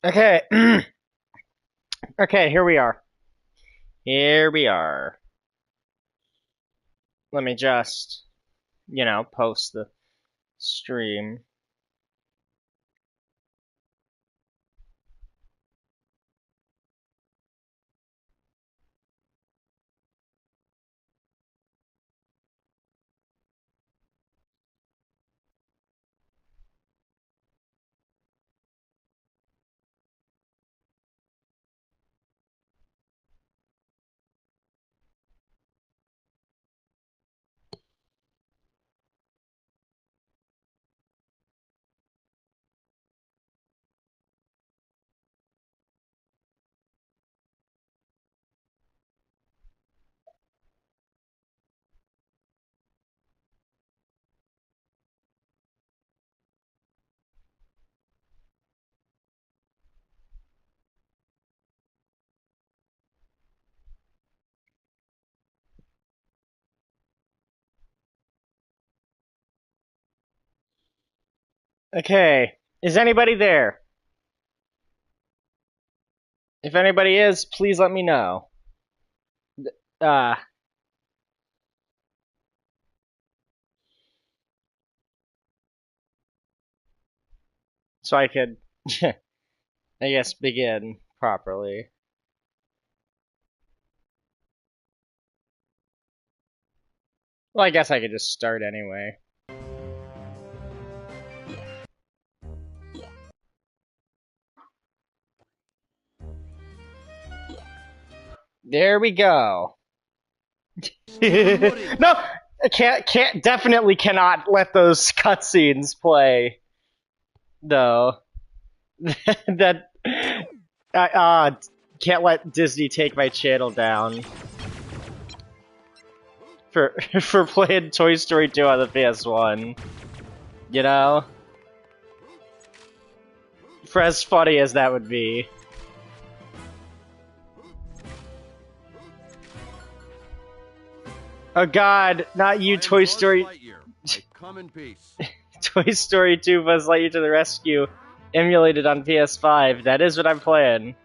Okay. Okay, here we are. Here we are. Let me just, post the stream. Okay, is anybody there? If anybody is, please let me know. Uh, so I could, I guess, begin properly. Well, I guess I could just start anyway. There we go. No, I definitely cannot let those cutscenes play. Though that can't let Disney take my channel down for for playing Toy Story 2 on the PS1. You know, for as funny as that would be. Oh God, not you, Toy Story. Come in peace. Toy Story 2 Buzz Lightyear to the Rescue, emulated on PS5. That is what I'm playing.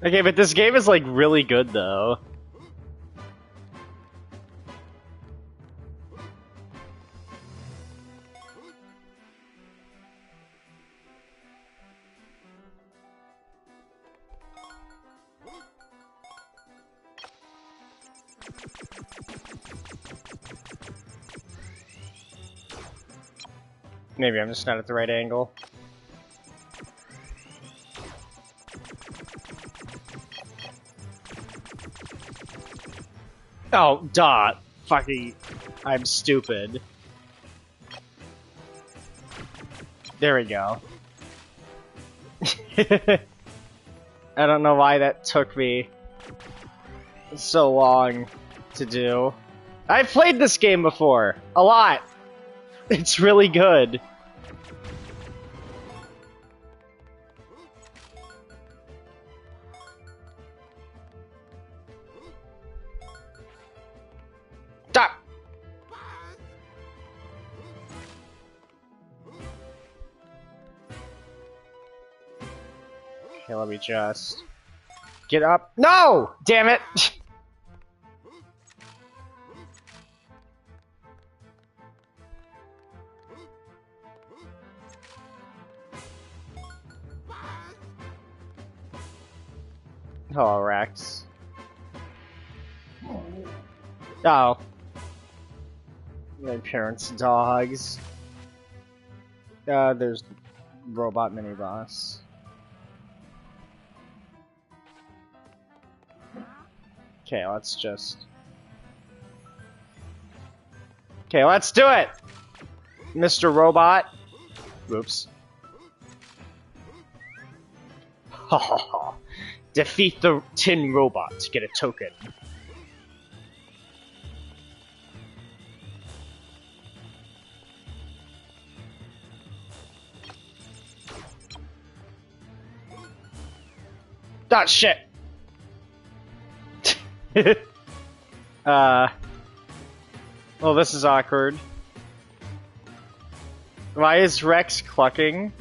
Okay, but this game is like really good though. Maybe I'm just not at the right angle. Oh, duh. Fucking... I'm stupid. There we go. I don't know why that took me so long to do. I've played this game before. A lot. It's really good. Stop! Okay, let me just... get up. No! Damn it! Oh, Rex. Oh. My parents' dogs. There's robot mini boss. Okay, let's just... Okay, let's do it! Mr. Robot. Oops. Ha ha ha. Defeat the tin robot to get a token. Ah, shit! Oh, this is awkward. Why is Rex clucking?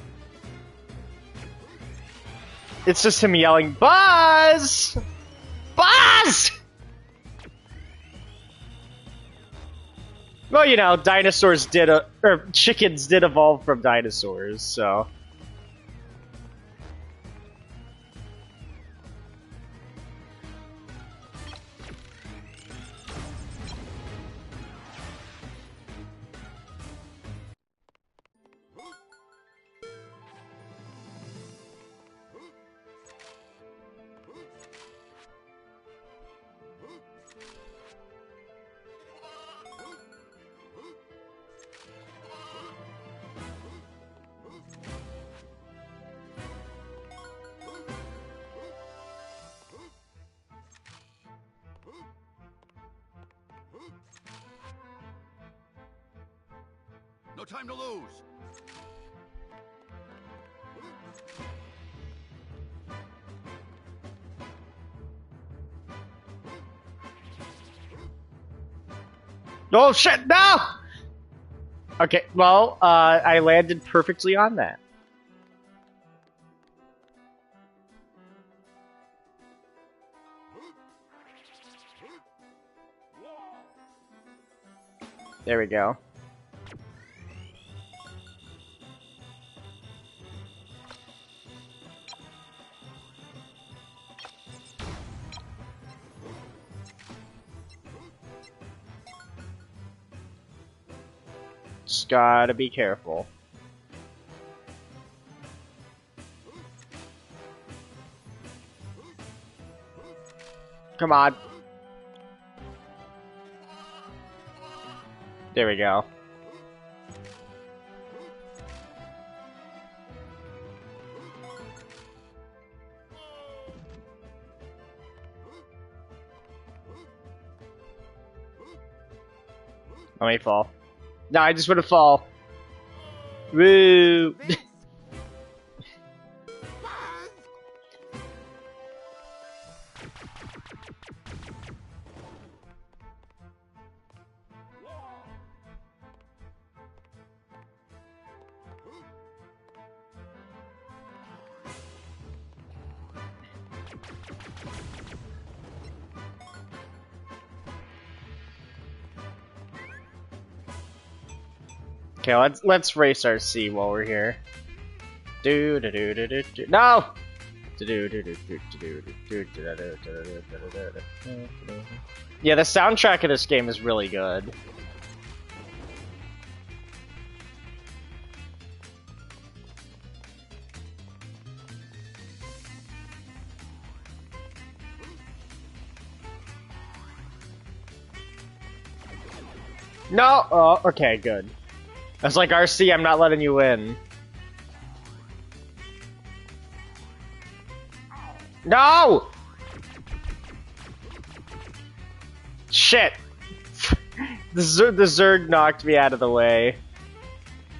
It's just him yelling, Buzz! Buzz! Well, you know, dinosaurs did, or chickens did evolve from dinosaurs, so. No time to lose. Oh shit, no! Okay, well, I landed perfectly on that. There we go. Just gotta be careful. Come on. There we go. Let me fall. No, I just want to fall. Woo! Okay, let's race our C while we're here. Do do do do do do. No. Yeah, the soundtrack of this game is really good. No! Oh, okay, good. I was like, RC, I'm not letting you in. No! Shit! the Zerg knocked me out of the way.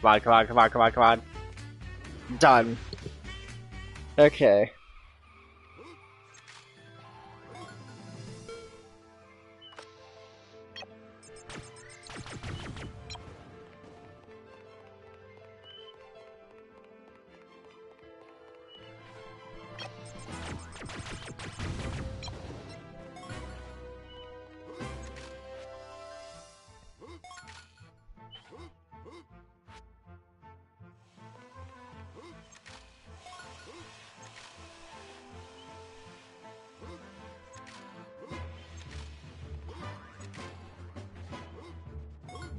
Come on, come on, come on, come on, come on. Done. Okay.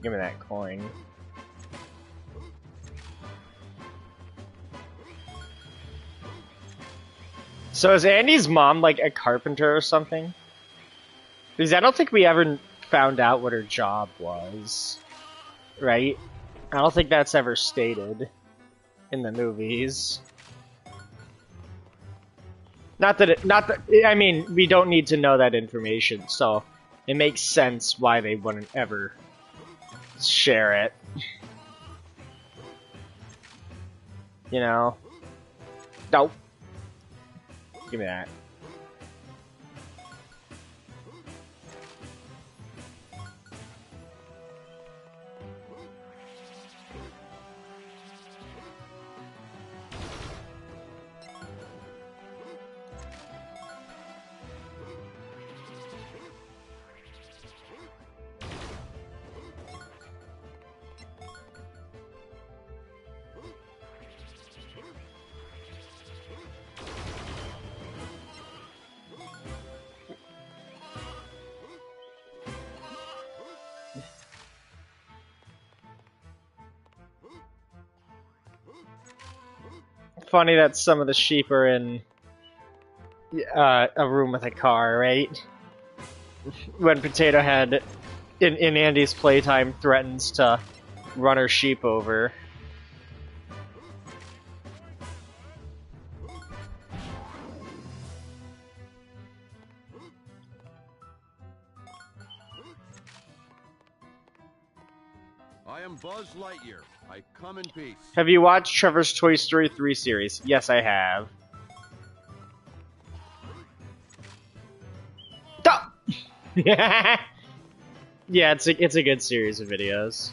Give me that coin. So is Andy's mom like a carpenter or something? Because I don't think we ever found out what her job was. Right? I don't think that's ever stated in the movies. Not that I mean, we don't need to know that information, so it makes sense why they wouldn't ever share it. You know? Nope. Give me that. funny that some of the sheep are in a room with a car, right? When Potato Head, in Andy's playtime, threatens to run her sheep over. I am Buzz Lightyear. I come in peace. Have you watched Trevor's Toy Story 3 series? Yes, I have. Yeah, it's a good series of videos.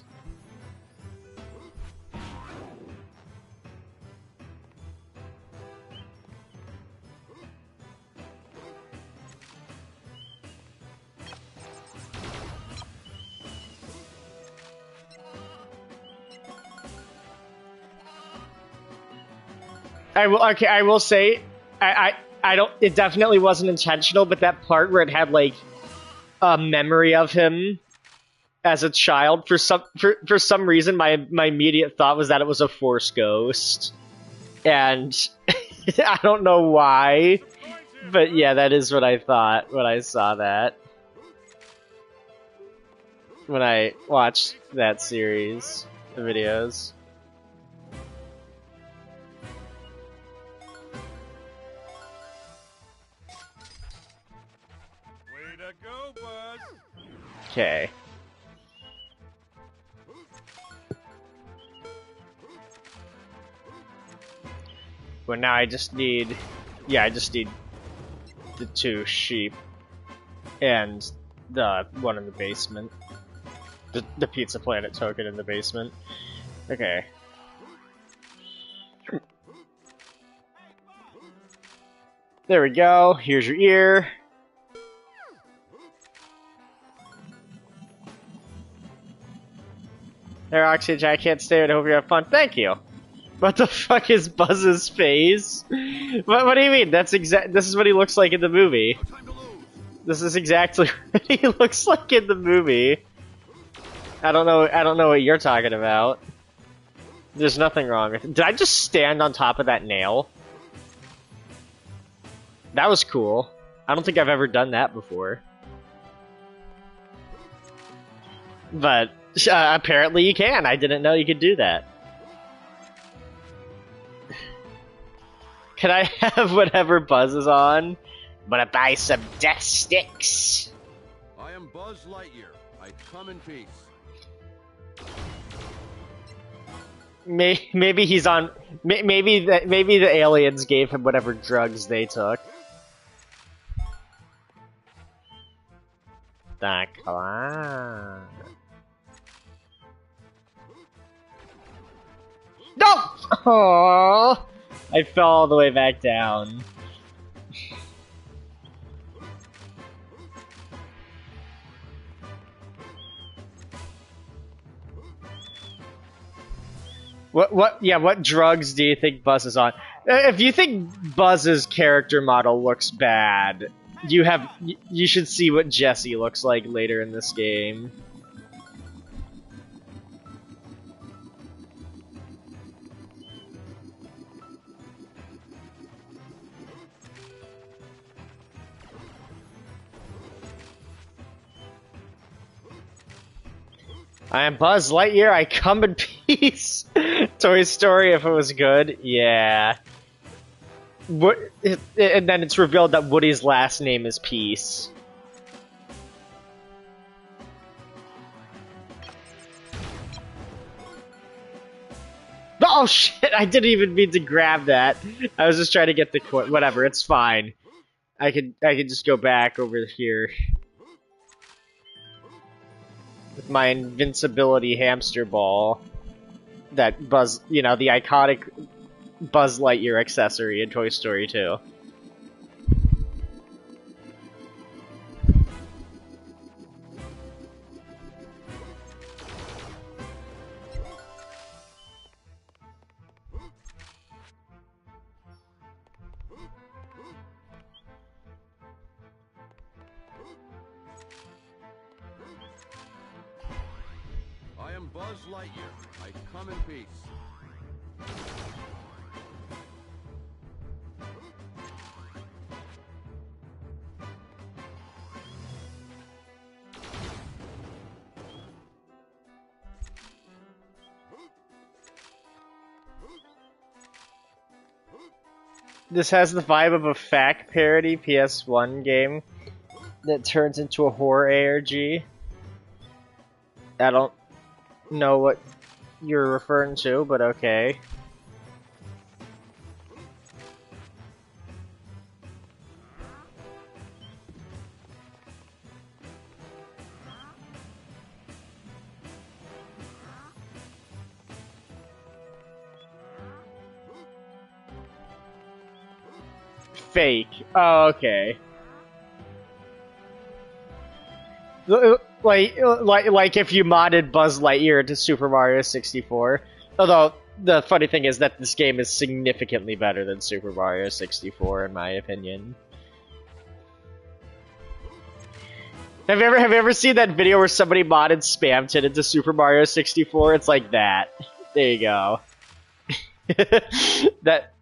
I will say, I don't. It definitely wasn't intentional, but that part where it had like a memory of him as a child, for some reason, my immediate thought was that it was a Force ghost, and I don't know why, but yeah, that is what I thought when I saw that. When I watched that series of videos. Way to go, Buzz! Okay. But now I just need... Yeah, I just need the 2 sheep and the one in the basement. The Pizza Planet token in the basement. Okay. There we go. Here's your ear. There, Oxygen, I can't stay, but I hope you have fun. Thank you. What the fuck is Buzz's face? What do you mean? This is what he looks like in the movie. No time to lose. This is exactly what he looks like in the movie. I don't know what you're talking about. There's nothing wrong with it. Did I just stand on top of that nail? That was cool. I don't think I've ever done that before. But apparently you can. I didn't know you could do that. Can I have whatever Buzz is on? I'm gonna buy some death sticks. I am Buzz Lightyear. I come in peace. Maybe he's on. Maybe the aliens gave him whatever drugs they took. Come on. No! Aww. I fell all the way back down. What drugs do you think Buzz is on? If you think Buzz's character model looks bad, you should see what Jesse looks like later in this game. I am Buzz Lightyear, I come in peace. Toy Story, if it was good, yeah. And then it's revealed that Woody's last name is Peace. Oh shit, I didn't even mean to grab that. I was just trying to get the coin. Whatever, it's fine. I could just go back over here. With my invincibility hamster ball. That Buzz, you know, the iconic Buzz Lightyear accessory in Toy Story 2. I am Buzz Lightyear. I come in peace. This has the vibe of a FAQ parody PS1 game that turns into a horror ARG. I don't know what you're referring to, but okay. Fake. Oh, okay. Like if you modded Buzz Lightyear to Super Mario 64. Although the funny thing is that this game is significantly better than Super Mario 64 in my opinion. Have you ever seen that video where somebody modded Spamton into Super Mario 64? It's like that. There you go. That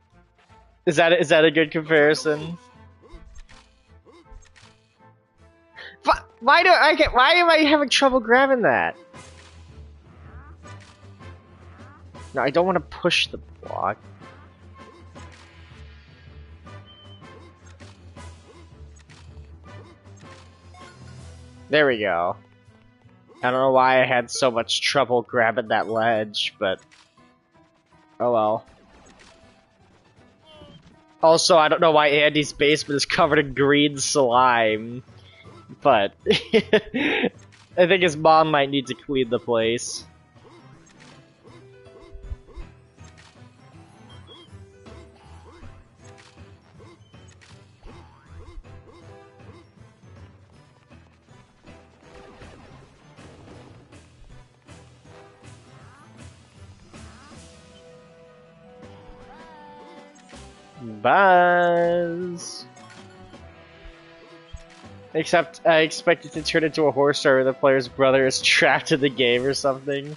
is that a good comparison? Why am I having trouble grabbing that? No, I don't want to push the block. There we go. I don't know why I had so much trouble grabbing that ledge, but oh well. Also, I don't know why Andy's basement is covered in green slime, but I think his mom might need to clean the place. Buzz. Except I expect it to turn into a horse story where the player's brother is trapped in the game or something.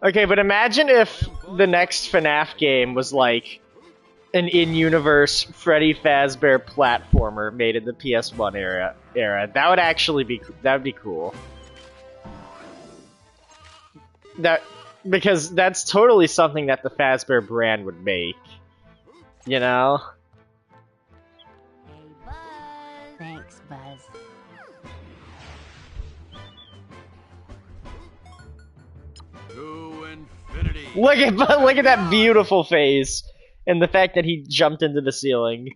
Okay, but imagine if the next FNAF game was like an in-universe Freddy Fazbear platformer made in the PS1 era. That would actually be cool. Because that's totally something that the Fazbear brand would make. You know? Hey, Buzz. Thanks, Buzz. To infinity. Look at that beautiful face. And the fact that he jumped into the ceiling.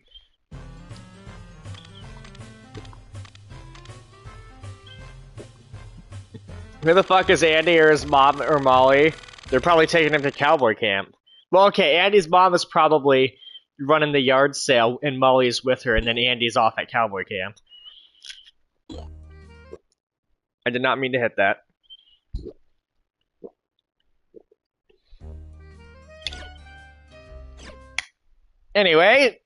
Who the fuck is Andy or his mom or Molly? They're probably taking him to cowboy camp. Well, okay, Andy's mom is probably running the yard sale and Molly's with her and then Andy's off at cowboy camp. I did not mean to hit that. Anyway.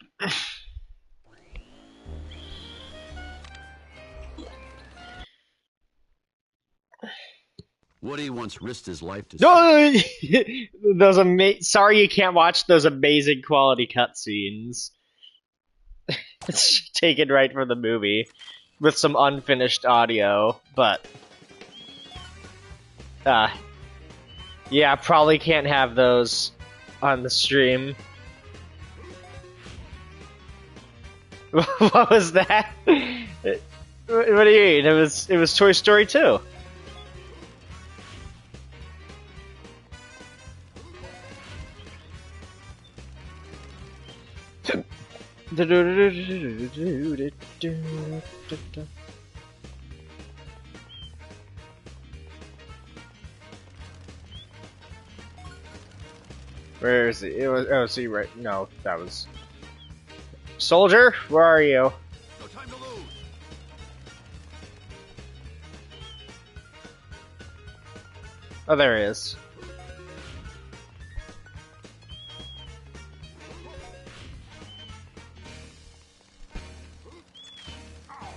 Woody once risked his life to those sorry you can't watch those amazing quality cutscenes. It's taken right from the movie with some unfinished audio, but yeah, probably can't have those on the stream. What was that? What do you mean? It was Toy Story 2. Where is he? It was, oh, see, right? No, that was Soldier. Where are you? No time to lose. Oh, there he is.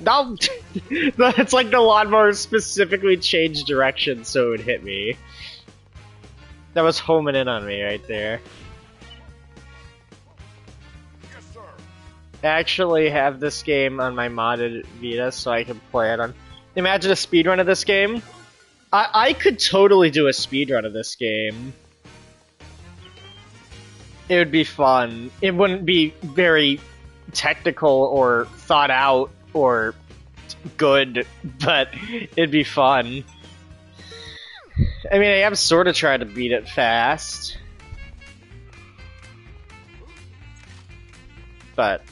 No, it's like the lawnmower specifically changed direction so it would hit me. That was homing in on me right there. Yes, sir. actually have this game on my modded Vita so I can play it on. Imagine a speedrun of this game. I could totally do a speedrun of this game. It would be fun. It wouldn't be very technical or thought out or good, but it'd be fun. I mean, I am sort of trying to beat it fast. But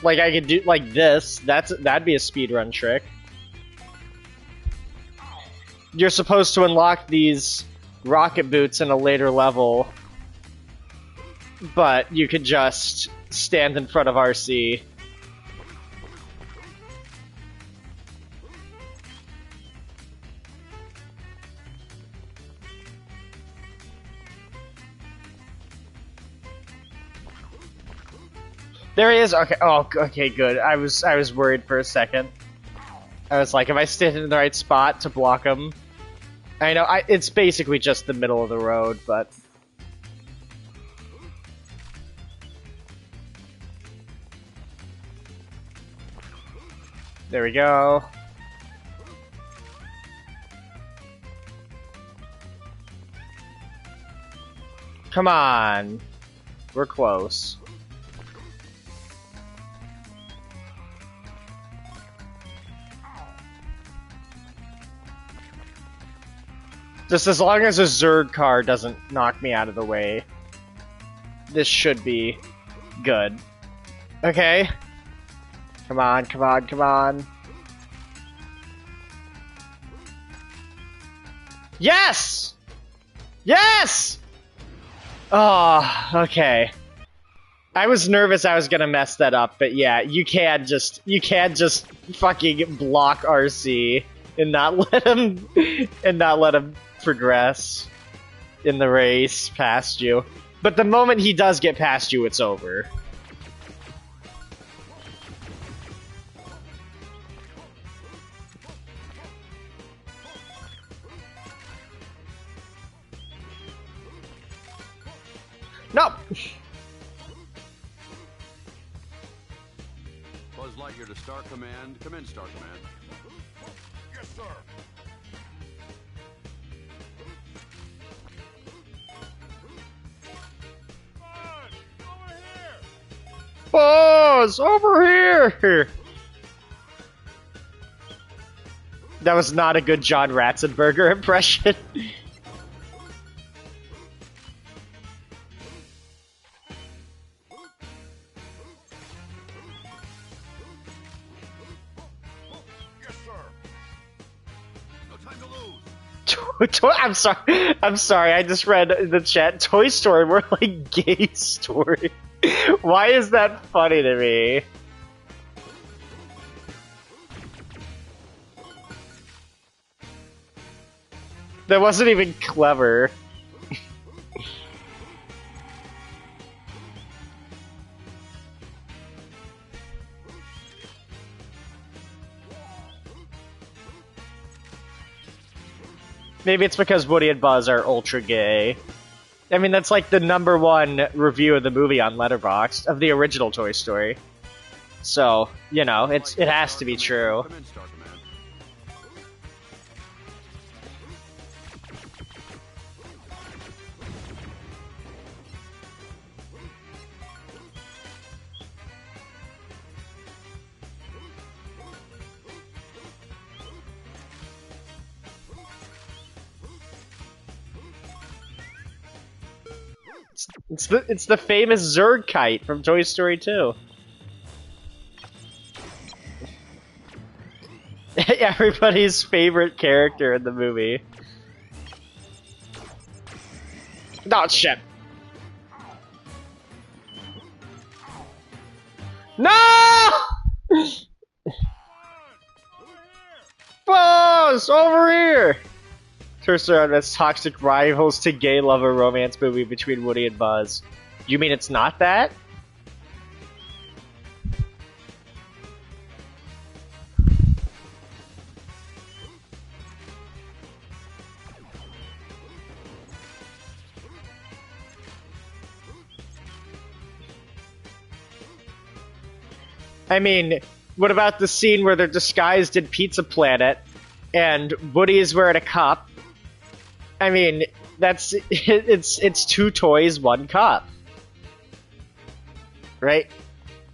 like I could do like this. That'd be a speedrun trick. You're supposed to unlock these rocket boots in a later level, but you could just stand in front of RC. There he is. Okay. Oh, okay. Good. I was worried for a second. I was like, am I standing in the right spot to block him? I know. It's basically just the middle of the road, but there we go. Come on. We're close. Just as long as a Zerg car doesn't knock me out of the way, this should be good. Okay. Come on, come on, come on. Yes! Yes! Oh, okay. I was nervous I was gonna mess that up, but yeah, you can't just fucking block RC and not let him progress in the race past you. But the moment he does get past you, it's over. No! Buzz Lightyear to Star Command. Come in, Star Command. Yes, sir. Buzz, over here! That was not a good John Ratzenberger impression. I'm sorry, I just read in the chat, Toy Story, more like Gay Story. Why is that funny to me? That wasn't even clever. Maybe it's because Woody and Buzz are ultra gay. I mean, that's like the #1 review of the movie on Letterboxd, of the original Toy Story. So, you know, it has to be true. Come in, Star Command. It's the famous Zerg kite from Toy Story 2. Everybody's favorite character in the movie. Oh shit. No! Buzz, over here! Turns around as toxic rivals to gay lover romance movie between Woody and Buzz. You mean it's not that? I mean, what about the scene where they're disguised in Pizza Planet and Woody is wearing a cup? I mean, it's 2 toys, 1 cup. Right?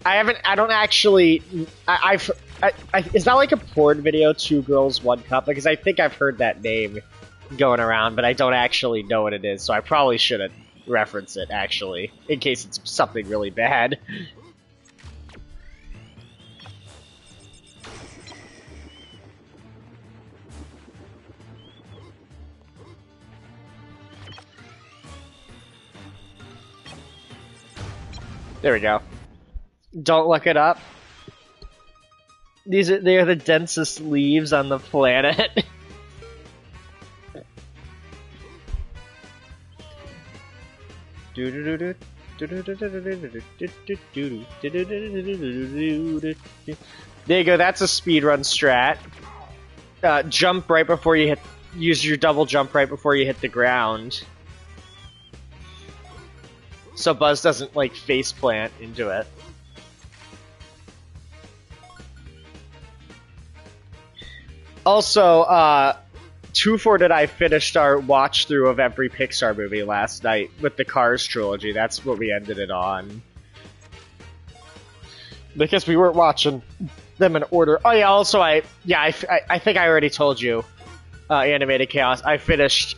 I don't actually, it's not like a porn video, 2 girls, 1 cup, because I think I've heard that name going around, but I don't actually know what it is, so I probably shouldn't reference it, actually, in case it's something really bad. There we go. Don't look it up. They are the densest leaves on the planet. There you go, that's a speedrun strat. Jump right before you hit, use your double jump right before you hit the ground. So Buzz doesn't, like, face plant into it. Also, 2-4 and I finished our watch through of every Pixar movie last night with the Cars trilogy. That's what we ended it on. Because we weren't watching them in order. Oh yeah, also I think I already told you, Animated Chaos, I finished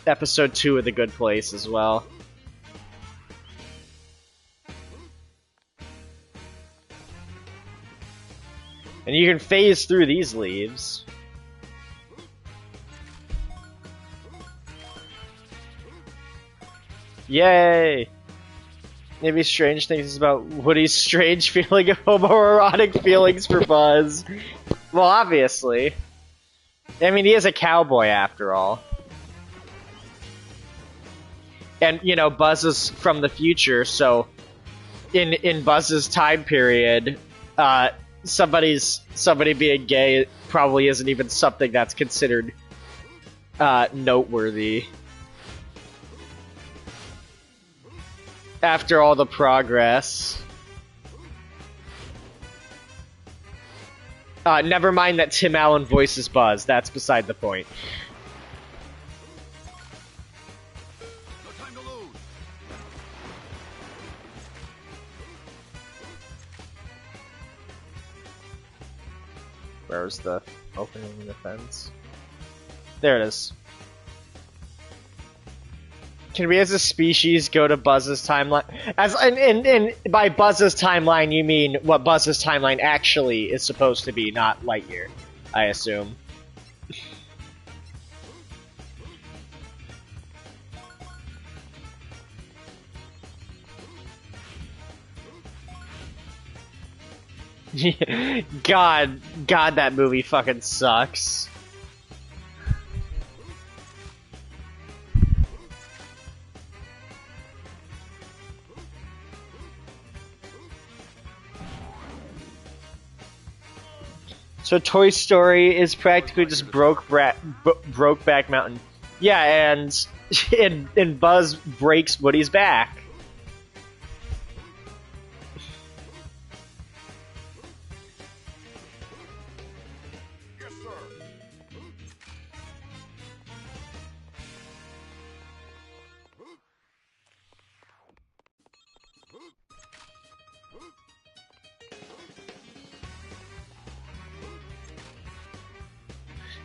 episode 2 of The Good Place as well. And you can phase through these leaves. Yay! Maybe strange things about Woody's strange feeling of homoerotic feelings for Buzz. Well, obviously. I mean, he is a cowboy after all. And, you know, Buzz is from the future, so in Buzz's time period, somebody being gay probably isn't even something that's considered noteworthy. After all the progress. Never mind that Tim Allen voices Buzz, that's beside the point. No time to lose. Where's the opening in the fence? There it is. Can we as a species go to Buzz's timeline? And by Buzz's timeline, you mean what Buzz's timeline actually is supposed to be, not Lightyear, I assume. God, that movie fucking sucks. So Toy Story is practically just Brokeback Mountain. Yeah, and Buzz breaks Woody's back. Yes, sir.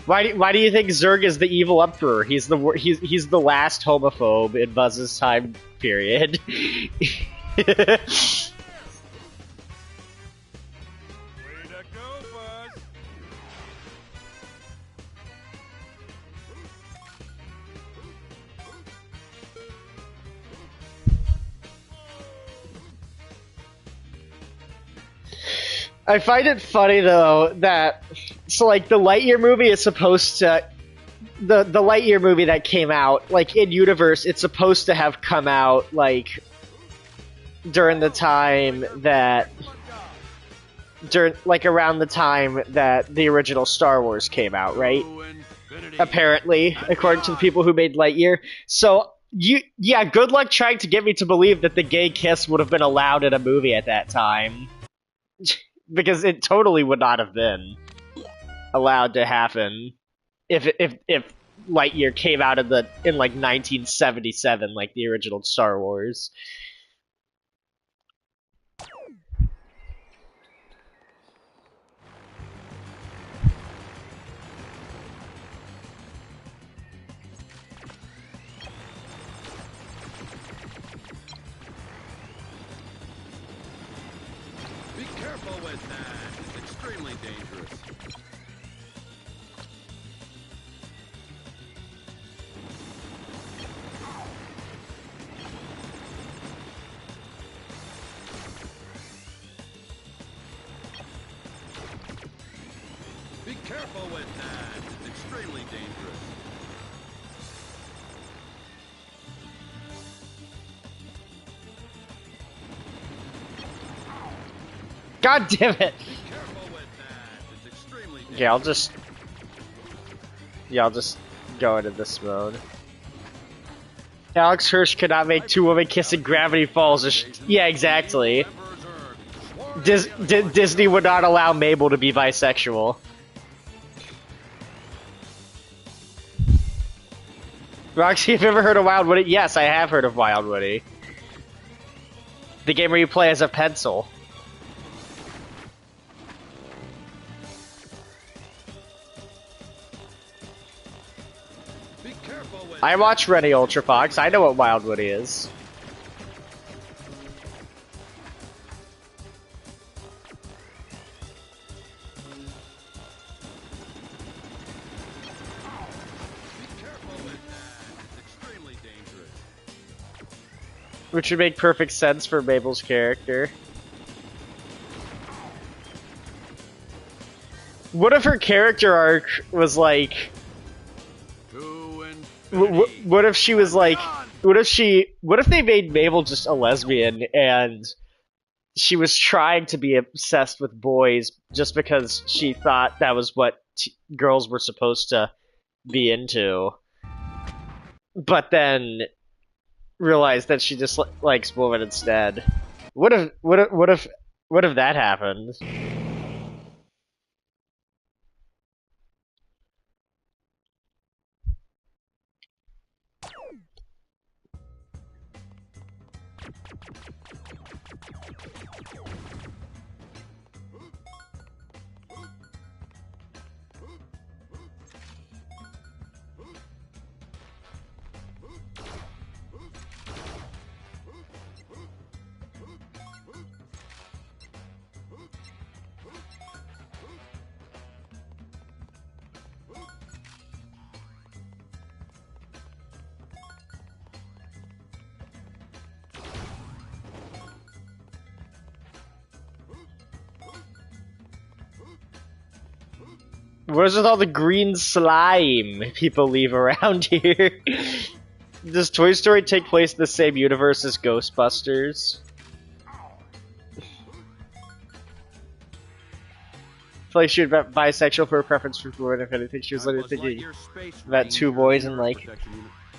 Why do you think Zurg is the evil emperor? He's the last homophobe in Buzz's time period. Way to go, Buzz. I find it funny though that like the Lightyear movie is supposed to the Lightyear movie that came out, like in universe, it's supposed to have come out like during the time that around the time that the original Star Wars came out, right? Apparently, according to the people who made Lightyear. So good luck trying to get me to believe that the gay kiss would have been allowed in a movie at that time. Because it totally would not have been allowed to happen if Lightyear came out in like 1977, like the original Star Wars. Be careful with that. It's extremely dangerous. Be careful with that. It's extremely dangerous. God damn it! Be careful with that. It's extremely dangerous. Okay, I'll just go into this mode. Alex Hirsch could not make two women kissing Gravity Falls. Yeah, exactly. Disney would not allow Mabel to be bisexual. Roxy, have you ever heard of Wild Woody? Yes, I have heard of Wild Woody. The game where you play as a pencil. Be careful with I watch Rennie Ultra Fox. I know what Wild Woody is. Be careful with that. It's extremely dangerous. Which would make perfect sense for Mabel's character. What if her character arc was like... To infinity. What if she was like... What if they made Mabel just a lesbian and she was trying to be obsessed with boys just because she thought that was what girls were supposed to be into, but then realized that she just likes women instead? What if that happened? Where's with all the green slime people leave around here? Does Toy Story take place in the same universe as Ghostbusters? I feel like she would be bisexual for a preference for women. If anything, she was literally thinking about two boys and like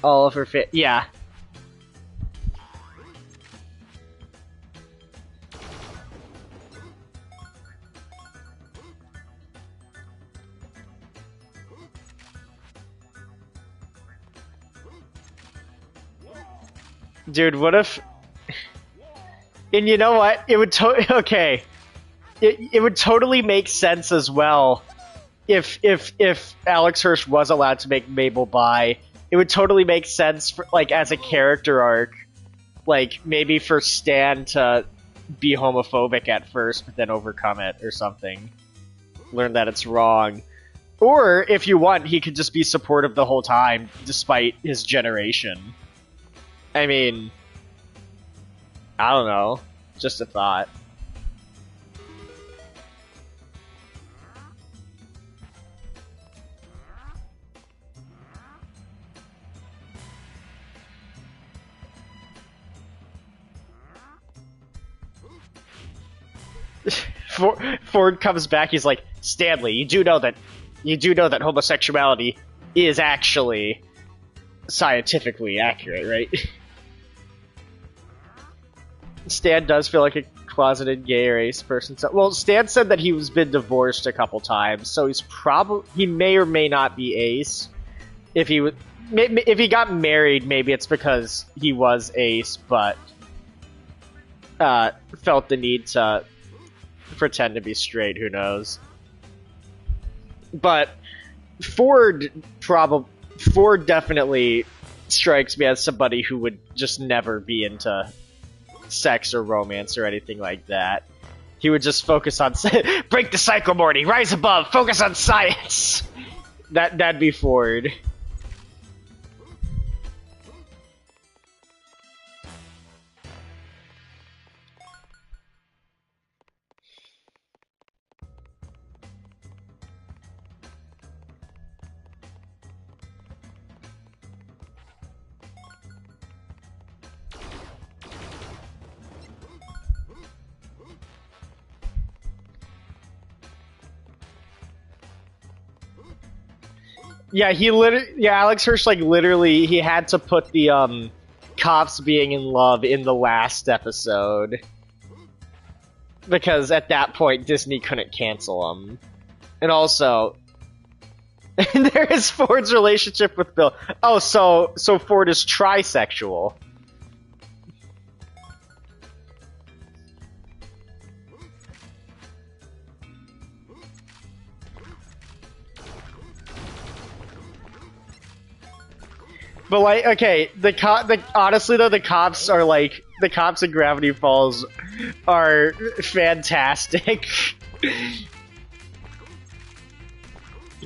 all of her yeah. Dude, what if... And you know what? It would okay. It would totally make sense as well if Alex Hirsch was allowed to make Mabel bi. It would totally make sense for, like, as a character arc, like maybe for Stan to be homophobic at first, but then overcome it or something. Learn that it's wrong. Or if you want, he could just be supportive the whole time, despite his generation. I mean, I don't know. Just a thought. Ford comes back. He's like, Stanley, you do know that homosexuality is actually scientifically accurate, right? Stan does feel like a closeted gay or ace person. So, well, Stan said that he was been divorced a couple times, so he may or may not be ace. If he got married, maybe it's because he was ace, but felt the need to pretend to be straight. Who knows? But Ford definitely strikes me as somebody who would just never be into sex or romance or anything like that. He would just focus on break the cycle, Morty, rise above, focus on science. That'd be Ford. Yeah, Alex Hirsch, like, literally, he had to put the, cops being in love in the last episode. Because at that point, Disney couldn't cancel them. And also, there is Ford's relationship with Bill. Oh, so Ford is trisexual. But, like, okay, honestly though, the cops in Gravity Falls are fantastic.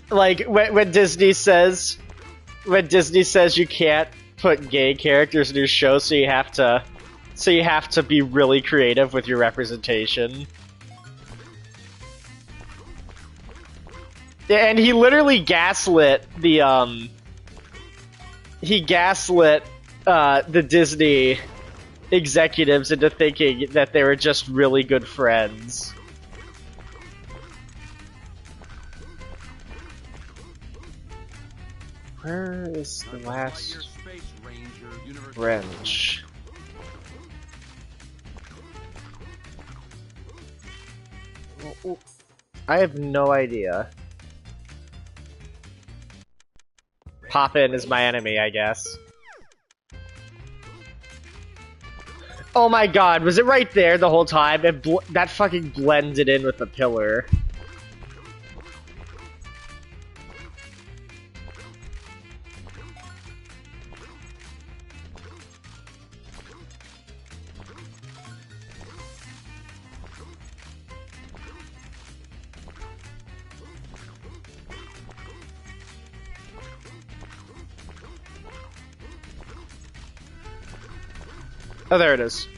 Like, when Disney says you can't put gay characters in your show, so you have to be really creative with your representation. And he literally gaslit the Disney executives into thinking that they were just really good friends. Where is the last wrench? I have no idea. Poppin is my enemy, I guess. Oh my god, was it right there the whole time? That fucking blended in with the pillar. Oh, there it is.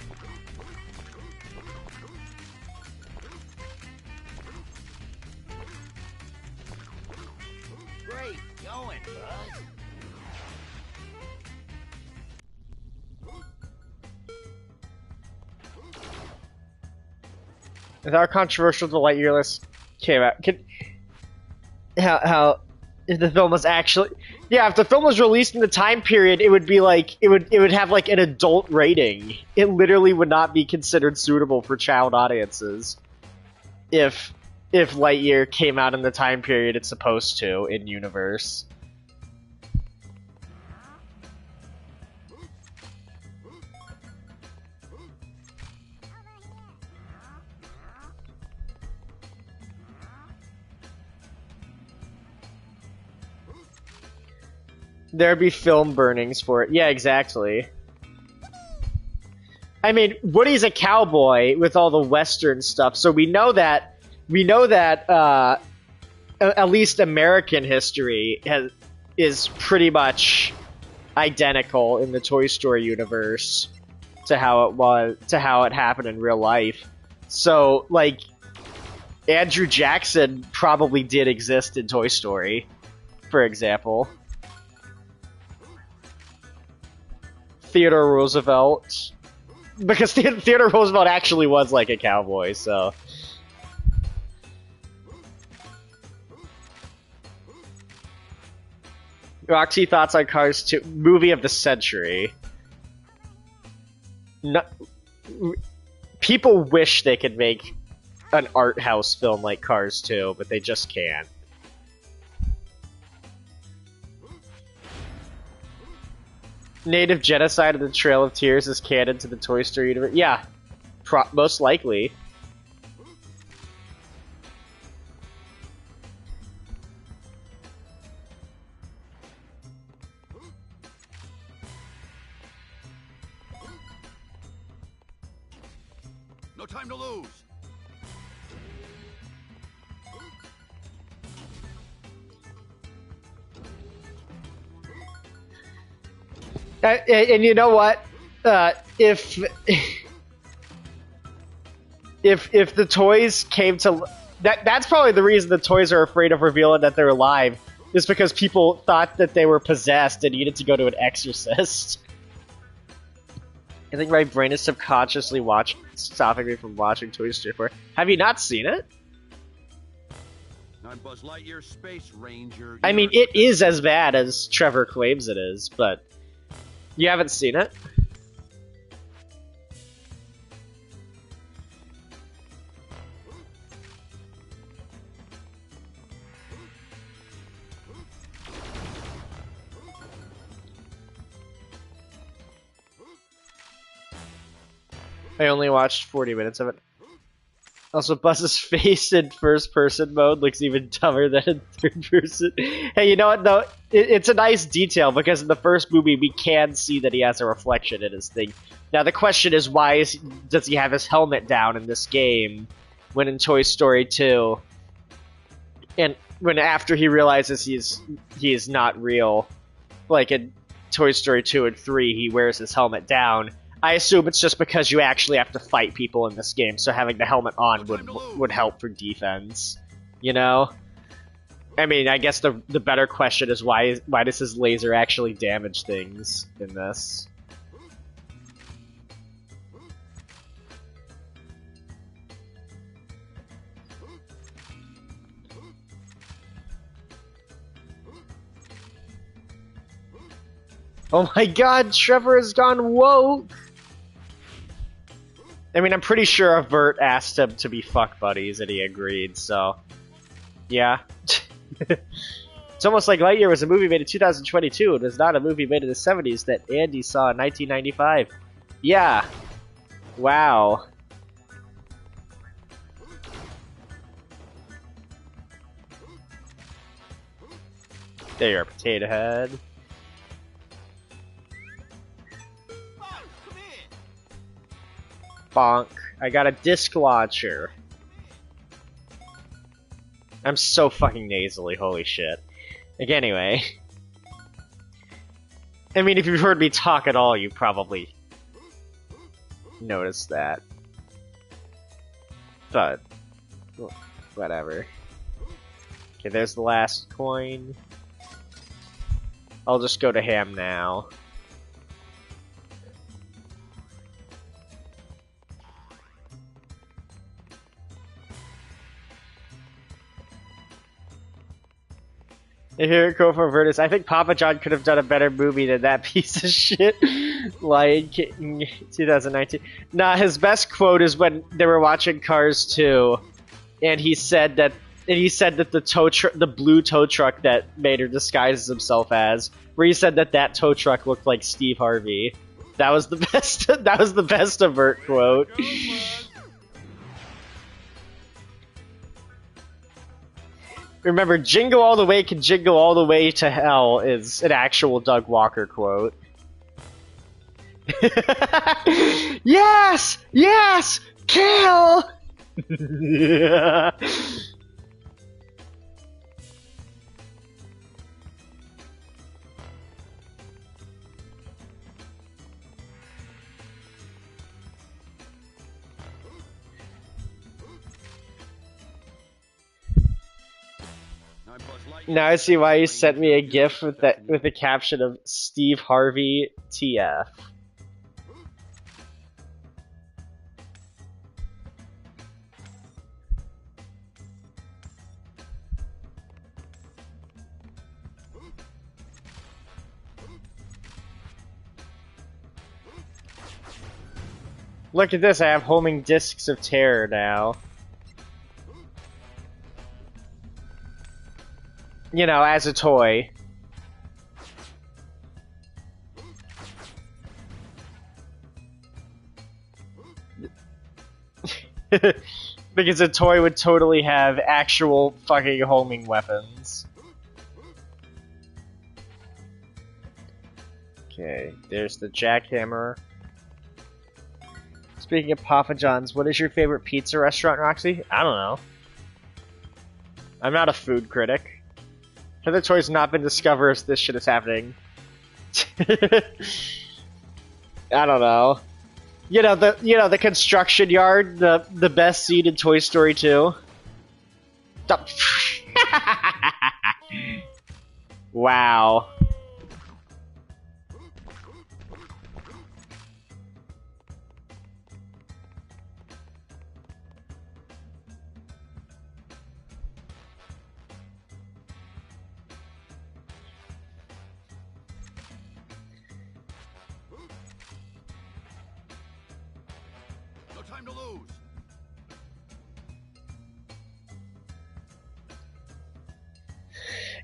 Great going, bud. With how controversial the Lightyear list came out, how if the film was actually, yeah, if the film was released in the time period, it would be like it would have like an adult rating. It literally would not be considered suitable for child audiences if Lightyear came out in the time period it's supposed to in universe. There'd be film burnings for it. Yeah, exactly. I mean, Woody's a cowboy with all the Western stuff, so we know that at least American history is pretty much identical in the Toy Story universe to how it happened in real life. So, like, Andrew Jackson probably did exist in Toy Story, for example. Theodore Roosevelt, because Theodore Roosevelt actually was like a cowboy, so. Roxy, thoughts on Cars 2? Movie of the century. No, People wish they could make an art house film like Cars 2, but they just can't. Native genocide of the Trail of Tears is canon to the Toy Story universe. Yeah, most likely. No time to lose. And you know what? If if the toys came to that's probably the reason the toys are afraid of revealing that they're alive, is because people thought that they were possessed and needed to go to an exorcist. I think my brain is subconsciously stopping me from watching Toy Story 4. Have you not seen it? I'm Buzz Lightyear, Space Ranger. I mean, it is as bad as Trevor claims it is, but you haven't seen it? I only watched 40 minutes of it. Also, Buzz's face in first-person mode looks even dumber than in third-person. Hey, you know what, though? It's a nice detail, because in the first movie, we can see that he has a reflection in his thing. Now, the question is, why does he have his helmet down in this game, when in Toy Story 2, and when after he realizes he is not real, like in Toy Story 2 and 3, he wears his helmet down. I assume it's just because you actually have to fight people in this game, so having the helmet on would help for defense, you know? I mean, I guess the better question is why does his laser actually damage things in this? Oh my god, Trevor has gone woke! I mean, I'm pretty sure Avert asked him to be fuck buddies and he agreed, so... Yeah. It's almost like Lightyear was a movie made in 2022 and was not a movie made in the 70s that Andy saw in 1995. Yeah. Wow. There you are, Potato Head. Bonk. I got a disc launcher. I'm so fucking nasally, holy shit. Like, anyway. I mean, if you've heard me talk at all, you probably noticed that. But, whatever. Okay, there's the last coin. I'll just go to ham now. I hear it quote from Vertus. I think Papa John could have done a better movie than that piece of shit. Lion King 2019. Nah, his best quote is when they were watching Cars 2, and he said that the blue tow truck that Mater disguises himself as, where he said that tow truck looked like Steve Harvey. That was the best. That was the best Avert quote. Remember, Jingle All the Way can jingle all the way to hell is an actual Doug Walker quote. Yes! Yes! Kill! Yeah. Now I see why you sent me a GIF with the caption of Steve Harvey TF. Look at this, I have homing discs of terror now. You know, as a toy. Because a toy would totally have actual fucking homing weapons. Okay, there's the jackhammer. Speaking of Papa John's, what is your favorite pizza restaurant, Roxy? I don't know. I'm not a food critic. Other toys not been discovered as this shit is happening. I don't know. You know the construction yard, the best scene in Toy Story 2. Wow. No time to lose.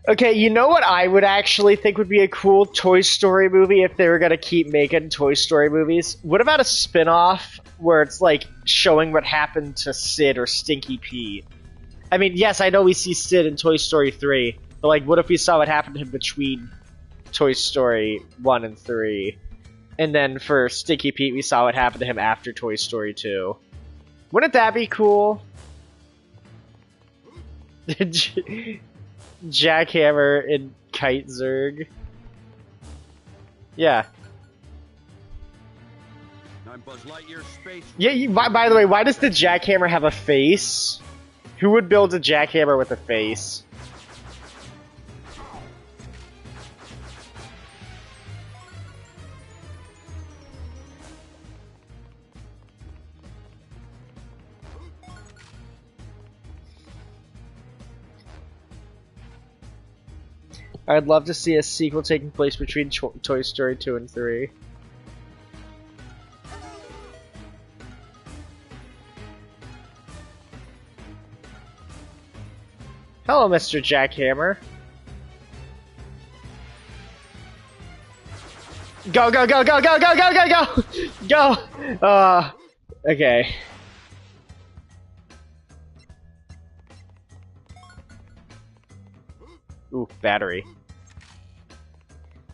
Okay, you know what I would actually think would be a cool Toy Story movie if they were gonna keep making Toy Story movies? What about a spin-off where it's like showing what happened to Sid or Stinky Pete? I mean, yes, I know we see Sid in Toy Story 3, but like, what if we saw what happened to him between Toy Story 1 and 3? And then for Stinky Pete, we saw what happened to him after Toy Story 2. Wouldn't that be cool? Jackhammer and Kite Zerg. Yeah. I'm Buzz Lightyear's space. Yeah, by the way, why does the jackhammer have a face? Who would build a jackhammer with a face? I'd love to see a sequel taking place between Toy Story 2 and 3. Hello, Mr. Jackhammer. Go, go, go, go, go, go, go, go, go! Go! Okay. Ooh, battery.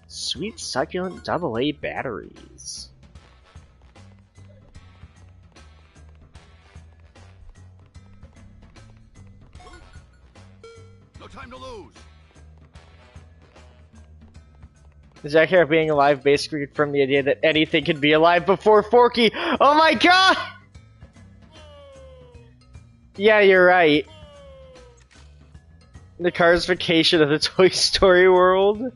Sweet, succulent AA batteries. No time to lose. The jackhammer being alive basically confirmed the idea that anything could be alive before Forky. Oh my god! Yeah, you're right. The carsification of the Toy Story world.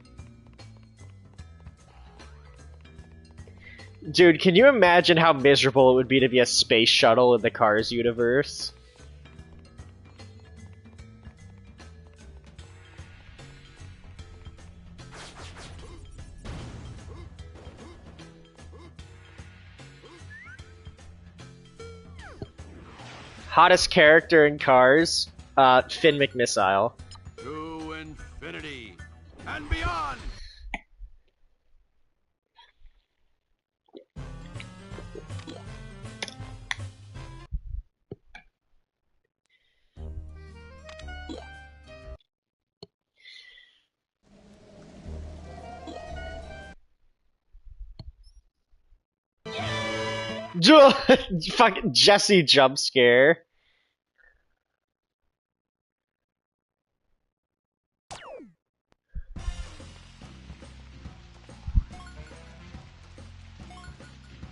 Dude, can you imagine how miserable it would be to be a space shuttle in the Cars universe? Hottest character in Cars? Finn McMissile. To infinity and beyond. Fucking Jesse jump scare.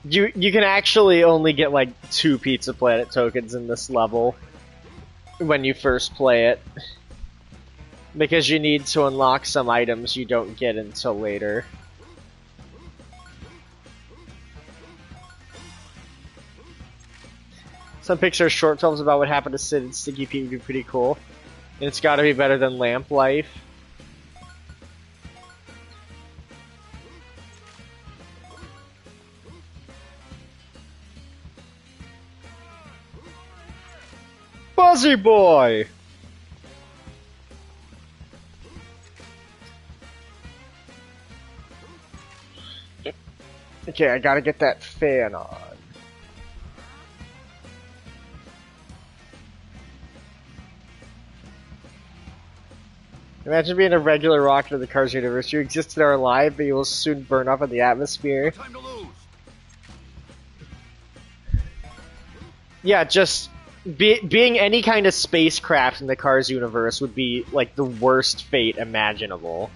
You can actually only get like 2 Pizza Planet tokens in this level when you first play it. Because you need to unlock some items you don't get until later. Some Pixar short films about what happened to Sid and Stinky Pete would be pretty cool. And it's gotta be better than Lamp Life. Buzzy boy! Okay, I gotta get that fan on. Imagine being a regular rocket in the Cars universe. You exist and are alive, but you will soon burn up in the atmosphere. Time to lose. Yeah, just being any kind of spacecraft in the Cars universe would be like the worst fate imaginable.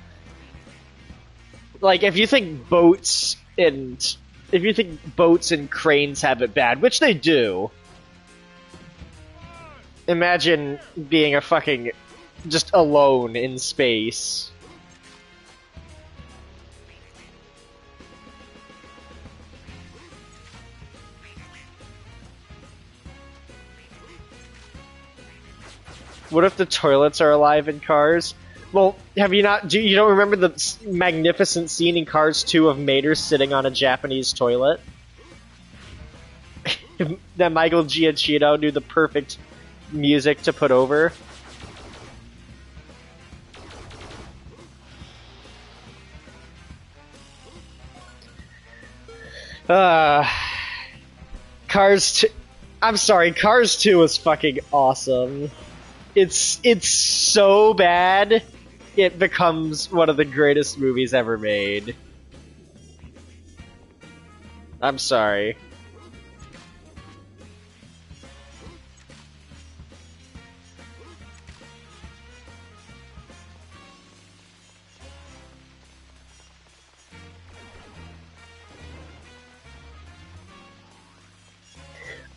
Like if you think boats and cranes have it bad, which they do, imagine being a fucking just alone in space. What if the toilets are alive in Cars? Well, have you not? You don't remember the magnificent scene in Cars 2 of Mater sitting on a Japanese toilet? That Michael Giacchino knew the perfect music to put over. Cars 2. I'm sorry, Cars 2 is fucking awesome. It's so bad, it becomes one of the greatest movies ever made. I'm sorry.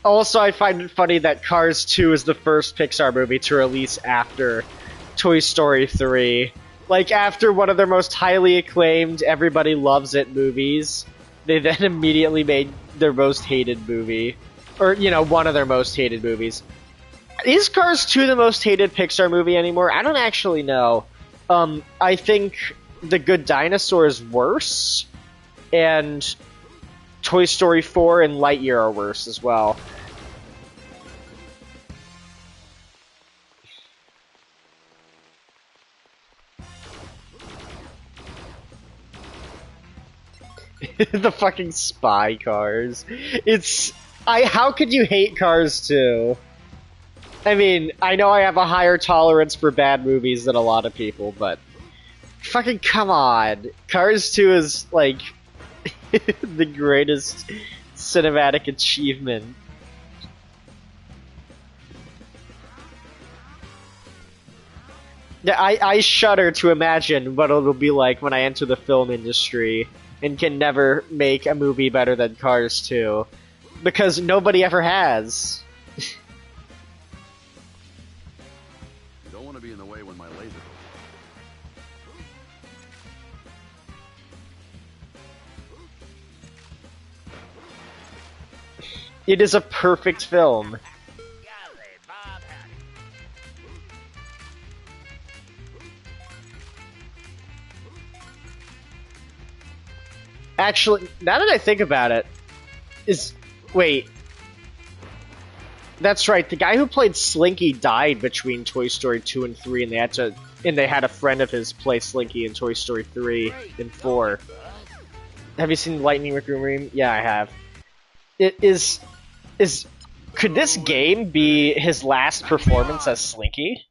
Also, I find it funny that Cars 2 is the first Pixar movie to release after Toy Story 3. Like, after one of their most highly acclaimed, everybody loves it movies, they then immediately made their most hated movie. Or, you know, one of their most hated movies. Is Cars 2 the most hated Pixar movie anymore? I don't actually know. I think The Good Dinosaur is worse, and Toy Story 4 and Lightyear are worse as well. The fucking spy cars. How could you hate Cars 2? I mean, I know I have a higher tolerance for bad movies than a lot of people, but fucking come on. Cars 2 is, like, the greatest cinematic achievement. Yeah, I shudder to imagine what it'll be like when I enter the film industry and can never make a movie better than Cars 2. Because nobody ever has. You don't want to be in the way when my laser goes. It is a perfect film. Actually, now that I think about it, wait. That's right, the guy who played Slinky died between Toy Story 2 and 3, and they had a friend of his play Slinky in Toy Story 3 and 4. Have you seen Lightning McQueen? Yeah, I have. Could this game be his last performance as Slinky?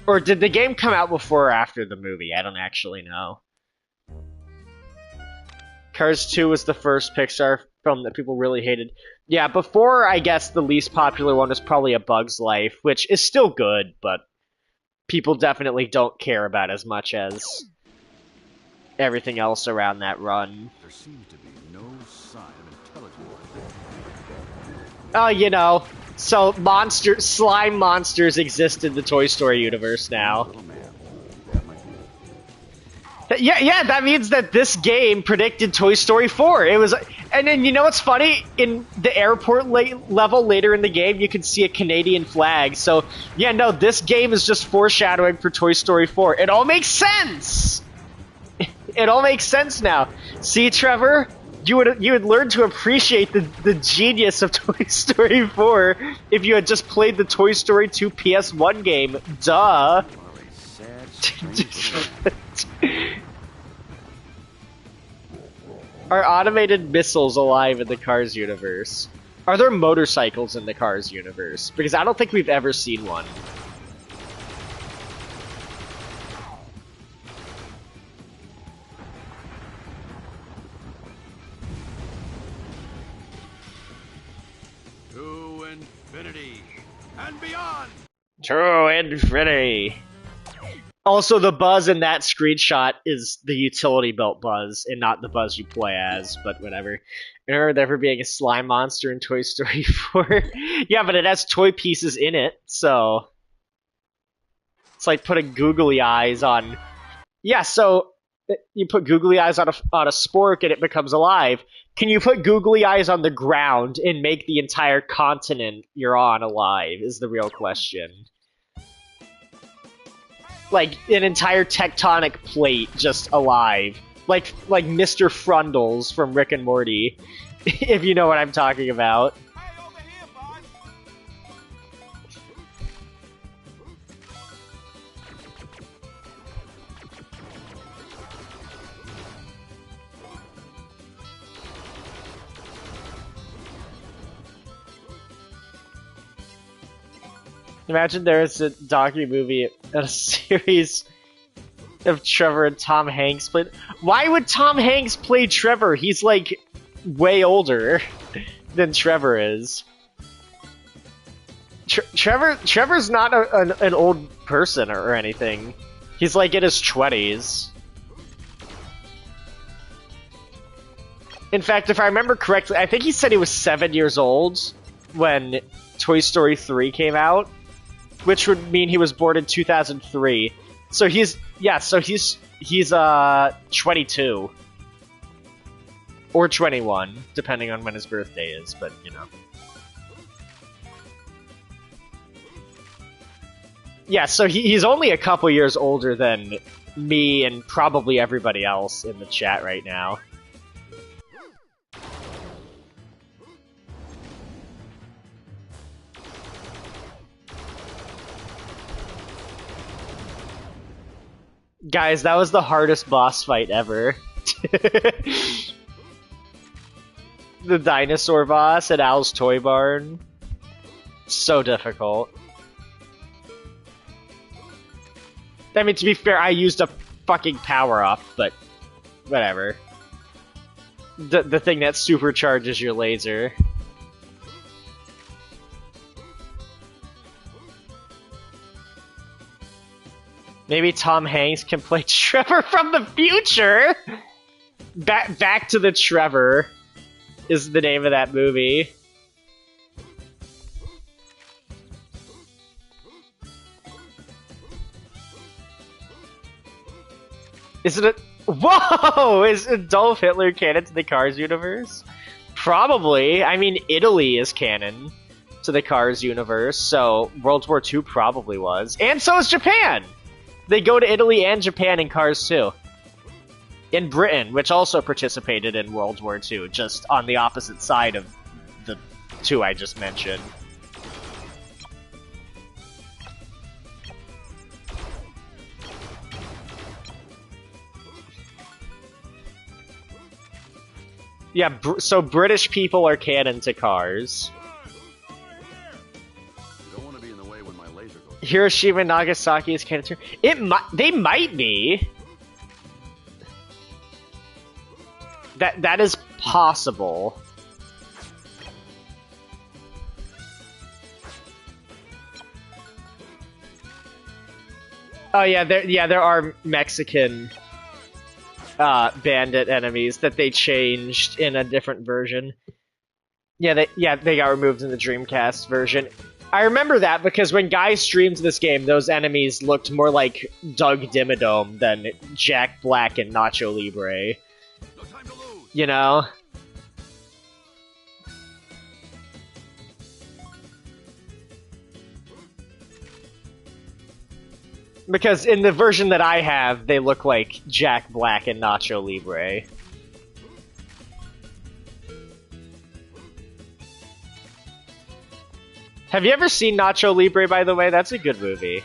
Or did the game come out before or after the movie? I don't actually know. Cars 2 was the first Pixar film that people really hated. Yeah, before, I guess, the least popular one was probably A Bug's Life, which is still good, but people definitely don't care about as much as everything else around that run. There seems to be no sign of intelligence. Oh, you know, so slime monsters exist in the Toy Story universe now. Little man. That might be it. Yeah, that means that this game predicted Toy Story 4. It was, and then you know what's funny? In the airport level later in the game, you can see a Canadian flag. So yeah, no, this game is just foreshadowing for Toy Story 4. It all makes sense. It all makes sense now. See, Trevor, You would learn to appreciate the genius of Toy Story 4 if you had just played the Toy Story 2 PS1 game. Duh. Are automated missiles alive in the Cars universe? Are there motorcycles in the Cars universe? Because I don't think we've ever seen one. To infinity and beyond! To infinity. Also, the Buzz in that screenshot is the utility belt Buzz, and not the Buzz you play as, but whatever. Remember there ever being a slime monster in Toy Story 4? Yeah, but it has toy pieces in it, so... It's like putting googly eyes on... Yeah, so you put googly eyes on a spork and it becomes alive. Can you put googly eyes on the ground and make the entire continent you're on alive, is the real question. Like, an entire tectonic plate just alive. Like Mr. Frundles from Rick and Morty, if you know what I'm talking about. Hey, over here, boss! Imagine there's a docu-movie and a series of Trevor and Tom Hanks played. Why would Tom Hanks play Trevor? He's like way older than Trevor is. Trevor's not an old person or anything. He's like in his 20s. In fact, if I remember correctly, I think he said he was 7 years old when Toy Story 3 came out, which would mean he was born in 2003. So he's 22 or 21, depending on when his birthday is, but you know. Yeah, so he's only a couple years older than me and probably everybody else in the chat right now. Guys, that was the hardest boss fight ever. The dinosaur boss at Al's Toy Barn. So difficult. I mean, to be fair, I used a fucking power-up, but whatever. The thing that supercharges your laser. Maybe Tom Hanks can play Trevor from the future? Back to the Trevor is the name of that movie. Is it a... Whoa! Is Adolf Hitler canon to the Cars universe? Probably. I mean, Italy is canon to the Cars universe, so World War II probably was. And so is Japan! They go to Italy and Japan in Cars 2. In Britain, which also participated in World War II, just on the opposite side of the two I just mentioned. Yeah, so British people are canon to Cars. Don't want to be in the way when my laser goes. Hiroshima and Nagasaki is canon too. They might be. That is possible. Oh yeah, there are Mexican bandit enemies that they changed in a different version. Yeah, they got removed in the Dreamcast version. I remember that because when Guy streamed this game, those enemies looked more like Doug Dimmadome than Jack Black and Nacho Libre. No time to lose. You know? Because in the version that I have, they look like Jack Black and Nacho Libre. Have you ever seen Nacho Libre, by the way? That's a good movie.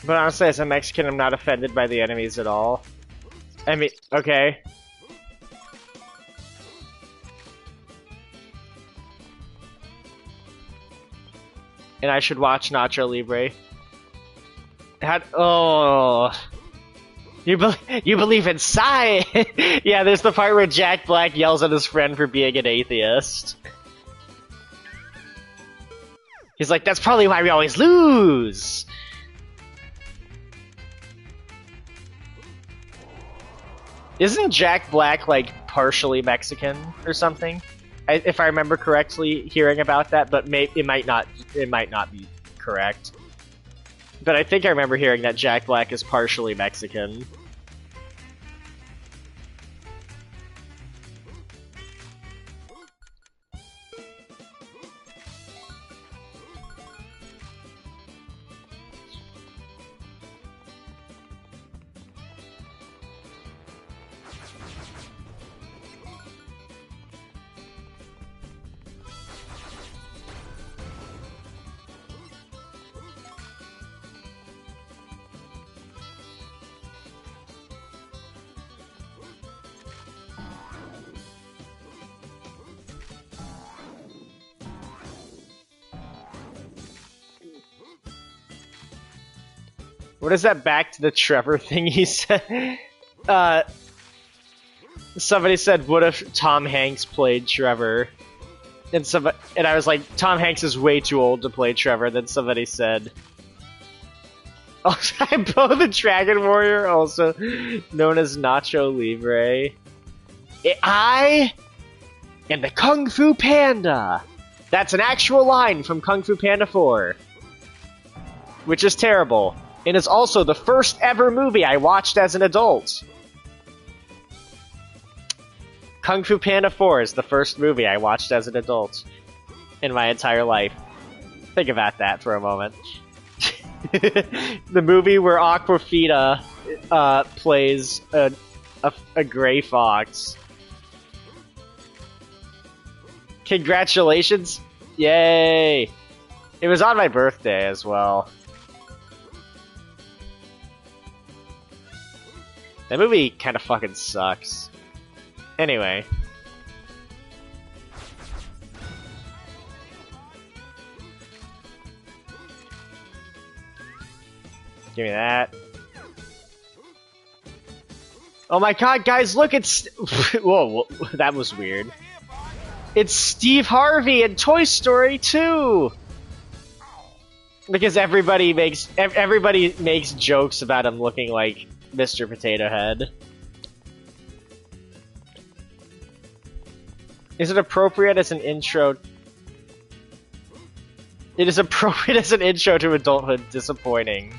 But honestly, as a Mexican, I'm not offended by the enemies at all. I mean, okay. And I should watch Nacho Libre. Oh. You believe in science? Yeah, there's the part where Jack Black yells at his friend for being an atheist. He's like, that's probably why we always lose! Isn't Jack Black, like, partially Mexican or something? If I remember correctly hearing about that, but it might not be correct. But I think I remember hearing that Jack Black is partially Mexican. What is that back to the Trevor thing he said? Somebody said, what if Tom Hanks played Trevor? And I was like, Tom Hanks is way too old to play Trevor. Then somebody said, oh, Bo the Dragon Warrior, also known as Nacho Libre. I am the Kung Fu Panda. That's an actual line from Kung Fu Panda 4. Which is terrible. It is also the first ever movie I watched as an adult. Kung Fu Panda 4 is the first movie I watched as an adult in my entire life. Think about that for a moment. The movie where Aquafina plays a gray fox. Congratulations! Yay! It was on my birthday as well. That movie kind of fucking sucks. Anyway. Give me that. Oh my god, guys, look, it's... Whoa, that was weird. It's Steve Harvey in Toy Story 2! Because everybody makes jokes about him looking like Mr. Potato Head. Is it appropriate as an intro? It is appropriate as an intro to adulthood. Disappointing.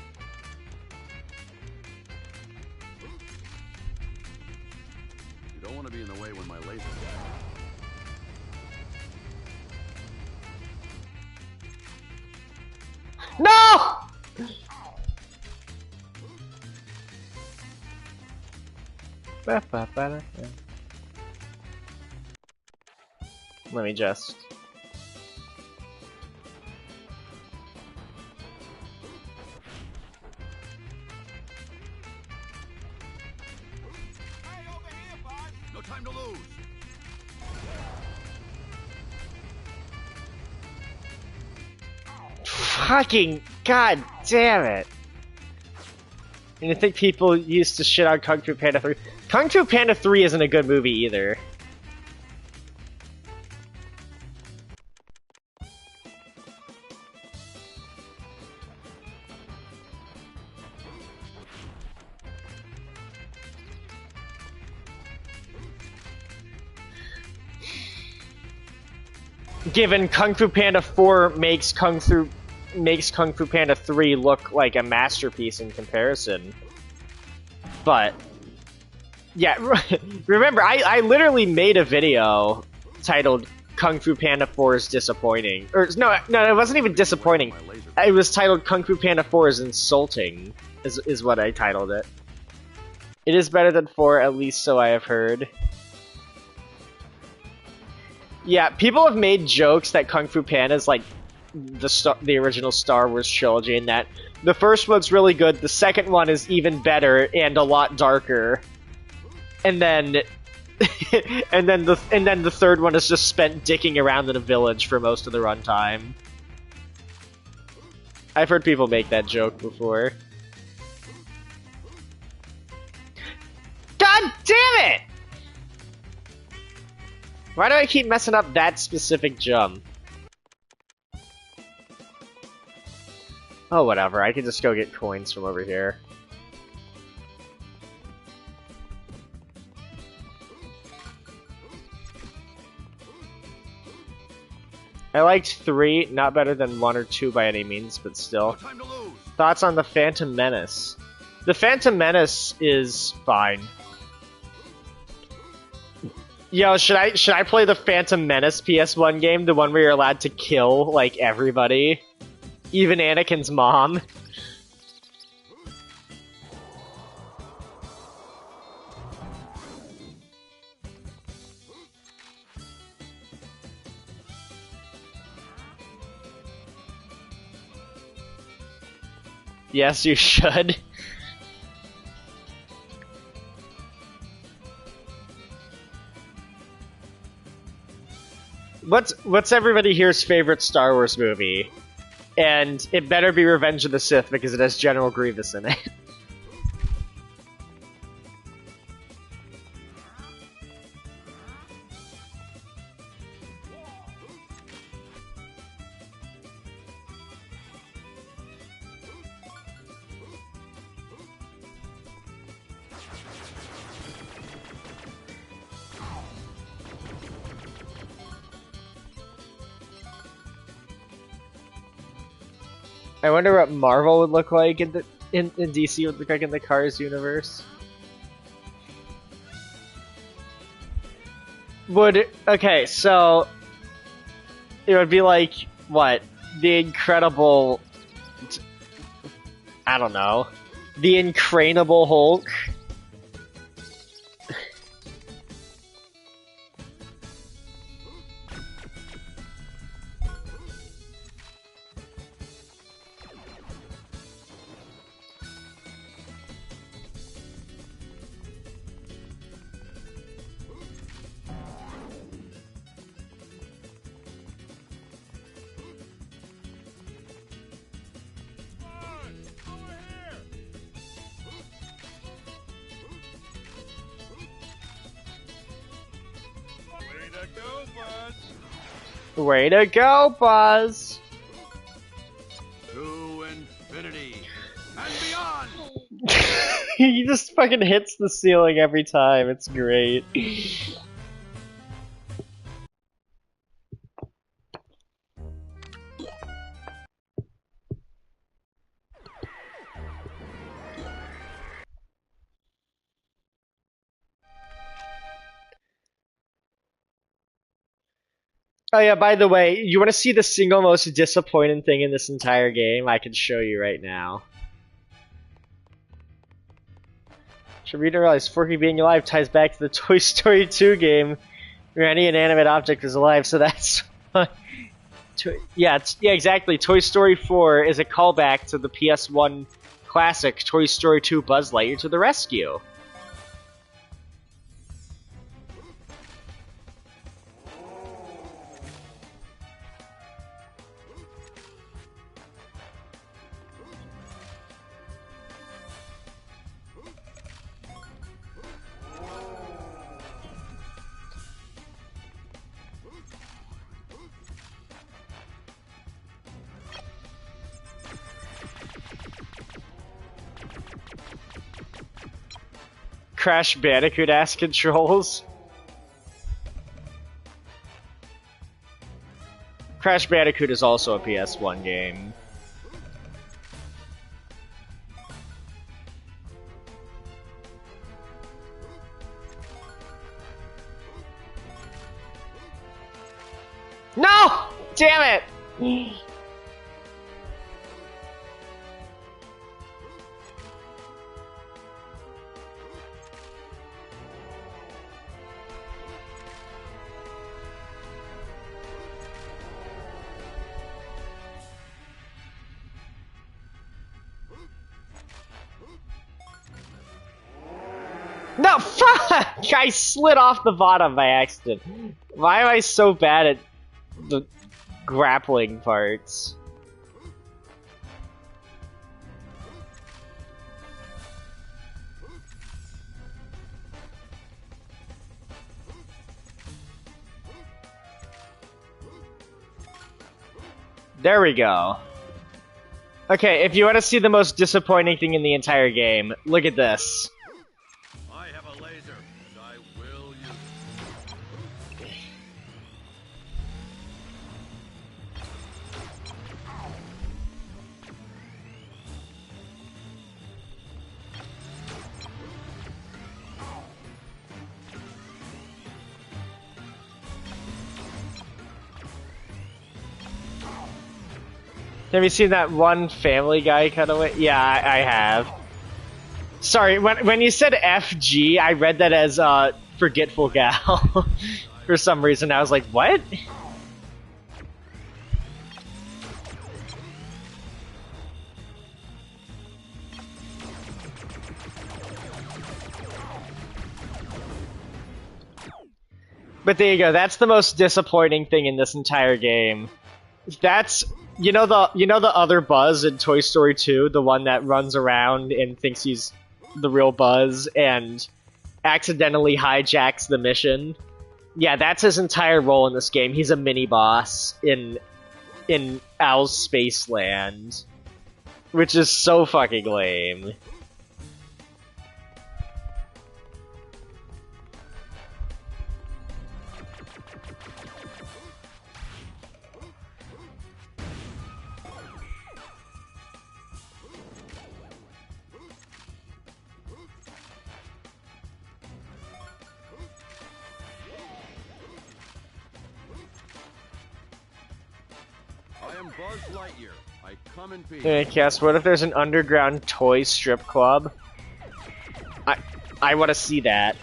You don't want to be in the way when my laser. No! Let me just... No time to lose. Fucking god damn it! And I think people used to shit on Kung Fu Panda 3. Kung Fu Panda 3 isn't a good movie either. Given Kung Fu Panda 4 makes Kung Fu Panda 3 look like a masterpiece in comparison. But Yeah, remember, I literally made a video titled Kung Fu Panda 4 is disappointing. Or, no, it wasn't even disappointing. It was titled Kung Fu Panda 4 is insulting, is what I titled it. It is better than 4, at least so I have heard. Yeah, people have made jokes that Kung Fu Panda is like the original Star Wars trilogy, and that the first one's really good, the second one is even better and a lot darker. And then and then the third one is just spent dicking around in a village for most of the runtime. I've heard people make that joke before. God damn it! Why do I keep messing up that specific jump? Oh, whatever. I can just go get coins from over here. I liked 3, not better than 1 or 2 by any means, but still. No time to lose. Thoughts on the Phantom Menace? The Phantom Menace is fine. Yo, should I play the Phantom Menace PS1 game? The one where you're allowed to kill, like, everybody? Even Anakin's mom? Yes, you should. What's everybody here's favorite Star Wars movie? And it better be Revenge of the Sith because it has General Grievous in it. I wonder what Marvel would look like in DC would look like in the Cars universe. Okay, so it would be like what? The Incredible, I don't know. The Incredible Hulk. Way to go, Buzz! To infinity and beyond! He just fucking hits the ceiling every time, it's great. Oh yeah, by the way, you want to see the single most disappointing thing in this entire game? I can show you right now. Should read and realize Forky being alive ties back to the Toy Story 2 game where any inanimate object is alive, so that's yeah, exactly. Toy Story 4 is a callback to the PS1 classic Toy Story 2 Buzz Lightyear to the Rescue. Crash Bandicoot ass controls. Crash Bandicoot is also a PS1 game. Damn it! No, fuck! I slid off the bottom by accident. Why am I so bad at the grappling parts? There we go. Okay, if you want to see the most disappointing thing in the entire game, look at this. I have a laser, and I will use it. Have you seen that one Family Guy cutaway? Yeah, I have. Sorry, when you said FG, I read that as Forgetful Gal. For some reason, I was like, what? But there you go. That's the most disappointing thing in this entire game. That's you know the other Buzz in Toy Story 2, the one that runs around and thinks he's the real Buzz and accidentally hijacks the mission. Yeah, that's his entire role in this game. He's a mini boss in Al's Spaceland, which is so fucking lame. I am Buzz Lightyear. I come in peace. Hey, Cass, what if there's an underground toy strip club? I want to see that.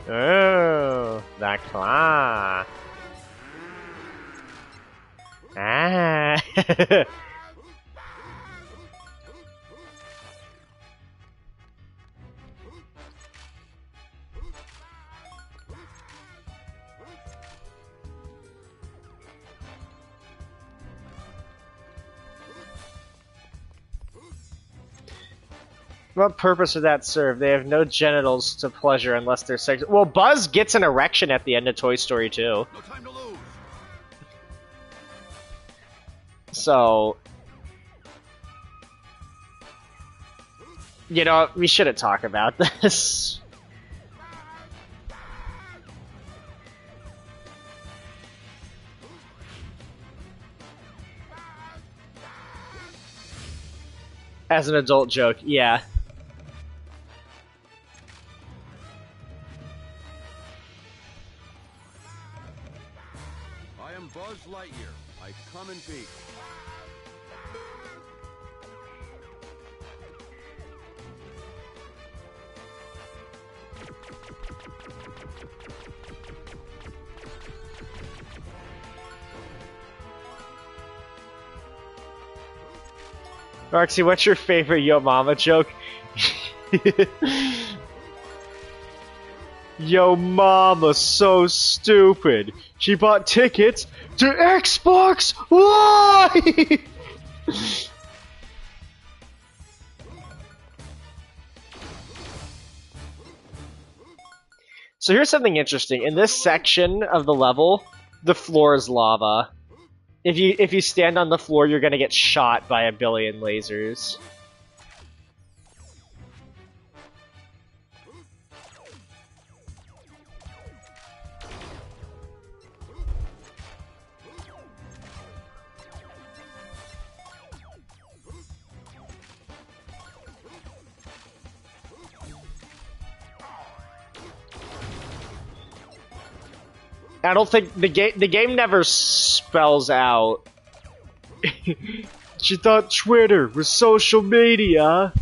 Oh, the claw. Ah. What purpose would that serve? They have no genitals to pleasure unless they're sexual. Well, Buzz gets an erection at the end of Toy Story 2. No time to lose. So, you know, we shouldn't talk about this. As an adult joke, yeah. I am Buzz Lightyear. I come in peace. Roxy, what's your favorite Yo Mama joke? Yo Mama so stupid. She bought tickets to Xbox Live! So here's something interesting. In this section of the level, the floor is lava. If you stand on the floor, you're gonna get shot by a billion lasers. I don't think the game never spells out. She thought Twitter was social media.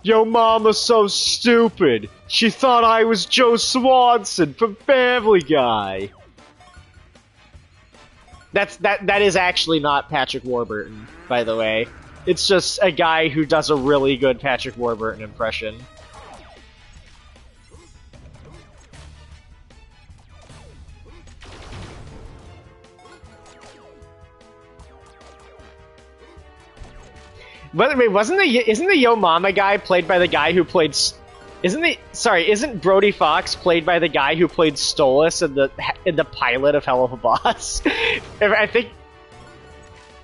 Yo mama's so stupid. She thought I was Joe Swanson from Family Guy. That is actually not Patrick Warburton, by the way. It's just a guy who does a really good Patrick Warburton impression. But wait, isn't the Yo Mama guy played by the guy who played? Isn't Brody Fox played by the guy who played Stolas in the pilot of Hell of a Boss? I think,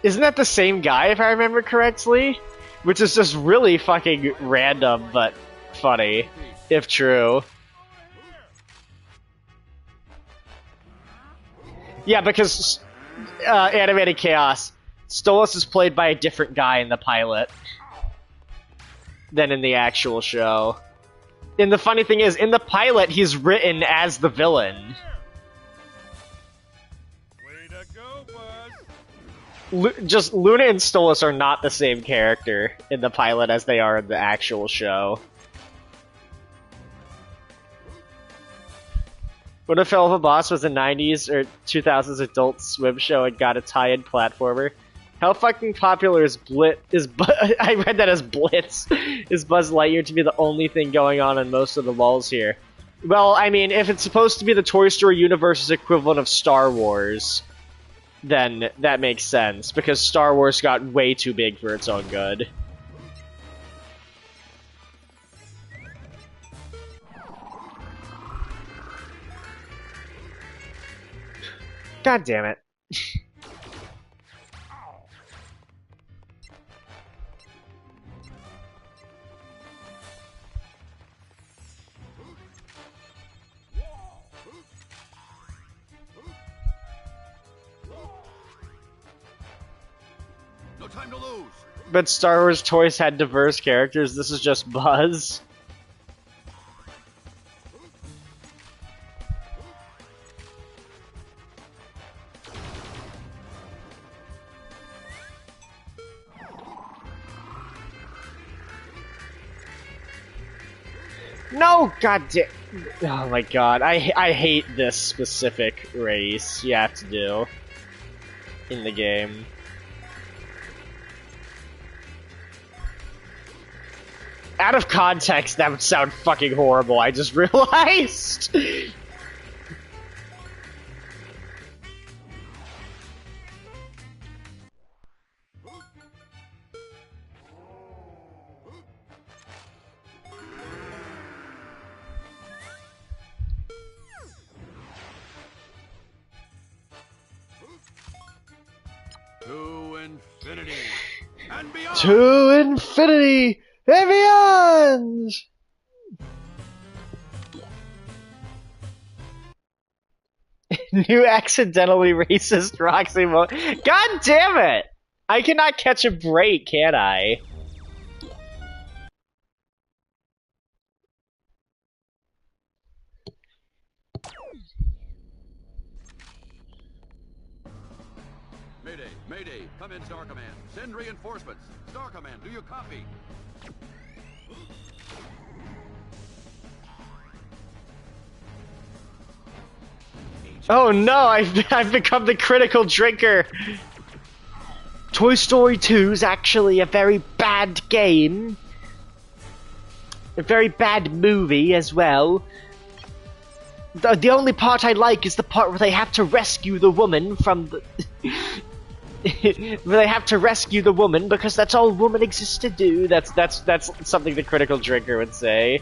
isn't that the same guy if I remember correctly? Which is just really fucking random but funny, if true. Yeah, because Animated Chaos. Stolas is played by a different guy in the pilot than in the actual show. And the funny thing is, in the pilot, he's written as the villain. Way to go, Buzz. Just Luna and Stolas are not the same character in the pilot as they are in the actual show. What if Hell of a Boss was a 90s or 2000s Adult Swim show and got a tie-in platformer? How fucking popular is I read that as Blitz. Is Buzz Lightyear to be the only thing going on in most of the lulls here? Well, I mean, if it's supposed to be the Toy Story universe's equivalent of Star Wars, then that makes sense, because Star Wars got way too big for its own good. God damn it. No time to lose. But Star Wars toys had diverse characters, this is just Buzz. No, goddamn! Oh my god, I hate this specific race you have to do in the game. Out of context, that would sound fucking horrible, I just realized! To infinity and beyond. To infinity and beyond! New accidentally racist Roxy mode. God damn it! I cannot catch a break, can I? Mayday, Mayday, come in, Star Command. Send reinforcements. Star Command, do you copy? Oh no, I've become the critical drinker! Toy Story 2 is actually a very bad game. A very bad movie as well. The only part I like is the part where they have to rescue the woman from the... where they have to rescue the woman because that's all woman exists to do. That's something the critical drinker would say.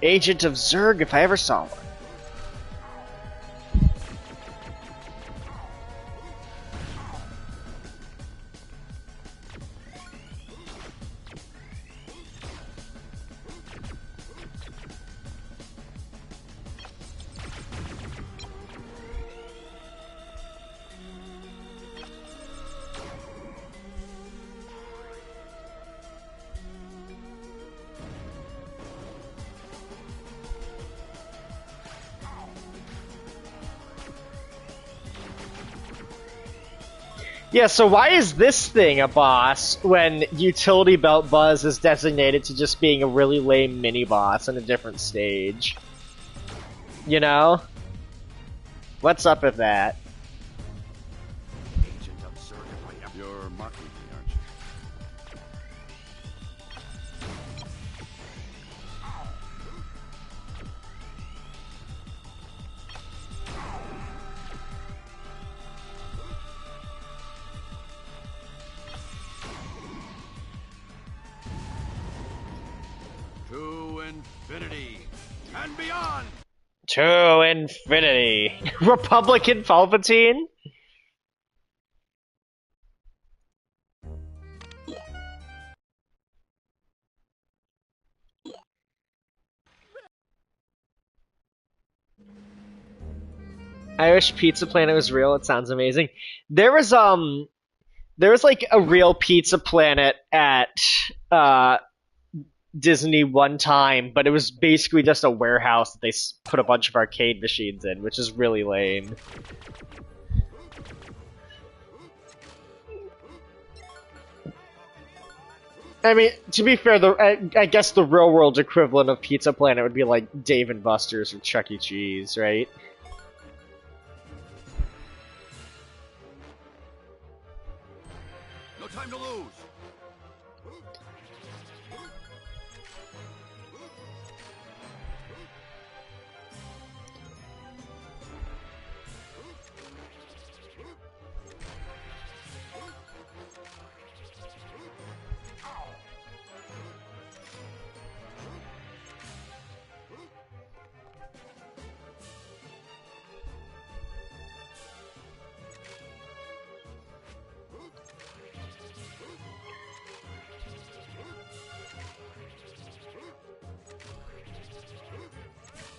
Agent of Zurg, if I ever saw one. Yeah, so why is this thing a boss when Utility Belt Buzz is designated to just being a really lame mini-boss in a different stage? You know? What's up with that? Agent of Zurg, you're mocking me, aren't you? To infinity and beyond! To infinity. Republican Palpatine? I wish Pizza Planet was real. It sounds amazing. There was like a real Pizza Planet at Disney one time, but it was basically just a warehouse that they put a bunch of arcade machines in, which is really lame. I mean, to be fair, I guess the real world equivalent of Pizza Planet would be like Dave and Buster's or Chuck E. Cheese, right? No time to lose!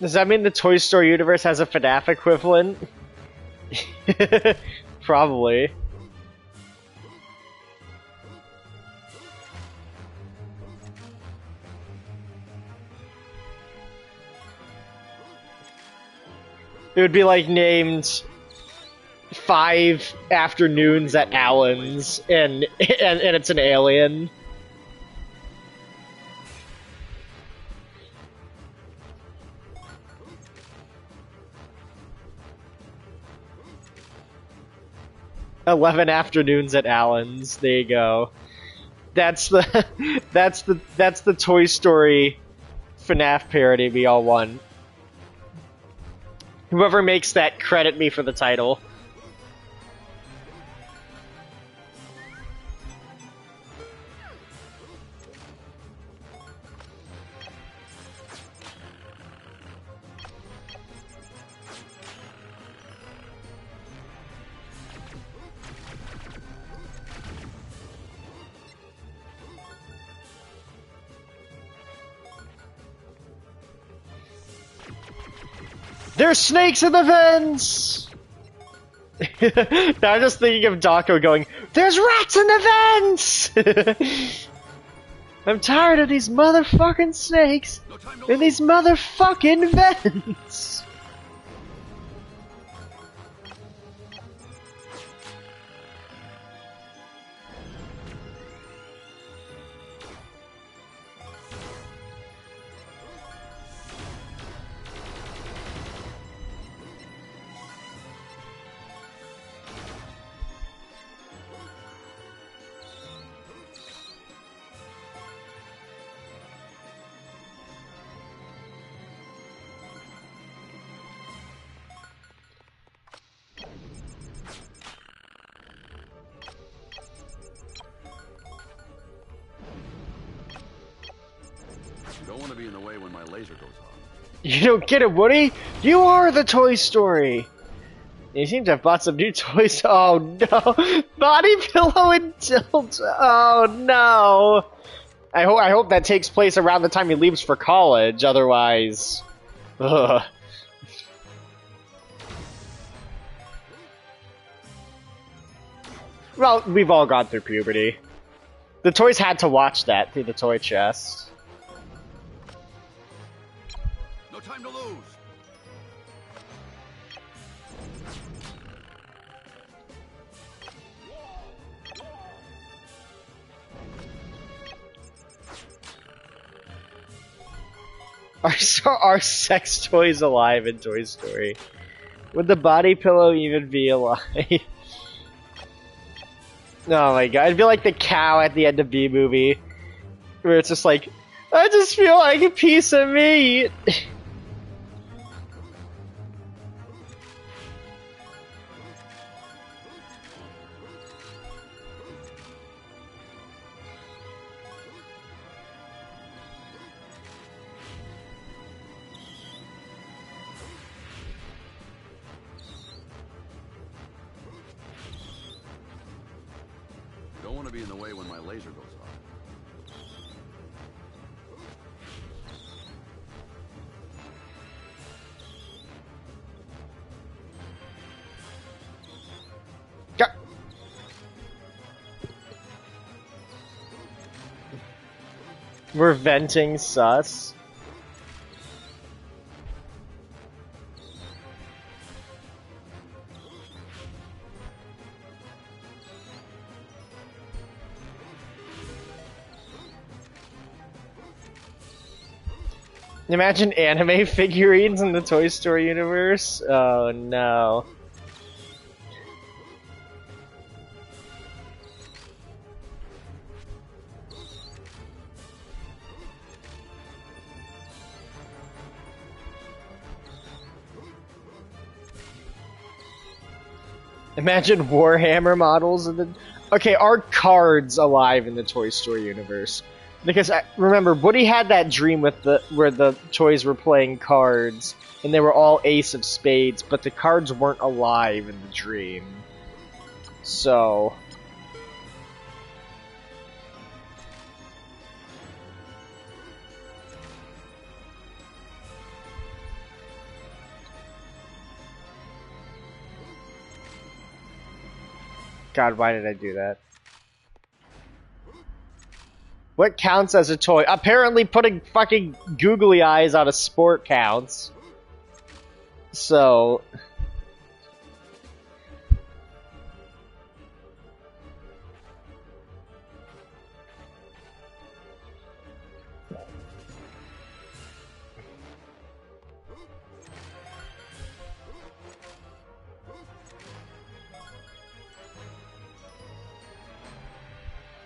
'Does that mean the Toy Story universe has a FNAF equivalent? Probably. It would be like named 5 Afternoons at Allen's, and it's an alien. "11 Afternoons at Allen's." There you go. That's the that's the Toy Story FNAF parody we all want. Whoever makes that, credit me for the title. There's snakes in the vents! Now I'm just thinking of Dako going, "There's rats in the vents!" I'm tired of these motherfucking snakes in these motherfucking vents! Don't want to be in the way when my laser goes off. You don't get it, Woody? You are the Toy Story! You seem to have bought some new toys. Oh no! Body pillow and tilt! Oh no! I hope that takes place around the time he leaves for college, otherwise... Ugh. Well, we've all gone through puberty. The toys had to watch that through the toy chest. No time to lose. Are sex toys alive in Toy Story? Would the body pillow even be alive? Oh my god, it'd be like the cow at the end of B movie, where it's just like, I just feel like a piece of meat. Don't want to be in the way when my laser goes off. Go. We're venting sus. Imagine anime figurines in the Toy Story universe. Oh no. Imagine Warhammer models in the... Okay, are cards alive in the Toy Story universe? Because remember, Woody had that dream with where the toys were playing cards, and they were all ace of spades, but the cards weren't alive in the dream. So... God, why did I do that? What counts as a toy? Apparently putting fucking googly eyes on a sport counts. So...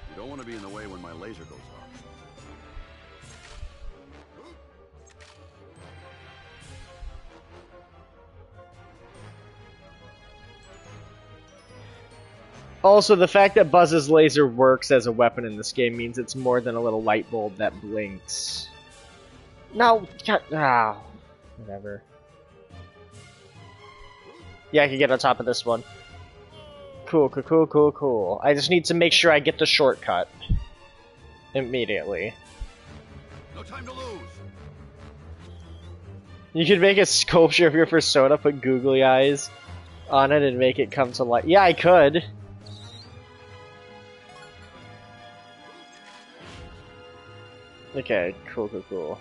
You don't want to be in the way when my laser goes off. Also, the fact that Buzz's laser works as a weapon in this game means it's more than a little light bulb that blinks. No, whatever. Yeah, I can get on top of this one. Cool, cool, cool, cool, cool. I just need to make sure I get the shortcut. Immediately. No time to lose. You could make a sculpture of your persona, put googly eyes on it, and make it come to life. Yeah, I could. Okay, cool, cool, cool.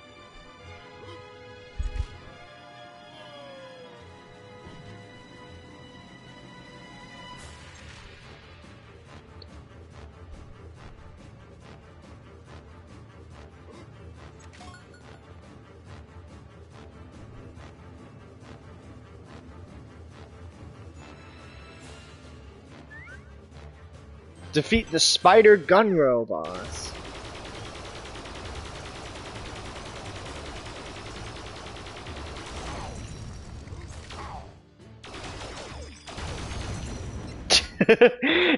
Defeat the spider gunro boss.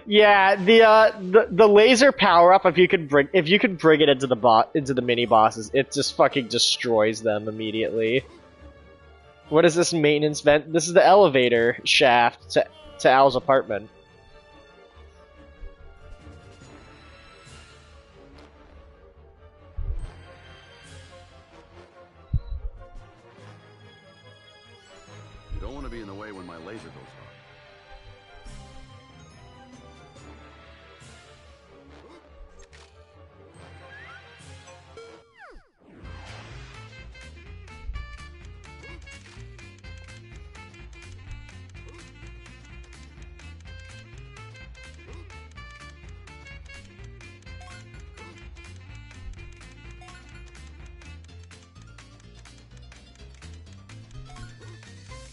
Yeah, the laser power up, if you could bring it into the mini bosses, it just fucking destroys them immediately. What is this maintenance vent? This is the elevator shaft to Al's apartment. You don't want to be in the way when my laser goes off.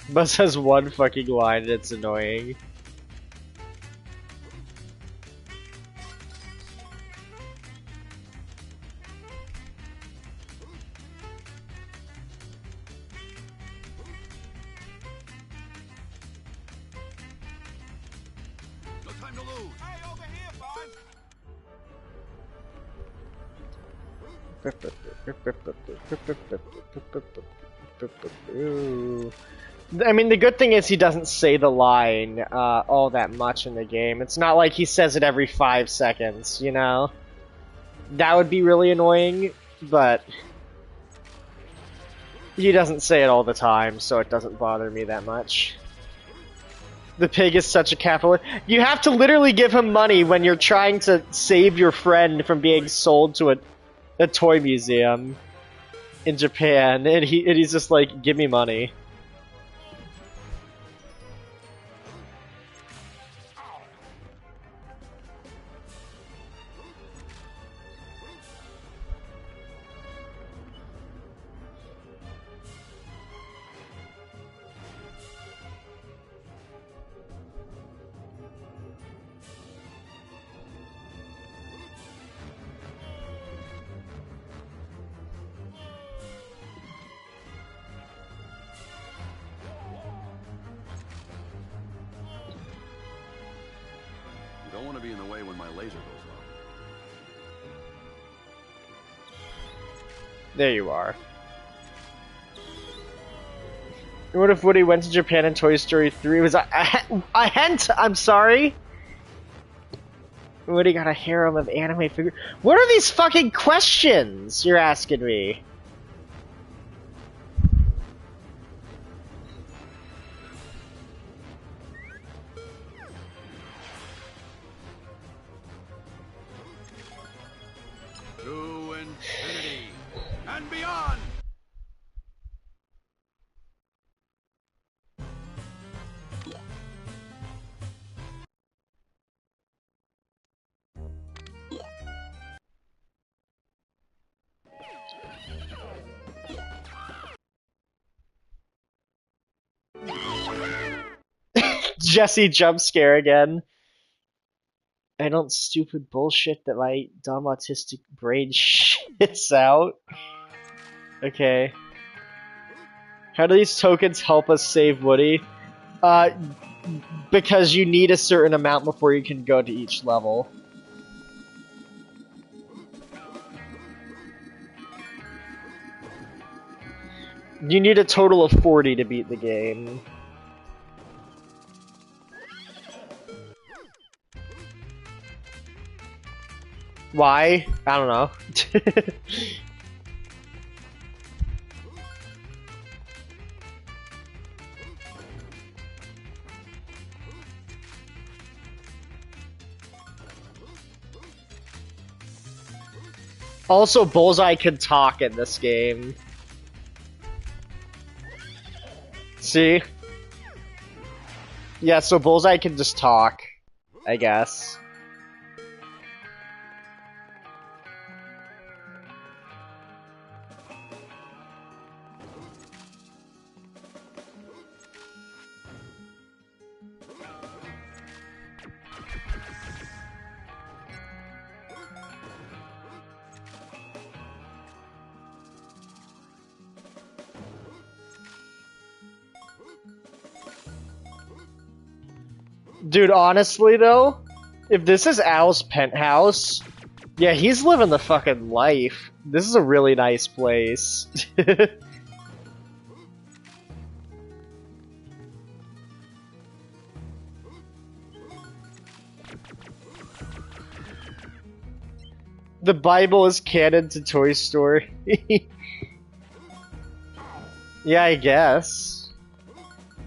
Buzz has one fucking line and it's annoying. No time to lose. Hey, over here, Ooh. I mean, the good thing is he doesn't say the line all that much in the game. It's not like he says it every 5 seconds, you know? That would be really annoying, but he doesn't say it all the time, so it doesn't bother me that much. The pig is such a capitalist. You have to literally give him money when you're trying to save your friend from being sold to a toy museum in Japan, and he's just like, give me money. You don't want to be in the way when my laser goes off. There you are. What if Woody went to Japan in Toy Story 3? Was a hint? I'm sorry? Woody got a harem of anime figures. What are these fucking questions you're asking me? To infinity and beyond! Jesse jump scare again. I don't stupid bullshit that my dumb autistic brain shits out. Okay. How do these tokens help us save Woody? Because you need a certain amount before you can go to each level. You need a total of 40 to beat the game. Why? I don't know. Also, Bullseye can talk in this game. See? Yeah, so Bullseye can just talk, I guess. Dude, honestly though, if this is Al's penthouse, yeah, he's living the fucking life. This is a really nice place. The Bible is canon to Toy Story. Yeah, I guess.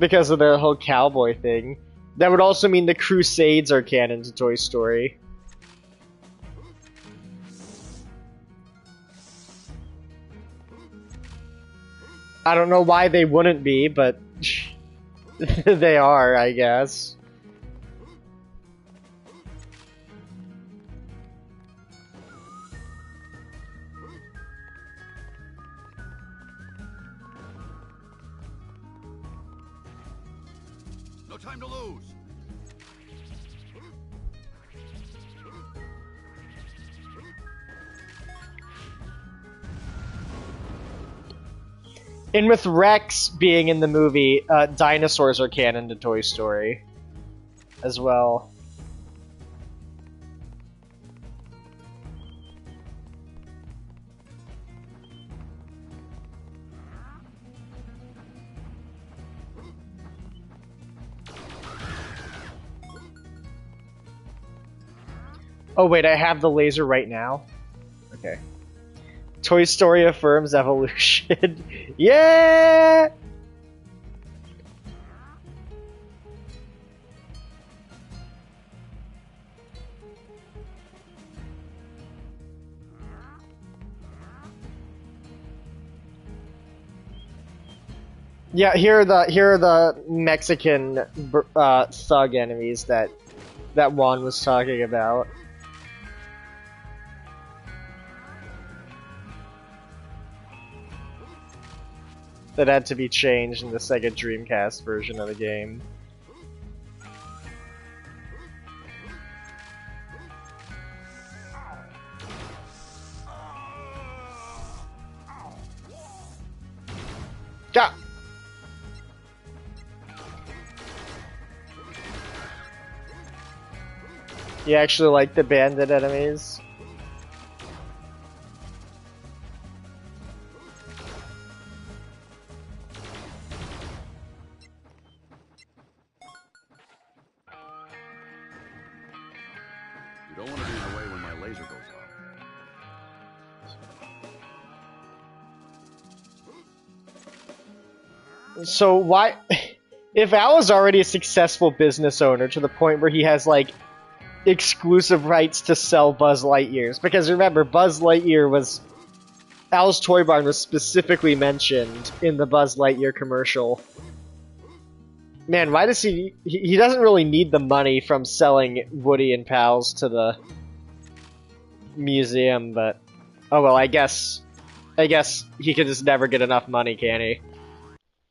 Because of the whole cowboy thing. That would also mean the Crusades are canon to Toy Story. I don't know why they wouldn't be, but they are, I guess. No time to lose. And with Rex being in the movie, dinosaurs are canon to Toy Story as well. Oh wait, I have the laser right now? Okay. Toy Story affirms evolution. Yeah! Yeah, here are the Mexican thug enemies that Juan was talking about. That had to be changed in the Sega Dreamcast version of the game. Yeah. You actually like the bandit enemies? You don't want to be in the way when my laser goes off. So why... If Al is already a successful business owner to the point where he has, like, exclusive rights to sell Buzz Lightyears, because remember, Buzz Lightyear was... Al's Toy Barn was specifically mentioned in the Buzz Lightyear commercial. Man, why does he doesn't really need the money from selling Woody and Pals to the museum, but... Oh well, I guess he could just never get enough money, can he?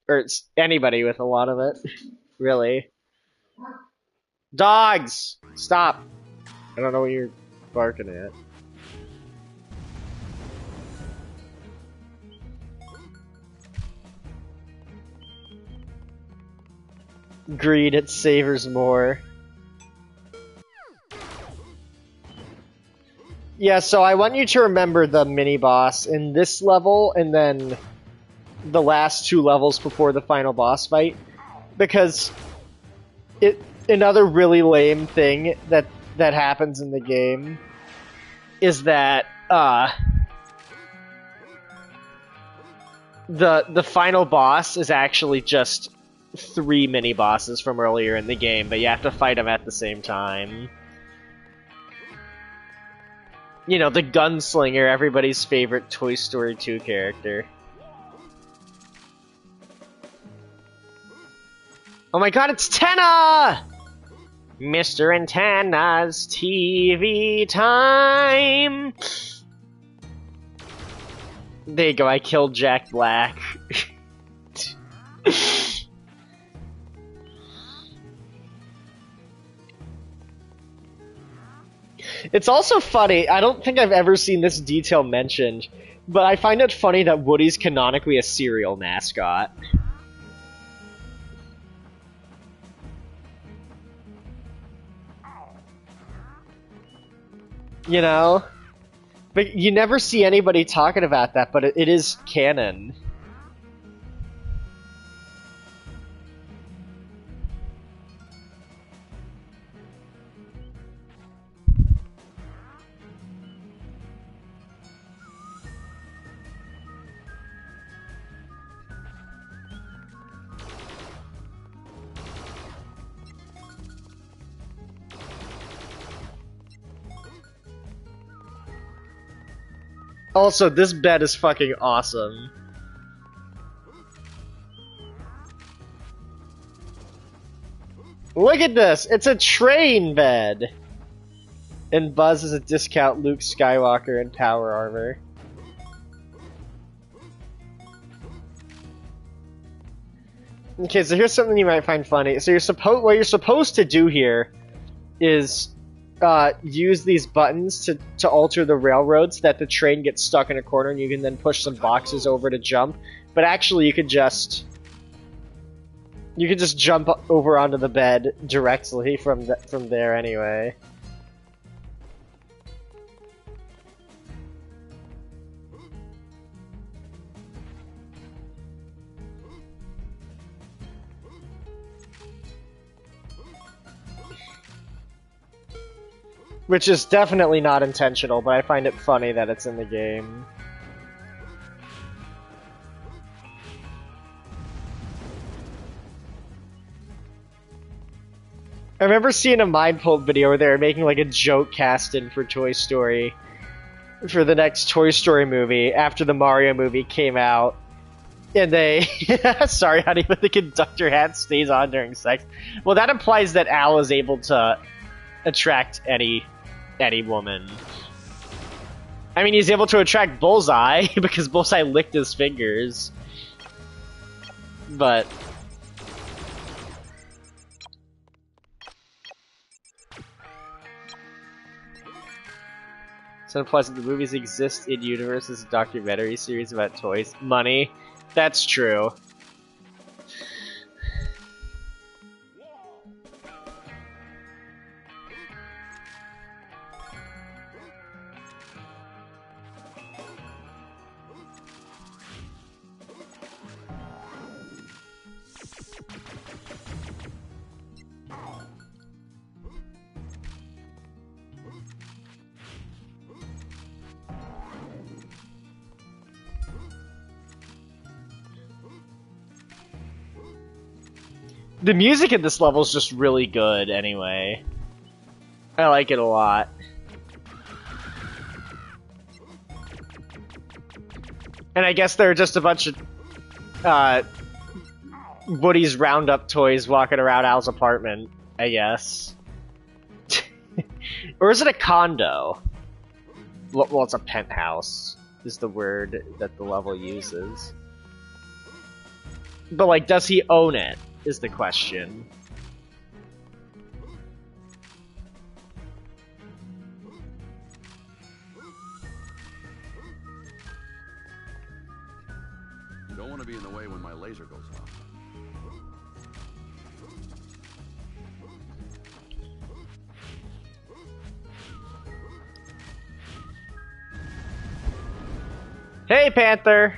Or it's anybody with a lot of it, really. Dogs! Stop! I don't know what you're barking at. Greed, it savors more. Yeah, so I want you to remember the mini-boss in this level, and then the last two levels before the final boss fight, because another really lame thing that happens in the game is that the final boss is actually just 3 mini bosses from earlier in the game, but you have to fight them at the same time. You know, the gunslinger, everybody's favorite Toy Story 2 character. Oh my god, it's Tenna! Mr. Antenna's TV time! There you go, I killed Jack Black. It's also funny, I don't think I've ever seen this detail mentioned, but I find it funny that Woody's canonically a cereal mascot. You know? But you never see anybody talking about that, but it is canon. Also, this bed is fucking awesome. Look at this! It's a train bed! And Buzz is a discount Luke Skywalker in power armor. Okay, so here's something you might find funny. So what you're supposed to do here is use these buttons to alter the railroad so that the train gets stuck in a corner and you can then push some boxes over to jump. But actually you could just jump over onto the bed directly from there anyway. Which is definitely not intentional, but I find it funny that it's in the game. I remember seeing a Mindpult video where they were making like a joke cast-in for Toy Story for the next Toy Story movie after the Mario movie came out. And they... Sorry, honey, but the conductor hat stays on during sex. Well, that implies that Al is able to attract any woman. I mean, he's able to attract Bullseye because Bullseye licked his fingers. But... So it implies that the movies exist in universe as a documentary series about toys. Money. That's true. The music in this level is just really good anyway. I like it a lot. And I guess there are just a bunch of Woody's Roundup toys walking around Al's apartment, I guess. Or is it a condo? Well, it's a penthouse, is the word that the level uses. But, like, does he own it, is the question. Don't want to be in the way when my laser goes off. Hey, Panther!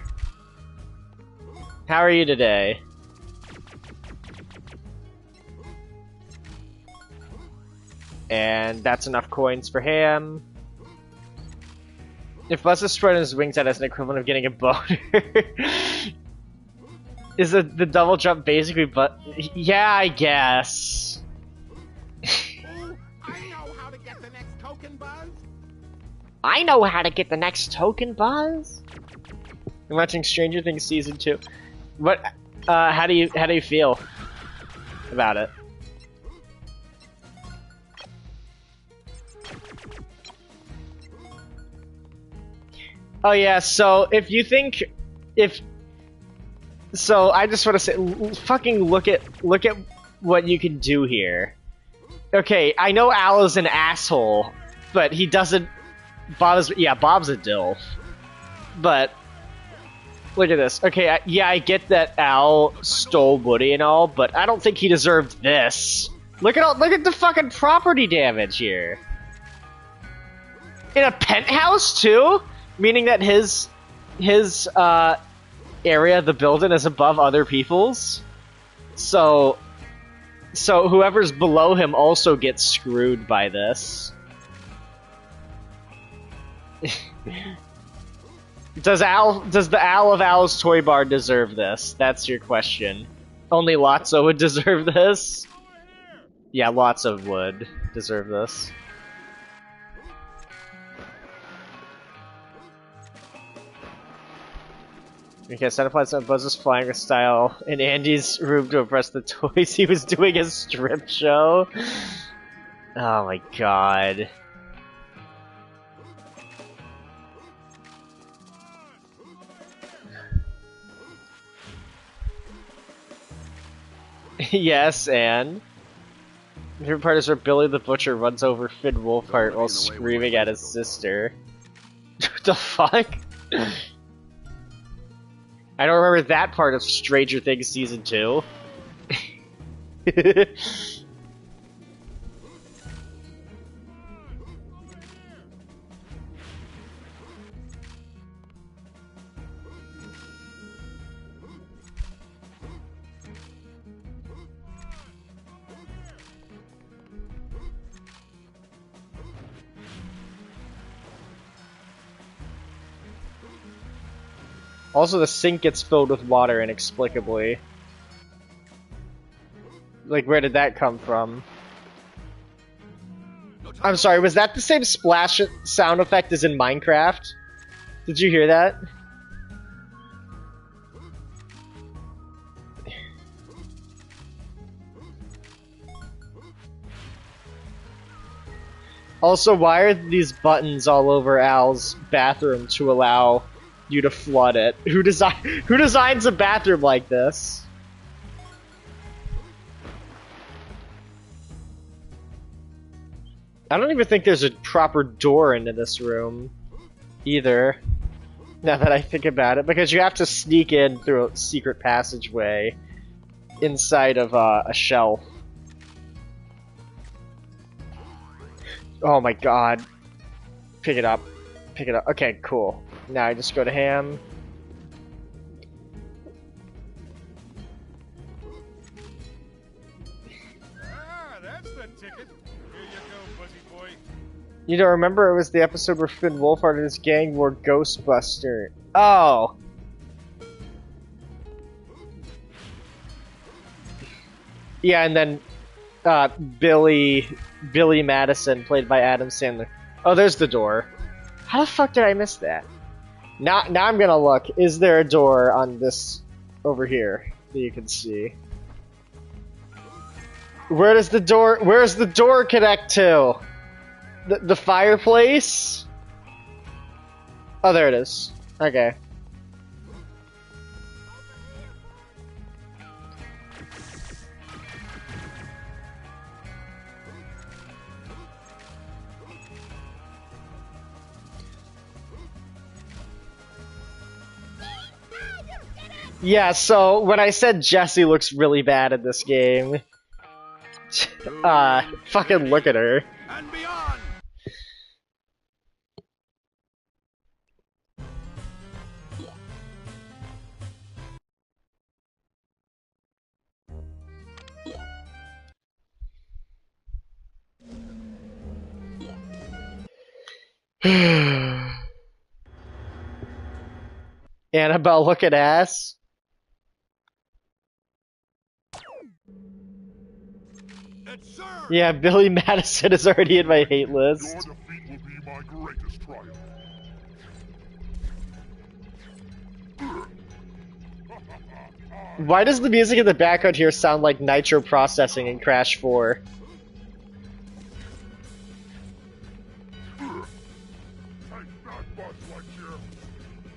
How are you today? And that's enough coins for him. If Buzz is spreading his wings out as an equivalent of getting a boner, is the double jump basically yeah, I guess. I know how to get the next token, Buzz. I know how to get the next token, Buzz. I'm watching Stranger Things season 2. What? How do you feel about it? Oh yeah. So if you think so I just want to say, fucking look at what you can do here. Okay, I know Al is an asshole, but he doesn't. Bob's a dilf, but. Look at this. Okay, I get that Al stole Woody and all, but I don't think he deserved this. Look at the fucking property damage here. In a penthouse too, meaning that his area, the building, is above other people's. So whoever's below him also gets screwed by this. Does the Al of Al's Toy Bar deserve this? That's your question. Only Lotso would deserve this? Yeah, Lotso would deserve this. Okay, Santa Claus and Buzz is flying with style in Andy's room to impress the toys. He was doing a strip show. Oh my god. Yes, and the favorite part is where Billy the Butcher runs over Finn Wolfhard while screaming at his sister. What the fuck? I don't remember that part of Stranger Things Season 2. Also, the sink gets filled with water inexplicably. Like, where did that come from? I'm sorry, was that the same splash sound effect as in Minecraft? Did you hear that? Also, why are these buttons all over Al's bathroom to allow you to flood it? Who designs a bathroom like this? I don't even think there's a proper door into this room, either. Now that I think about it, because you have to sneak in through a secret passageway inside of a shelf. Oh my god. Pick it up. Pick it up. Okay, cool. Now I just go to ham. Ah, that's the ticket. Here you go, Buzzy boy. You don't remember it was the episode where Finn Wolfhard and his gang were Ghostbuster. Oh. Yeah, and then Billy Madison, played by Adam Sandler. Oh, there's the door. How the fuck did I miss that? Now I'm gonna look. Is there a door on this over here that you can see? Where's the door connect to? The fireplace? Oh, there it is. Okay. Yeah, so when I said Jessie looks really bad in this game, fucking look at her. And beyond! Annabelle looking ass. It's Sir! Yeah, Billy Madison is already in my hate list. Your defeat will be my greatest triumph. Why does the music in the background here sound like Nitro Processing in Crash 4?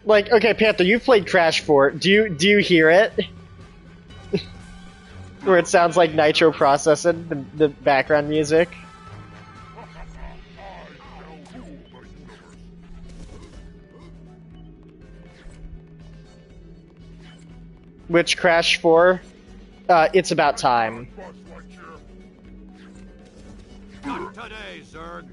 Like, okay, Panther, you've played Crash 4. Do you hear it? Where it sounds like Nitro Processing, the background music? Which Crash 4? It's about time. Not today, Zerg!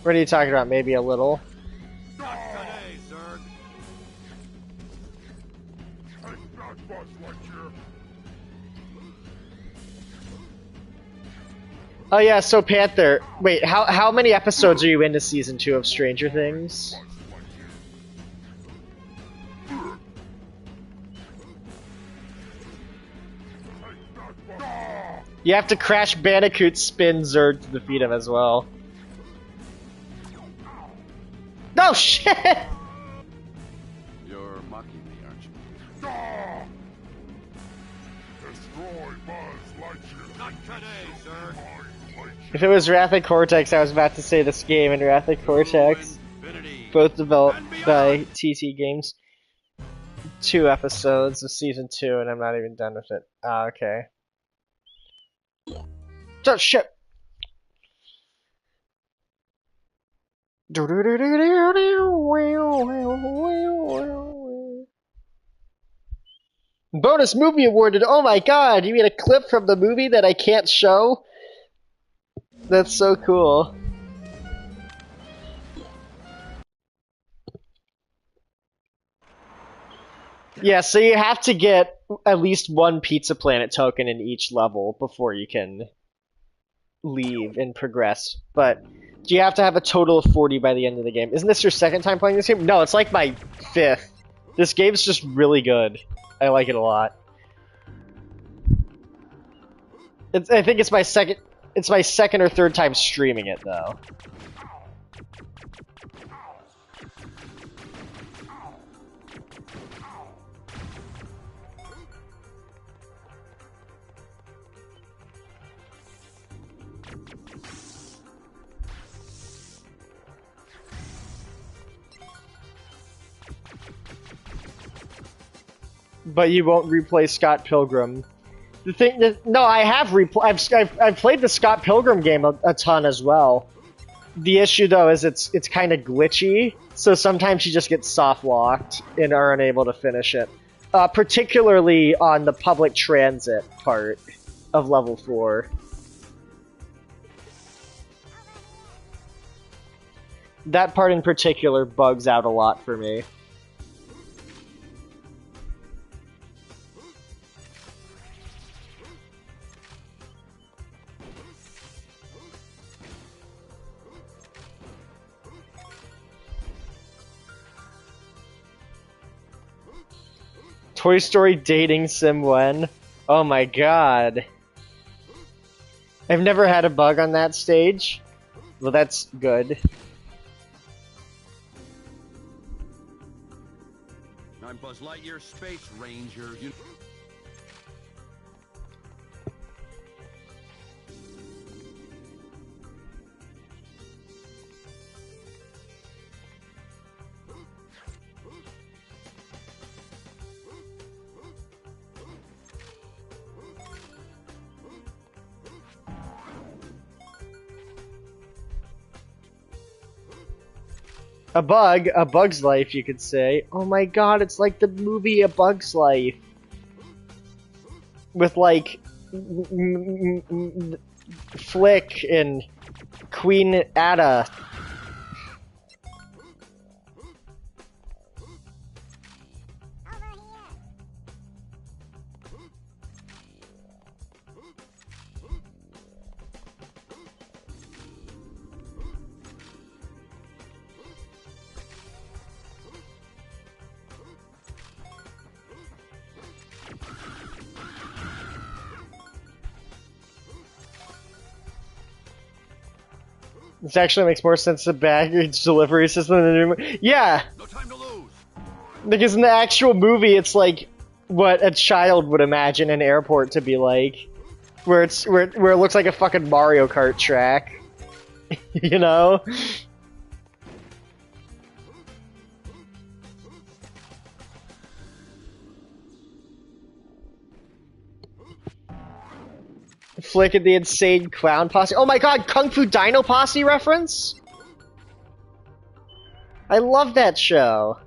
What are you talking about? Maybe a little? Not today, Zerg! Oh yeah, so Panther, wait, how many episodes are you into season 2 of Stranger Things? You have to Crash Bandicoot spin Zerd to defeat him as well. No shit! You're mocking me, aren't you? Ah! Destroy Buzz Lightyear. Not today, sir. If it was Wrath of Cortex, I was about to say this game and Wrath of Cortex, Infinity. both developed And beyond. by TT Games. 2 episodes of season 2, and I'm not even done with it. Ah, okay. Oh shit! Bonus movie awarded. Oh my god! You mean a clip from the movie that I can't show? That's so cool. Yeah, so you have to get at least one Pizza Planet token in each level before you can leave and progress. But you have to have a total of 40 by the end of the game. Isn't this your second time playing this game? No, it's like my 5th. This game's just really good. I like it a lot. I think it's my second. It's my second or third time streaming it though. But you won't replay Scott Pilgrim. The thing that no, I have I've played the Scott Pilgrim game a ton as well. The issue though is it's kind of glitchy, so sometimes you just get soft locked and are unable to finish it. Particularly on the public transit part of level 4. That part in particular bugs out a lot for me. Toy Story dating sim when? Oh my god. I've never had a bug on that stage. Well, that's good. I'm Buzz Lightyear, Space Ranger. A Bug's Life, you could say. Oh my god, it's like the movie A Bug's Life. With like Flick and Queen Ada. This actually makes more sense to baggage delivery system than the new. Yeah, No time to lose. because in the actual movie, it's like what a child would imagine an airport to be like, where it looks like a fucking Mario Kart track, you know. Flick at the Insane Clown Posse. Oh my god, Kung Fu Dino Posse reference? I love that show.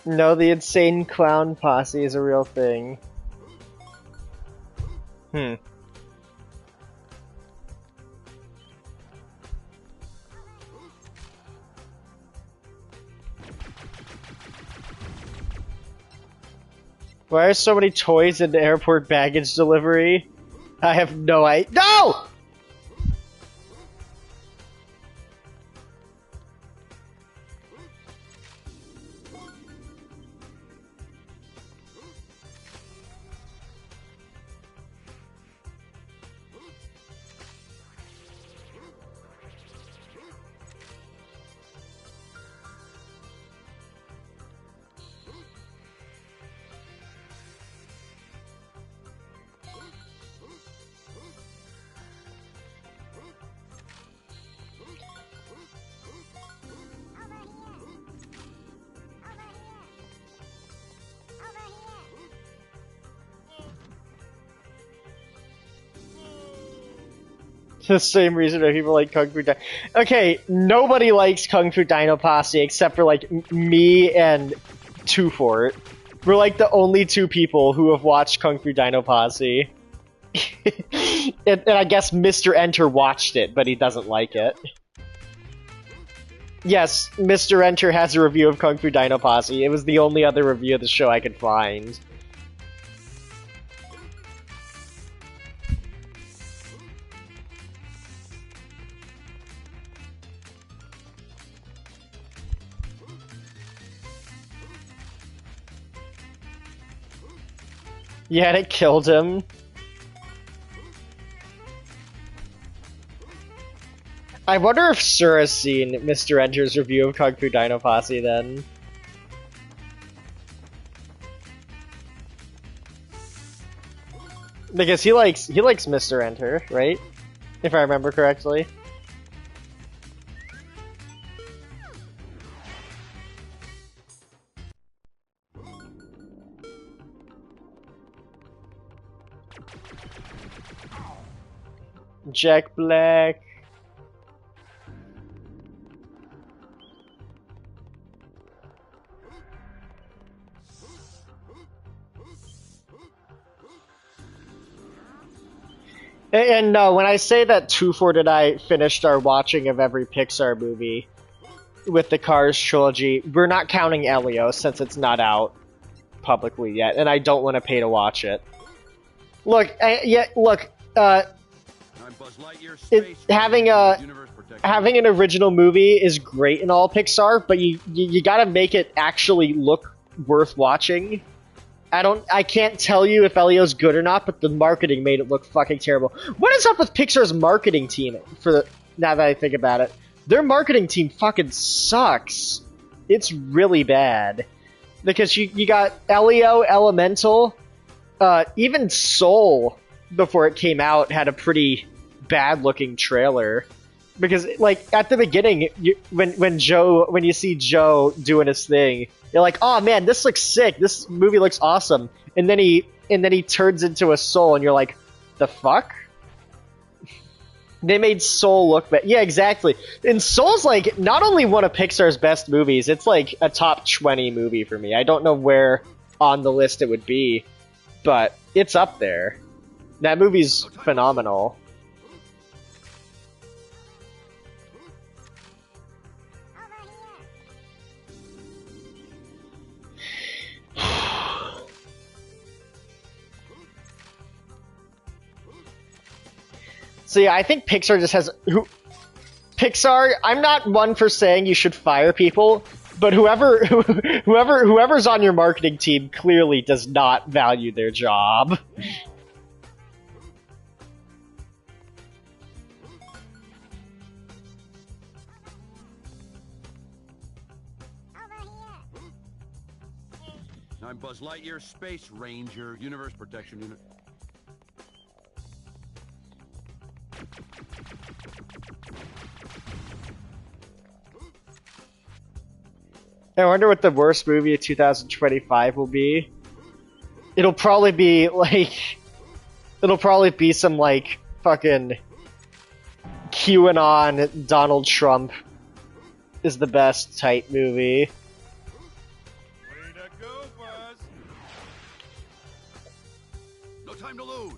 No, the Insane Clown Posse is a real thing. Why are so many toys in the airport baggage delivery? I have no idea. No! The same reason that people like Kung Fu Dino. Okay, nobody likes Kung Fu Dino Posse except for like me and Two Fort. We're like the only two people who have watched Kung Fu Dino Posse. And I guess Mr. Enter watched it, but he doesn't like it. Yes, Mr. Enter has a review of Kung Fu Dino Posse. It was the only other review of the show I could find. Yeah, and it killed him. I wonder if Sura's seen Mr. Enter's review of Kung Fu Dino Posse then. Because he likes Mr. Enter, right? If I remember correctly. Jack Black. And no, when I say that Two Fort and I finished our watching of every Pixar movie with the Cars trilogy, we're not counting Elio since it's not out publicly yet, and I don't want to pay to watch it. Look, having an original movie is great in all Pixar, but you gotta make it actually look worth watching. I can't tell you if Elio's good or not, but the marketing made it look fucking terrible. What is up with Pixar's marketing team now that I think about it? Their marketing team fucking sucks. It's really bad. Because you got Elio, Elemental, even Soul, before it came out, had a pretty bad-looking trailer. Because, like, at the beginning, when you see Joe doing his thing, you're like, oh man, this looks sick, this movie looks awesome. And then he turns into a Soul, and you're like, the fuck? They made Soul look bad. Yeah, exactly. And Soul's, like, not only one of Pixar's best movies, it's like a top 20 movie for me. I don't know where on the list it would be, but it's up there. That movie's phenomenal. So yeah, I think Pixar just has... Pixar, I'm not one for saying you should fire people, but whoever's on your marketing team clearly does not value their job. I'm Buzz Lightyear, Space Ranger, Universe Protection Unit. I wonder what the worst movie of 2025 will be. It'll probably be some like fucking QAnon Donald Trump is the best type movie. Way to go, Buzz! No time to lose.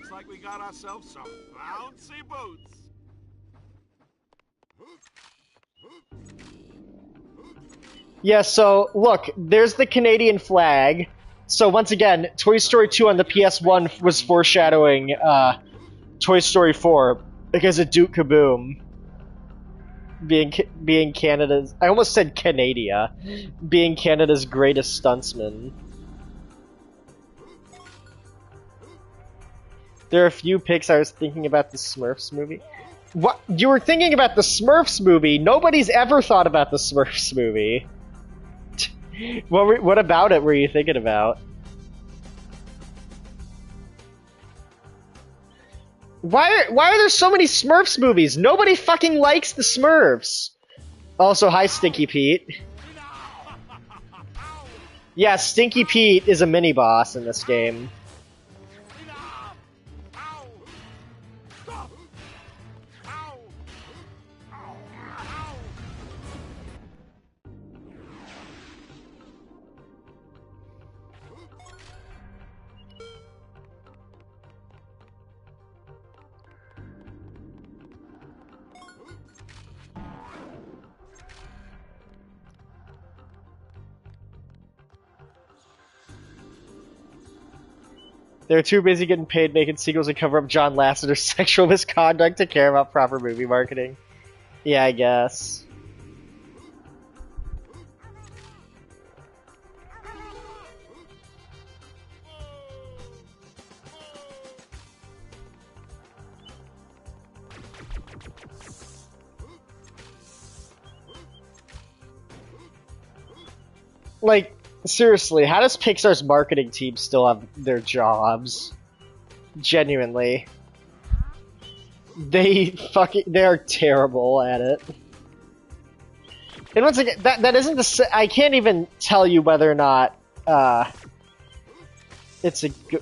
Looks like we got ourselves some bouncy boots. Yeah, so look, there's the Canadian flag. So once again, Toy Story 2 on the PS1 was foreshadowing Toy Story 4 because of Duke Kaboom being Canada's, I almost said Canada, being Canada's greatest stuntsman. There are a few pics I was thinking about the Smurfs movie. What? You were thinking about the Smurfs movie? Nobody's ever thought about the Smurfs movie. What about it were you thinking about? Why are there so many Smurfs movies? Nobody fucking likes the Smurfs. Also, hi Stinky Pete. Yeah, Stinky Pete is a mini-boss in this game. They're too busy getting paid making sequels and cover up John Lasseter's sexual misconduct to care about proper movie marketing. Yeah, I guess. Like, seriously, how does Pixar's marketing team still have their jobs? Genuinely. They're terrible at it. And once again, that isn't the, I can't even tell you whether or not,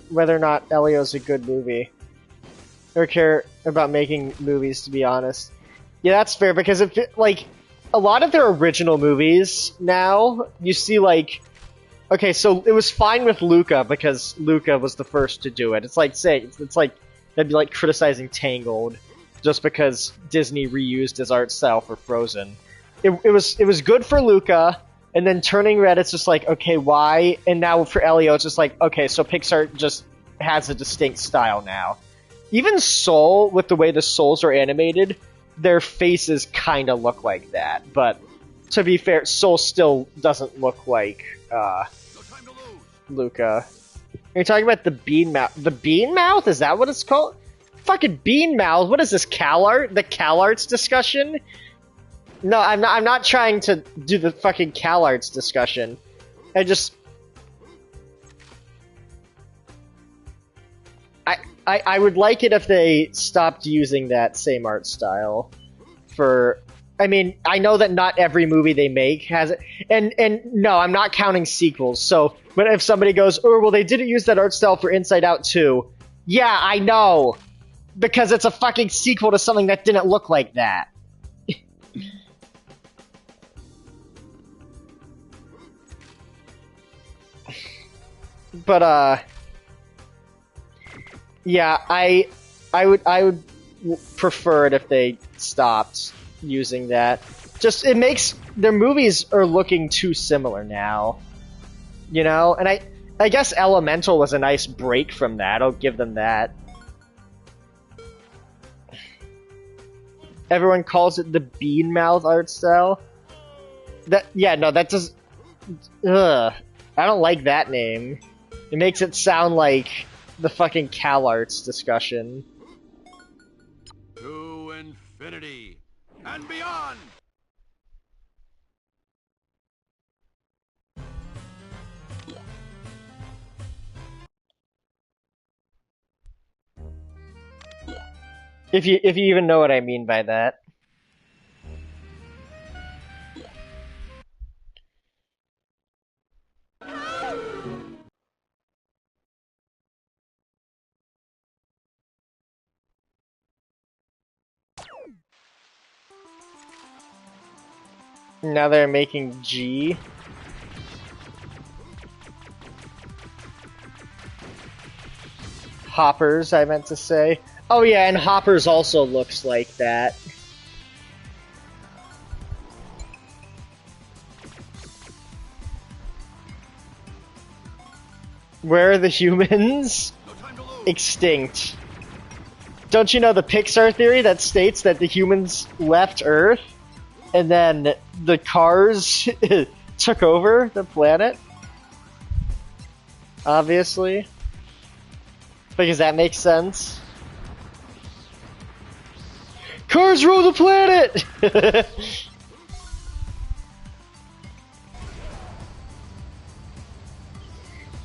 whether or not Elio's a good movie. Or care about making movies, to be honest. Yeah, that's fair, because if like, a lot of their original movies now, you see like, okay, so it was fine with Luca because Luca was the first to do it. It's like saying, it's like, that'd be like criticizing Tangled just because Disney reused his art style for Frozen. It was good for Luca, and then Turning Red, it's just like, okay, why? And now for Elio, it's just like, okay, so Pixar just has a distinct style now. Even Soul, with the way the souls are animated, their faces kind of look like that, but to be fair, Soul still doesn't look like Luca. You're talking about the Bean Mouth. The Bean Mouth? Is that what it's called? Fucking Bean Mouth? What is this, Cal Art? The Cal Arts discussion? No, I'm not trying to do the fucking Cal Arts discussion. I would like it if they stopped using that same art style for, I mean, I know that not every movie they make has it, and no, I'm not counting sequels, so, but if somebody goes, oh, well, they didn't use that art style for Inside Out 2, yeah, I know, because it's a fucking sequel to something that didn't look like that. But, yeah, I would prefer it if they stopped using that. Just, it makes, their movies are looking too similar now. You know? And I guess Elemental was a nice break from that, I'll give them that. Everyone calls it the Bean Mouth art style. Yeah, no, that does, ugh. I don't like that name. It makes it sound like the fucking Cal Arts discussion. To infinity and beyond! If you even know what I mean by that. Now they're making G. Hoppers, I meant to say. Oh yeah, and Hoppers also looks like that. Where are the humans? No time to lose. Extinct. Don't you know the Pixar theory that states that the humans left Earth and then the cars took over the planet? Obviously. Because that makes sense. Cars rule the planet!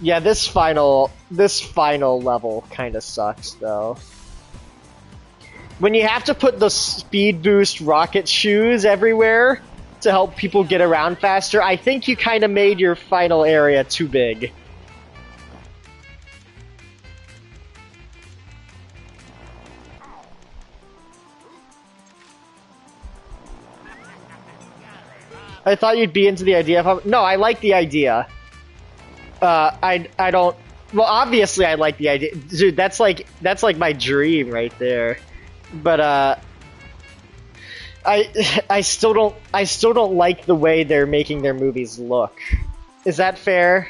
Yeah, this final level kind of sucks though. When you have to put the speed boost rocket shoes everywhere to help people get around faster, I think you kind of made your final area too big. I thought you'd be into the idea of... No, I like the idea. I don't... Well, obviously I like the idea. Dude, that's like my dream right there. But, I still don't like the way they're making their movies look. Is that fair?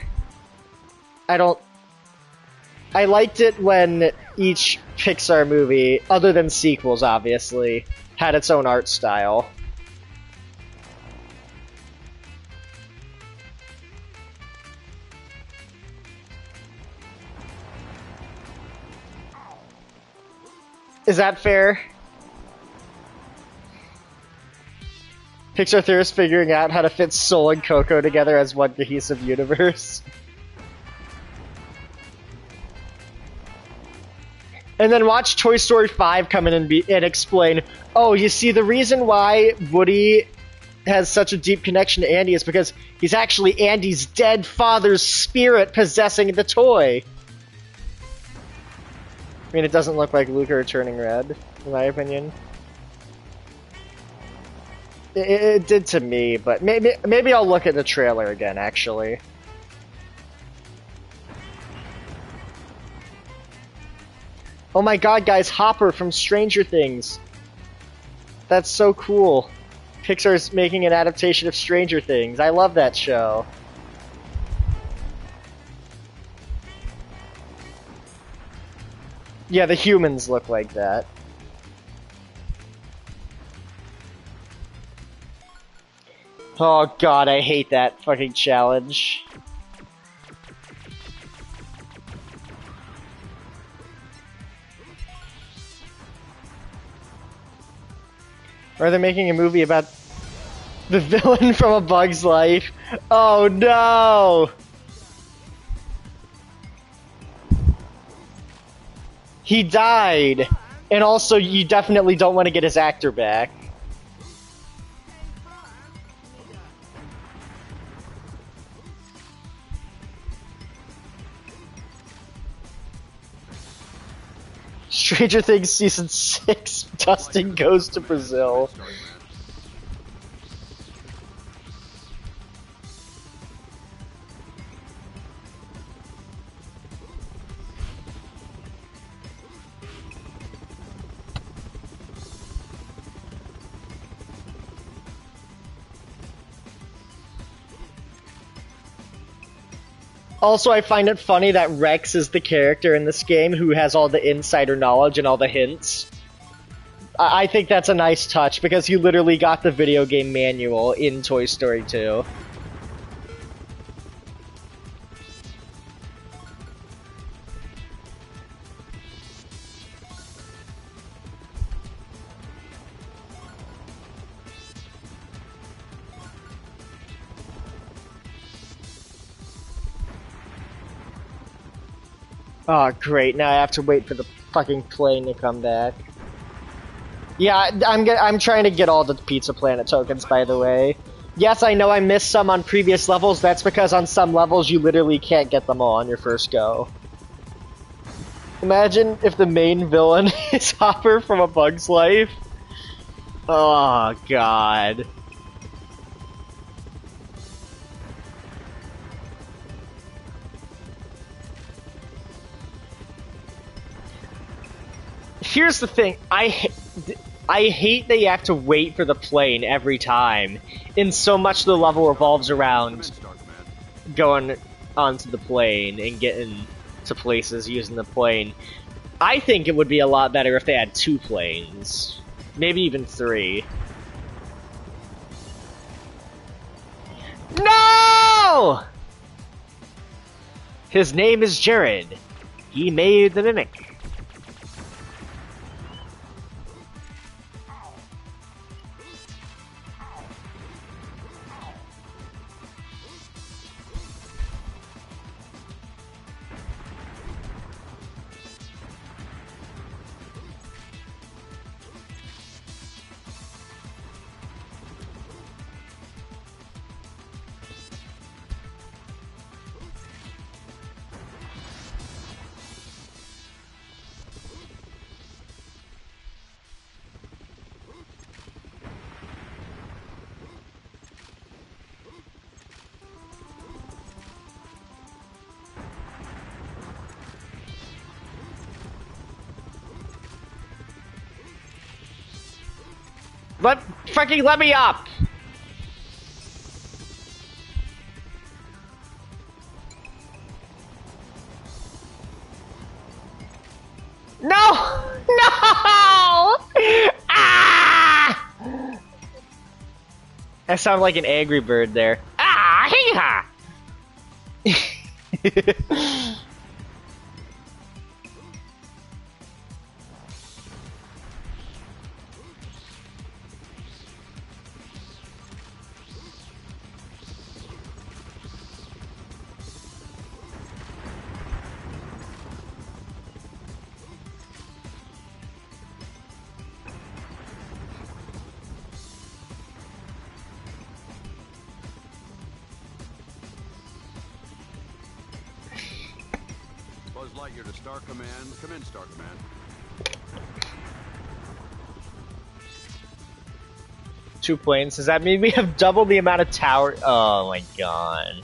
I liked it when each Pixar movie, other than sequels obviously, had its own art style. Is that fair? Pixar theorists figuring out how to fit Soul and Coco together as one cohesive universe. And then watch Toy Story 5 come in and explain, oh, you see, the reason why Woody has such a deep connection to Andy is because he's actually Andy's dead father's spirit possessing the toy. I mean, it doesn't look like Luca are turning red, in my opinion. It did to me, but maybe I'll look at the trailer again, actually. Oh my god, guys, Hopper from Stranger Things. That's so cool. Pixar's making an adaptation of Stranger Things. I love that show. Yeah, the humans look like that. Oh god, I hate that fucking challenge. Or they're making a movie about the villain from A Bug's Life. Oh no! He died! And also, you definitely don't want to get his actor back. Stranger Things Season 6, Dustin goes to Brazil. Also, I find it funny that Rex is the character in this game who has all the insider knowledge and all the hints. I think that's a nice touch, because you literally got the video game manual in Toy Story 2. Oh, great. Now I have to wait for the fucking plane to come back. Yeah, I'm trying to get all the Pizza Planet tokens, by the way. Yes, I know I missed some on previous levels. That's because on some levels you literally can't get them all on your first go. Imagine if the main villain is Hopper from A Bug's Life. Oh, God. Here's the thing, I hate that you have to wait for the plane every time, and so much of the level revolves Come around in, Star Command. going onto the plane and getting to places using the plane. I think it would be a lot better if they had 2 planes. Maybe even 3. No! His name is Jared. He made the mimic. Let me up! No! No! Ah! I sound like an angry bird there. Ah! Hee-ha! Buzz Lightyear to Star Command. Come in, Star Command. 2 planes. Does that mean we have double the amount of tower? Oh my god.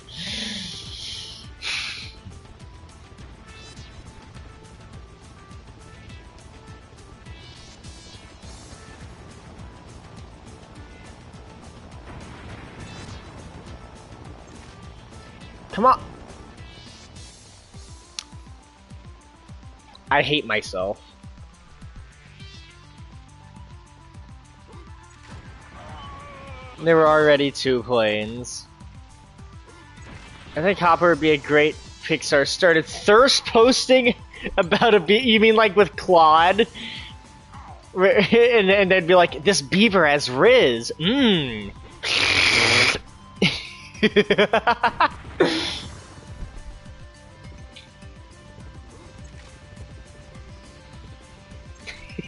Come on. I hate myself. There were already 2 planes. I think Hopper would be a great Pixar started thirst posting about a you mean like with Claude? And they'd be like, this beaver has Riz. Mmm.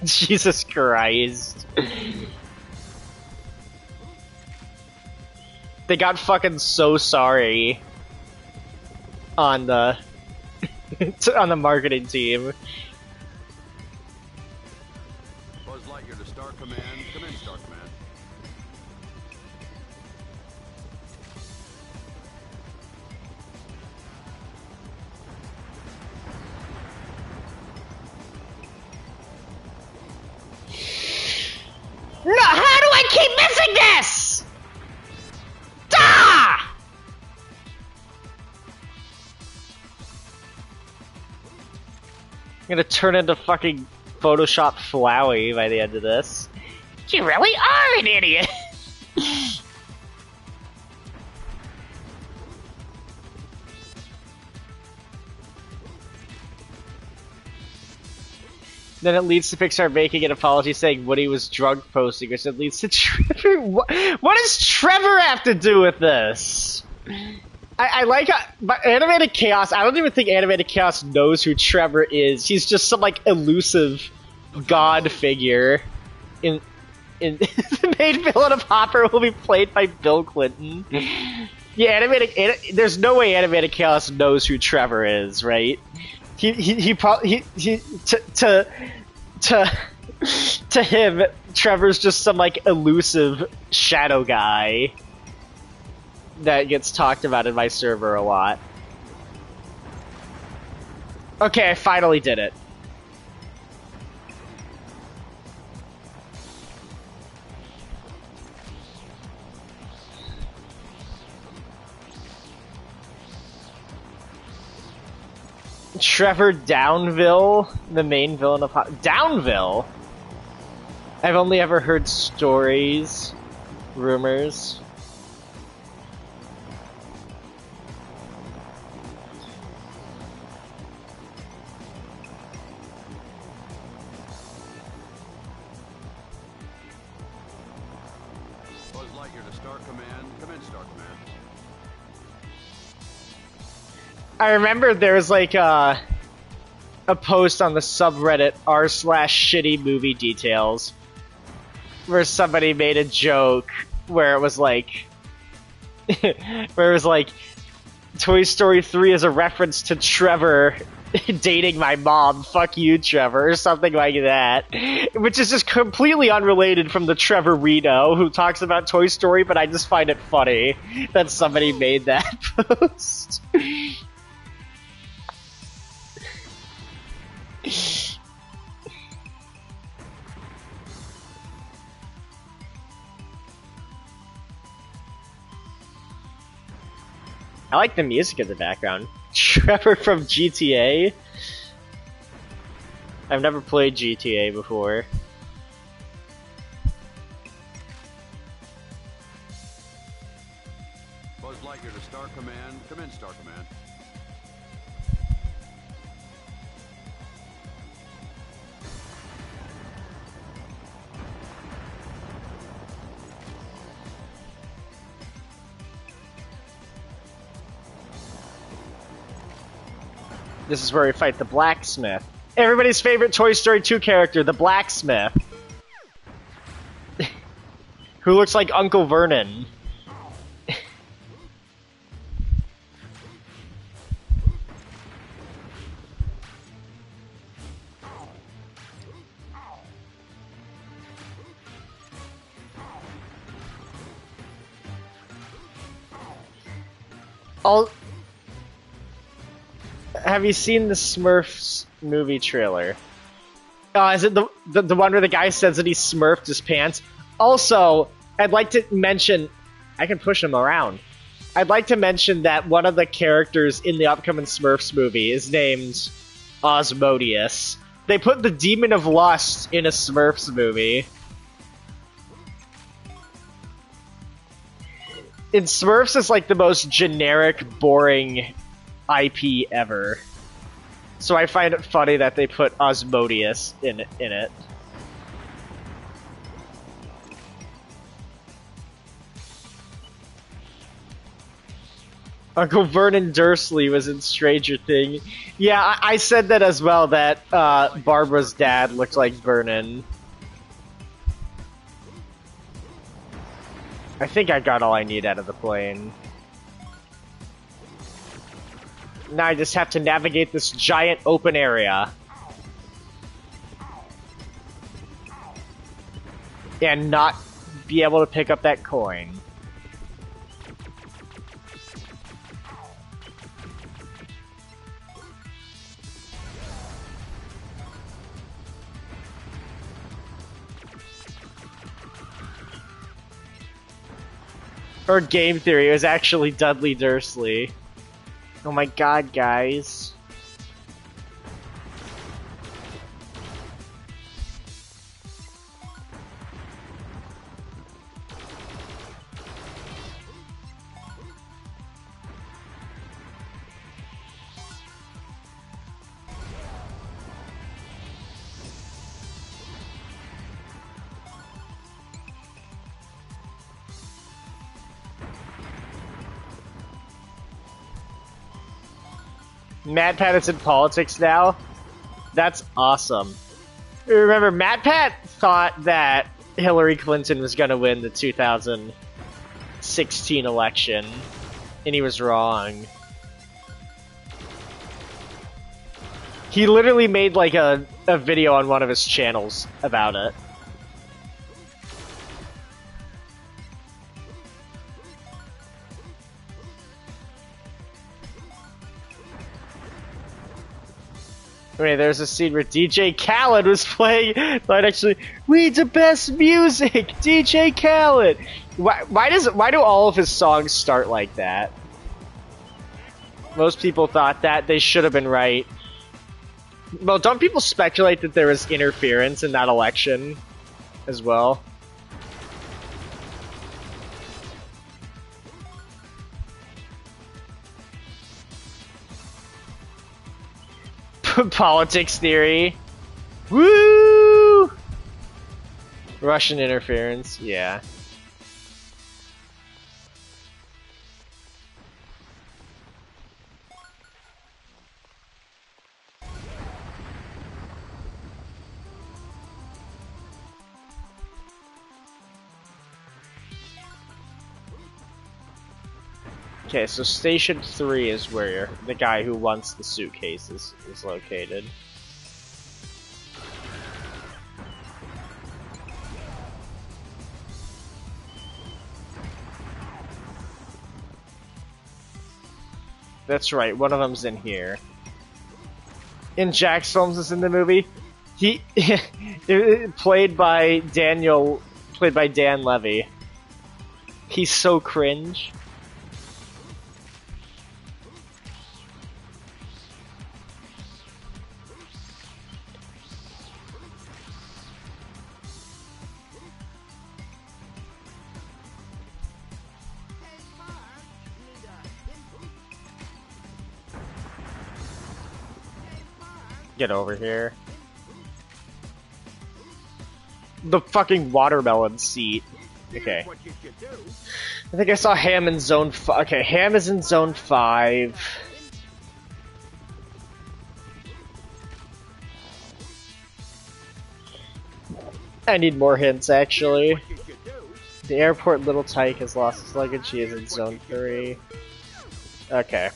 Jesus Christ. They got fucking so sorry on the on the marketing team. Buzz Lightyear to Star Command. Come in, Star Command. No, how do I keep missing this? Ah! I'm gonna turn into fucking Photoshop Flowey by the end of this. You really are an idiot! Then it leads to Pixar making an apology saying Woody was drunk posting, which then leads to Trevor. What does Trevor have to do with this? I like but Animated Chaos. I don't even think Animated Chaos knows who Trevor is. He's just some like elusive god figure. In the main villain of Hopper will be played by Bill Clinton. Yeah, there's no way Animated Chaos knows who Trevor is, right? He probably to him, Trevor's just some like elusive shadow guy that gets talked about in my server a lot. Okay, I finally did it. Trevor Downville, the main villain of Downville? I've only ever heard stories, rumors. Buzz Lightyear to Star Command. Come in, Star Command. I remember there was like a post on the subreddit r/shitty movie details where somebody made a joke where it was like Toy Story 3 is a reference to Trevor dating my mom, fuck you Trevor, or something like that, which is just completely unrelated from the Trevor Reno who talks about Toy Story, but I just find it funny that somebody made that post. I like the music in the background. Trevor from GTA? I've never played GTA before. Buzz Lightyear to Star Command. Come in, Star Command. This is where we fight the blacksmith. Everybody's favorite Toy Story 2 character, the blacksmith. Who looks like Uncle Vernon. Have you seen the Smurfs movie trailer? Is it the one where the guy says that he smurfed his pants? Also, I'd like to mention... I can push him around. I'd like to mention that one of the characters in the upcoming Smurfs movie is named Osmodeus. They put the Demon of Lust in a Smurfs movie. And Smurfs is like the most generic, boring IP ever. So I find it funny that they put Osmodeus in it. Uncle Vernon Dursley was in Stranger Things. Yeah, I said that as well, that Barbara's dad looked like Vernon. I think I got all I need out of the plane. Now I just have to navigate this giant open area. And not be able to pick up that coin. Or Game Theory, it was actually Dudley Dursley. Oh my god, guys. Matt Pat is in politics now? That's awesome. Remember, Matt Pat thought that Hillary Clinton was going to win the 2016 election, and he was wrong. He literally made like a video on one of his channels about it. Wait, there's a scene where DJ Khaled was playing. Like, actually, we the best music, DJ Khaled. Why do all of his songs start like that? Most people thought that they should have been right. Well, don't people speculate that there was interference in that election as well? Politics theory. Woo! Russian interference, yeah. Okay, so Station 3 is where the guy who wants the suitcase is located. That's right, one of them's in here. And Jax Holmes is in the movie. He played by Dan Levy. He's so cringe. Get over here. The fucking watermelon seat. Okay. I think I saw Ham in Zone 5. Okay, Ham is in Zone 5. I need more hints, actually. The airport Little Tyke has lost his luggage. He is in Zone 3. Okay.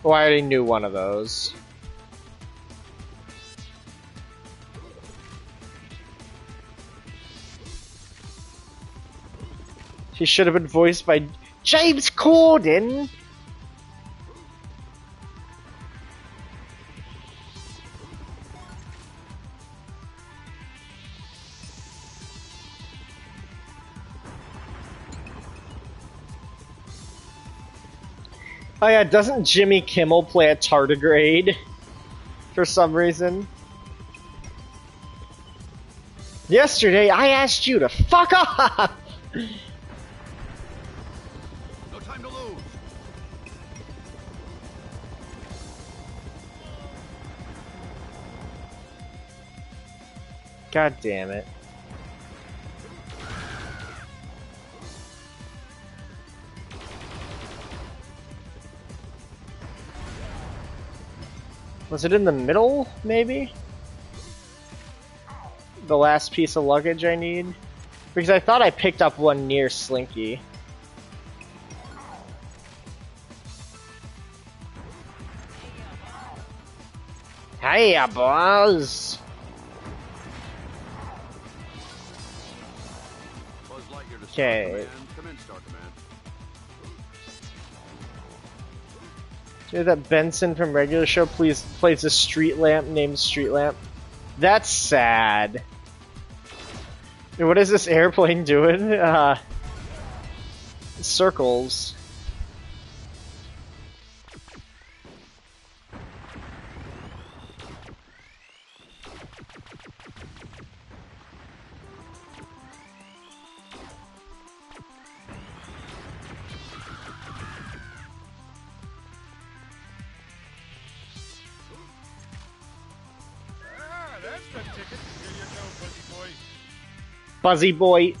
Well, I already knew one of those. He should have been voiced by James Corden. Oh yeah, doesn't Jimmy Kimmel play a tardigrade for some reason? Yesterday I asked you to fuck off! No time to lose. God damn it. Was it in the middle, maybe? The last piece of luggage I need? Because I thought I picked up one near Slinky. Hiya, boss! Okay. Come in, Star Command. You know that Benson from Regular Show plays a street lamp named Street Lamp? That's sad. What is this airplane doing? Circles. Ah, that's the ticket. Here you go, Buzzy boy. Buzzy Boy.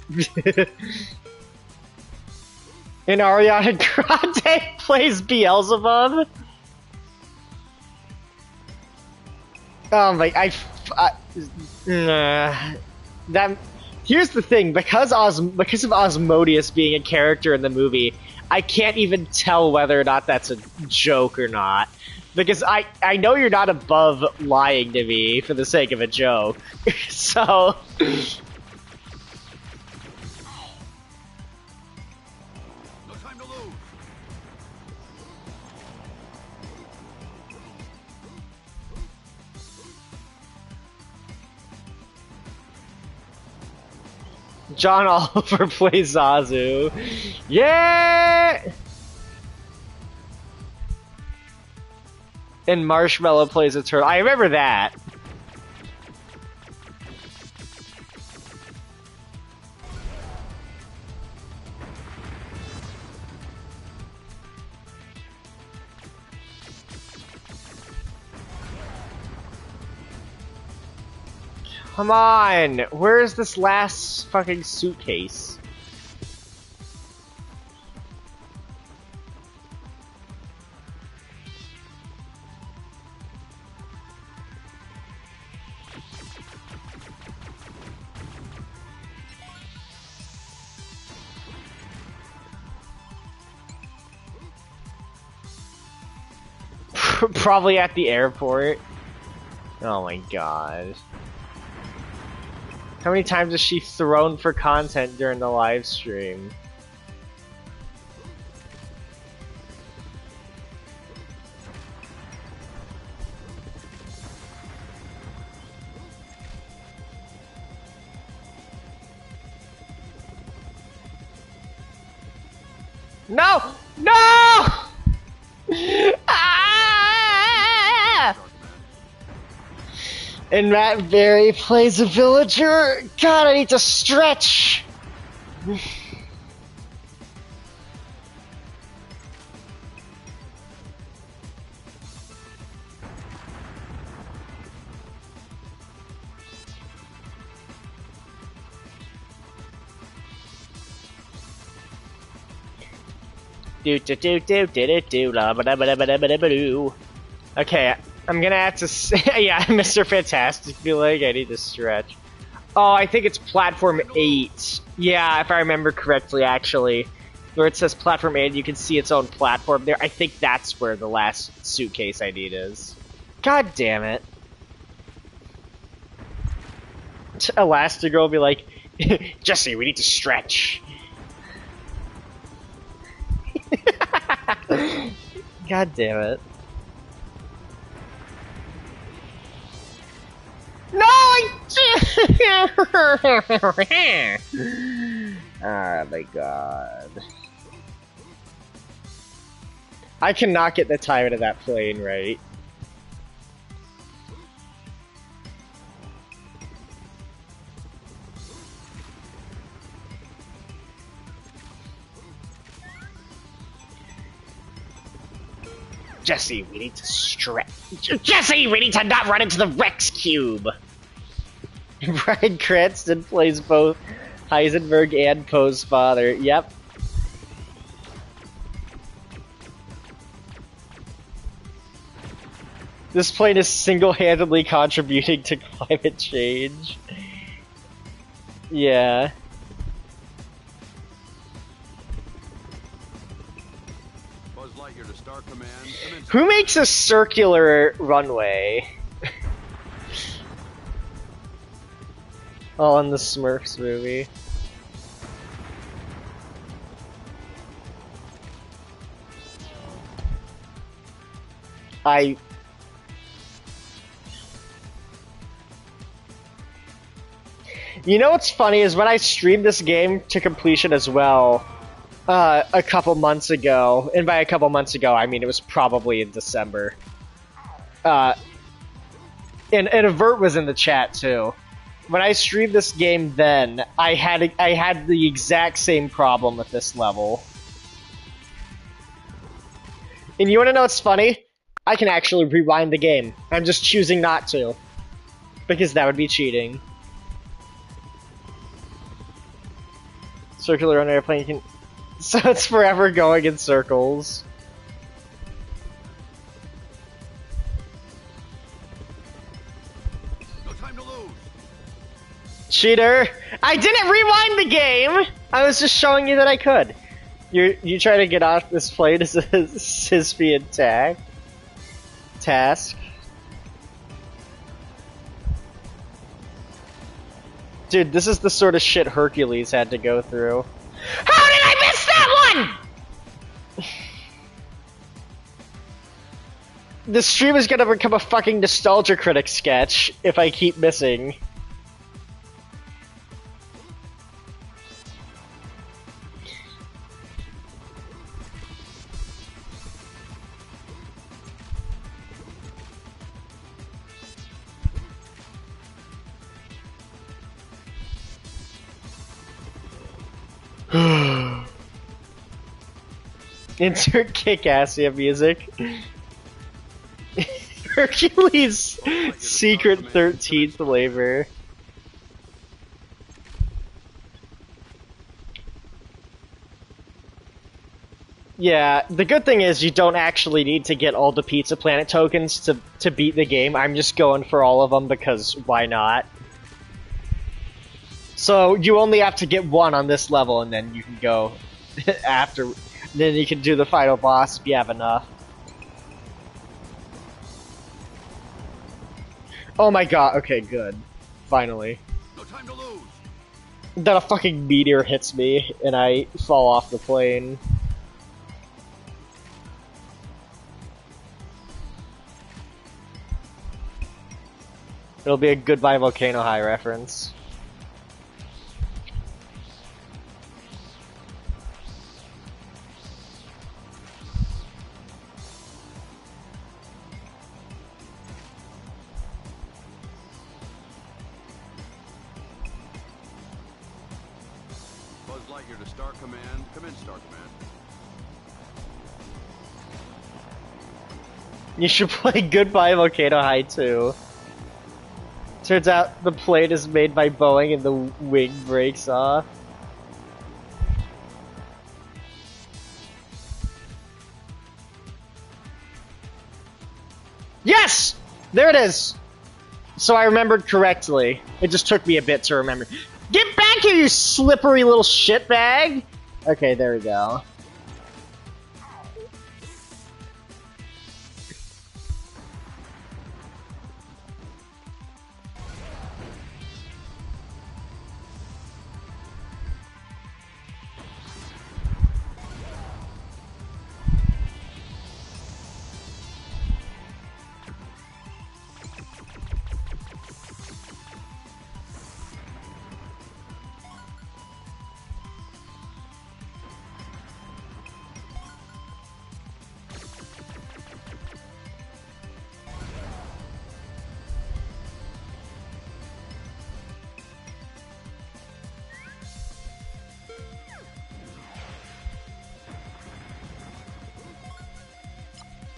And Ariana Grande plays Beelzebub. Oh my! That. Here's the thing: because of Asmodeus being a character in the movie, I can't even tell whether or not that's a joke or not. Because I know you're not above lying to me for the sake of a joke. So. No time to lose. John Oliver plays Zazu. Yeah! And Marshmallow plays a turtle. I remember that. Come on! Where's this last fucking suitcase? Probably at the airport. Oh my god. How many times has she thrown for content during the live stream? No! No! Ah! And Matt Berry plays a villager. God, I need to stretch. Do do do do do do do la ba da ba da ba da ba da ba do. Okay, I'm gonna have to say, yeah, Mr. Fantastic, feel like I need to stretch. Oh, I think it's platform 8. Yeah, if I remember correctly, actually. Where it says platform 8, you can see its own platform there. I think that's where the last suitcase I need is. God damn it. Elastigirl will be like, Jesse, we need to stretch. God damn it. No! Oh my god. I cannot get the timing of that plane right. Jesse, we need to stretch. Jesse, we need to not run into the Rex Cube! Bryan Cranston plays both Heisenberg and Poe's father. Yep. This plane is single-handedly contributing to climate change. Yeah. Who makes a circular runway? Oh, in the Smurfs movie. You know what's funny is when I streamed this game to completion as well, a couple months ago, and by a couple months ago, I mean it was probably in December. And Avert was in the chat too. When I streamed this game then, I had the exact same problem with this level. And you wanna know what's funny? I can actually rewind the game. I'm just choosing not to. Because that would be cheating. Circular on airplane can... So it's forever going in circles. No time to lose. Cheater! I didn't rewind the game! I was just showing you that I could. You try to get off this plane as a Sisyphean task. Dude, this is the sort of shit Hercules had to go through. How did I miss that one?! The stream is gonna become a fucking Nostalgia Critic sketch if I keep missing. Insert kick-ass music. Hercules' secret 13th labor. Yeah, the good thing is you don't actually need to get all the Pizza Planet tokens to beat the game. I'm just going for all of them because why not? So you only have to get one on this level and then you can go after. Then you can do the final boss if you have enough. Oh my god, okay, good. Finally. No time to lose. Then a fucking meteor hits me and I fall off the plane. It'll be a Goodbye Volcano High reference. Buzz Lightyear to Star Command. Commence Star Command. You should play Goodbye Volcano High too. Turns out the plane is made by Boeing and the wing breaks off. Yes! There it is! So I remembered correctly. It just took me a bit to remember. Get back here, you slippery little shitbag! Okay, there we go.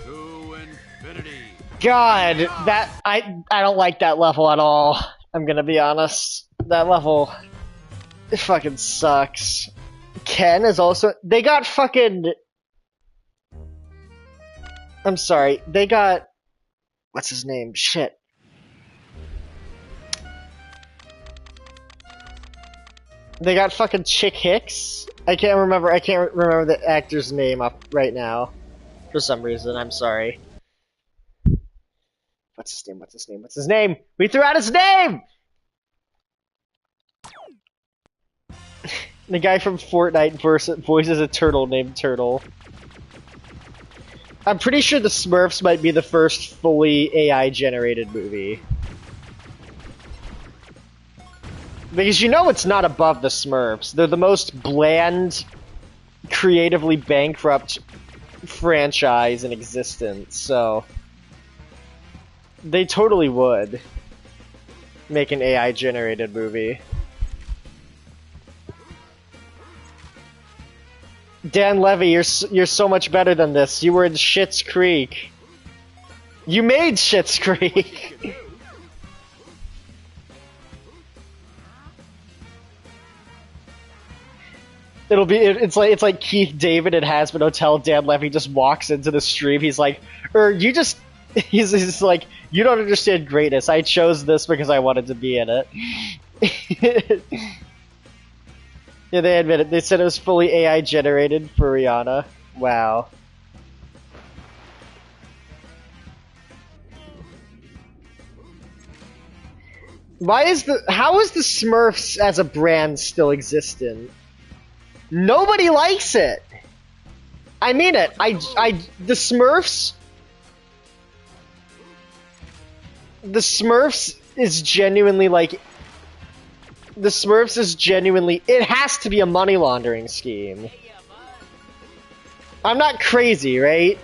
To infinity. God, that I don't like that level at all. I'm gonna be honest. That level, it fucking sucks. Ken is also. They got fucking. I'm sorry. They got. What's his name? Shit. They got fucking Chick Hicks. I can't remember the actor's name up right now. For some reason, I'm sorry. What's his name? What's his name? What's his name? We threw out his name! The guy from Fortnite voices a turtle named Turtle. I'm pretty sure the Smurfs might be the first fully AI-generated movie. Because you know it's not above the Smurfs. They're the most bland, creatively bankrupt franchise in existence, so they totally would make an AI-generated movie. Dan Levy, you're so much better than this. You were in Schitt's Creek. You made Schitt's Creek. It's like Keith David at Hazbin Hotel. Dan Levy just walks into the stream. He's like, he's like, you don't understand greatness. I chose this because I wanted to be in it. Yeah, they admit it. They said it was fully AI generated for Rihanna. Wow. How is the Smurfs as a brand still existent? Nobody likes it. I mean it. The Smurfs is genuinely like. The Smurfs is genuinely. It has to be a money laundering scheme. I'm not crazy, right?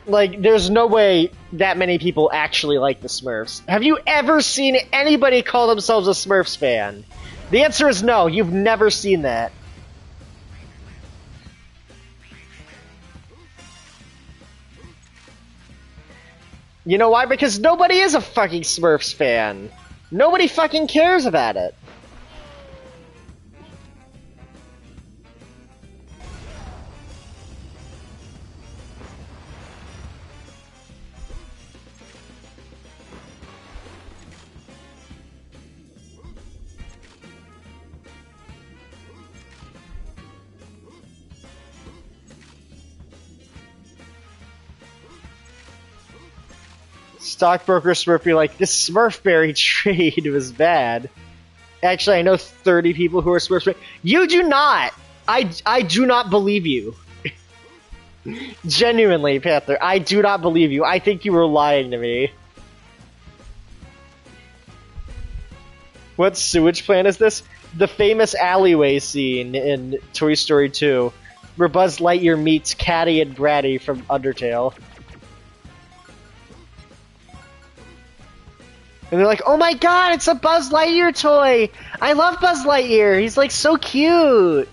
Like, there's no way that many people actually like the Smurfs. Have you ever seen anybody call themselves a Smurfs fan? The answer is no, you've never seen that. You know why? Because nobody is a fucking Smurfs fan. Nobody fucking cares about it. Stockbroker Smurf be like, this Smurfberry trade was bad. Actually, I know 30 people who are Smurfs. You do not! I do not believe you. Genuinely, Panther, I do not believe you. I think you were lying to me. What sewage plant is this? The famous alleyway scene in Toy Story 2, where Buzz Lightyear meets Catty and Bratty from Undertale. And they're like, oh my god, it's a Buzz Lightyear toy! I love Buzz Lightyear! He's like so cute!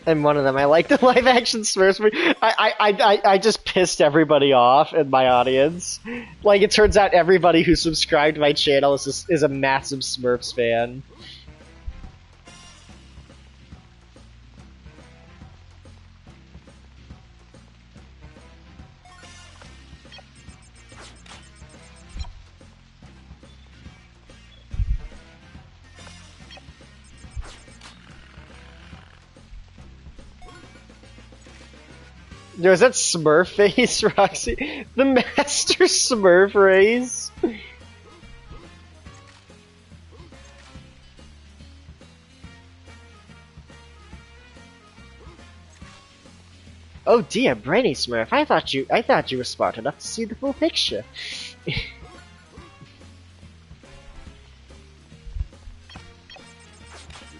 And one of them, I like the live action Smurfs movie. I just pissed everybody off in my audience. Like, it turns out everybody who subscribed to my channel is a massive Smurfs fan. Yo, is that Smurf face, Roxy? The Master Smurf race? Oh dear, Brainy Smurf, I thought you were smart enough to see the full picture. You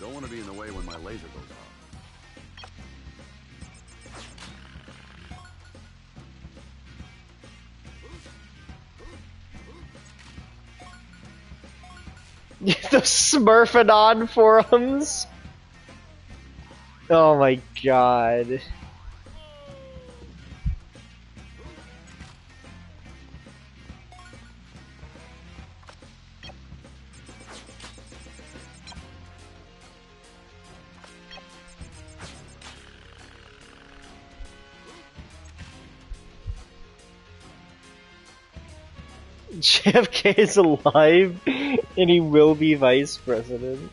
don't want to be in the way when my laser goes off. The Smurfanon forums? Oh my god. JFK is alive, and he will be vice president.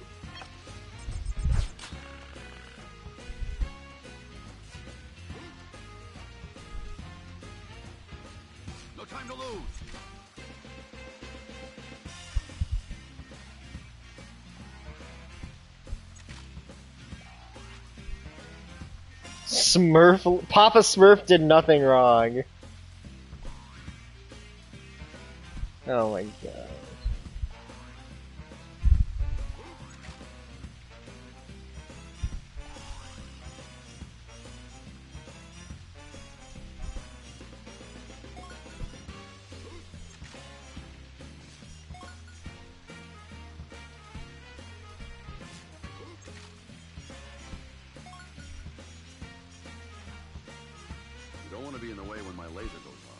No time to lose. Papa Smurf did nothing wrong. Oh my god. You don't want to be in the way when my laser goes off.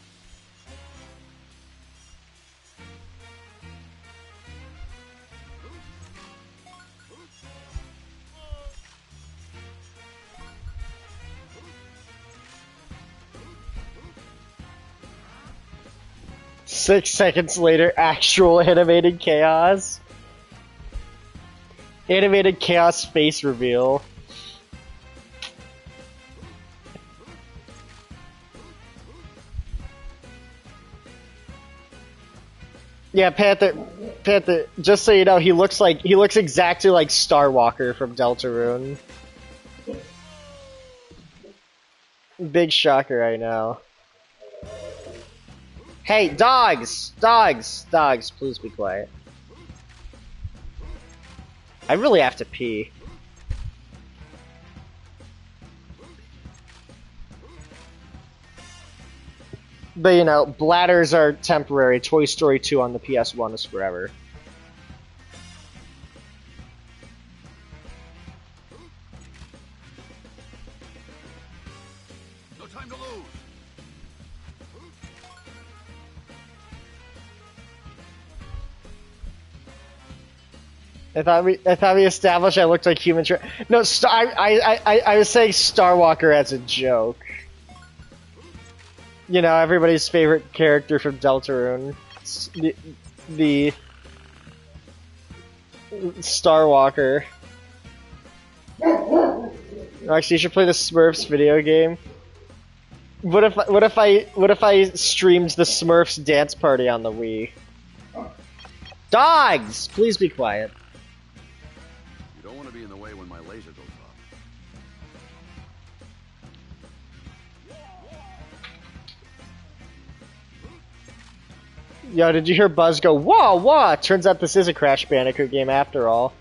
Six seconds later, actual animated chaos. Animated chaos face reveal. Yeah, Panther, just so you know, he looks exactly like Starwalker from Deltarune. Big shocker right now. Hey, dogs! Dogs! Dogs, please be quiet. I really have to pee. But you know, bladders are temporary. Toy Story 2 on the PS1 is forever. No time to lose. I thought we established I looked like human. No, I was saying Starwalker as a joke. You know, everybody's favorite character from Deltarune, the Starwalker. Actually, you should play the Smurfs video game. What if I streamed the Smurfs dance party on the Wii? Dogs, please be quiet. You don't want to be in the way when my laser goes off. Yo, did you hear Buzz go, whoa, whoa? Turns out this is a Crash Bandicoot game after all.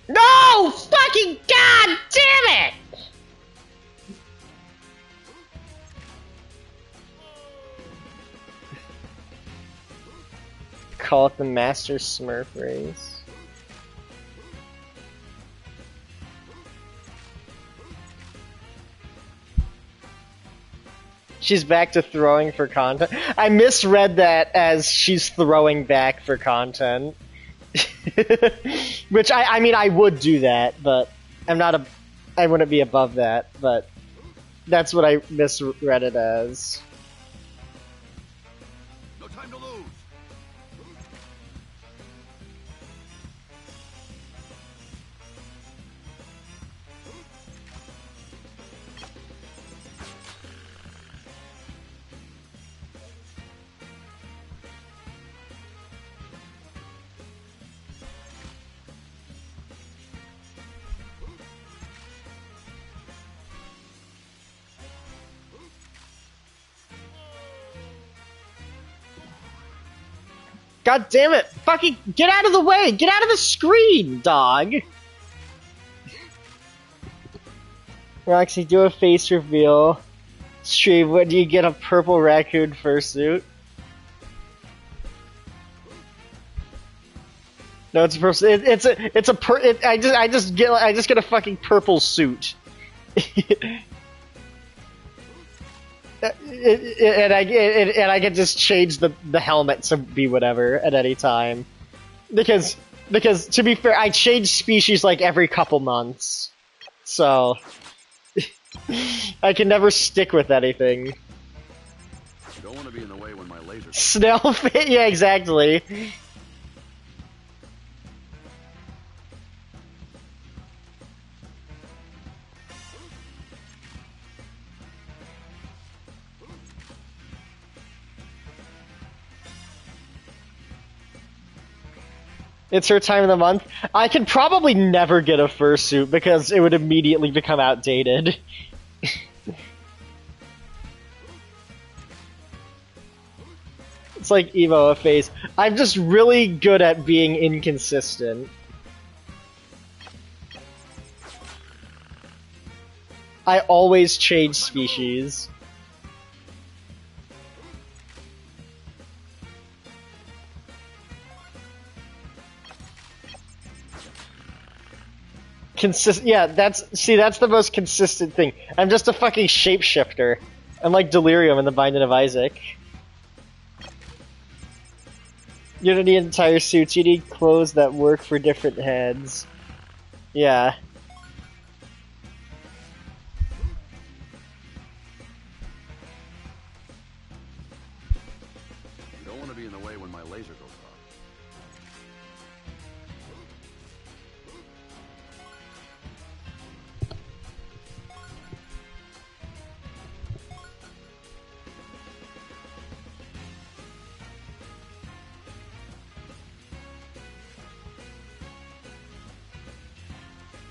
No! Fucking god damn it! Call it the Master Smurf race. She's back to throwing for content. I misread that as she's throwing back for content. Which, I mean, I would do that, but I wouldn't be above that, but that's what I misread it as. No time to lose. God damn it! Fucking get out of the way! Get out of the screen, dog! Roxy, do a face reveal. Stream, when do you get a purple raccoon fursuit? No, it's a purple. I just get a fucking purple suit. And I can just change the helmet to be whatever at any time, because to be fair, I change species like every couple months, so I can never stick with anything. You don't want to be in the way when my laser. Snail fit, yeah, exactly. It's her time of the month. I could probably never get a fursuit because it would immediately become outdated. It's like Evo a phase. I'm just really good at being inconsistent. I always change species. Yeah, that's the most consistent thing. I'm just a fucking shapeshifter. I'm like Delirium in The Binding of Isaac. You don't need entire suits, you need clothes that work for different heads. Yeah. You don't want to be in the way when my laser goes off.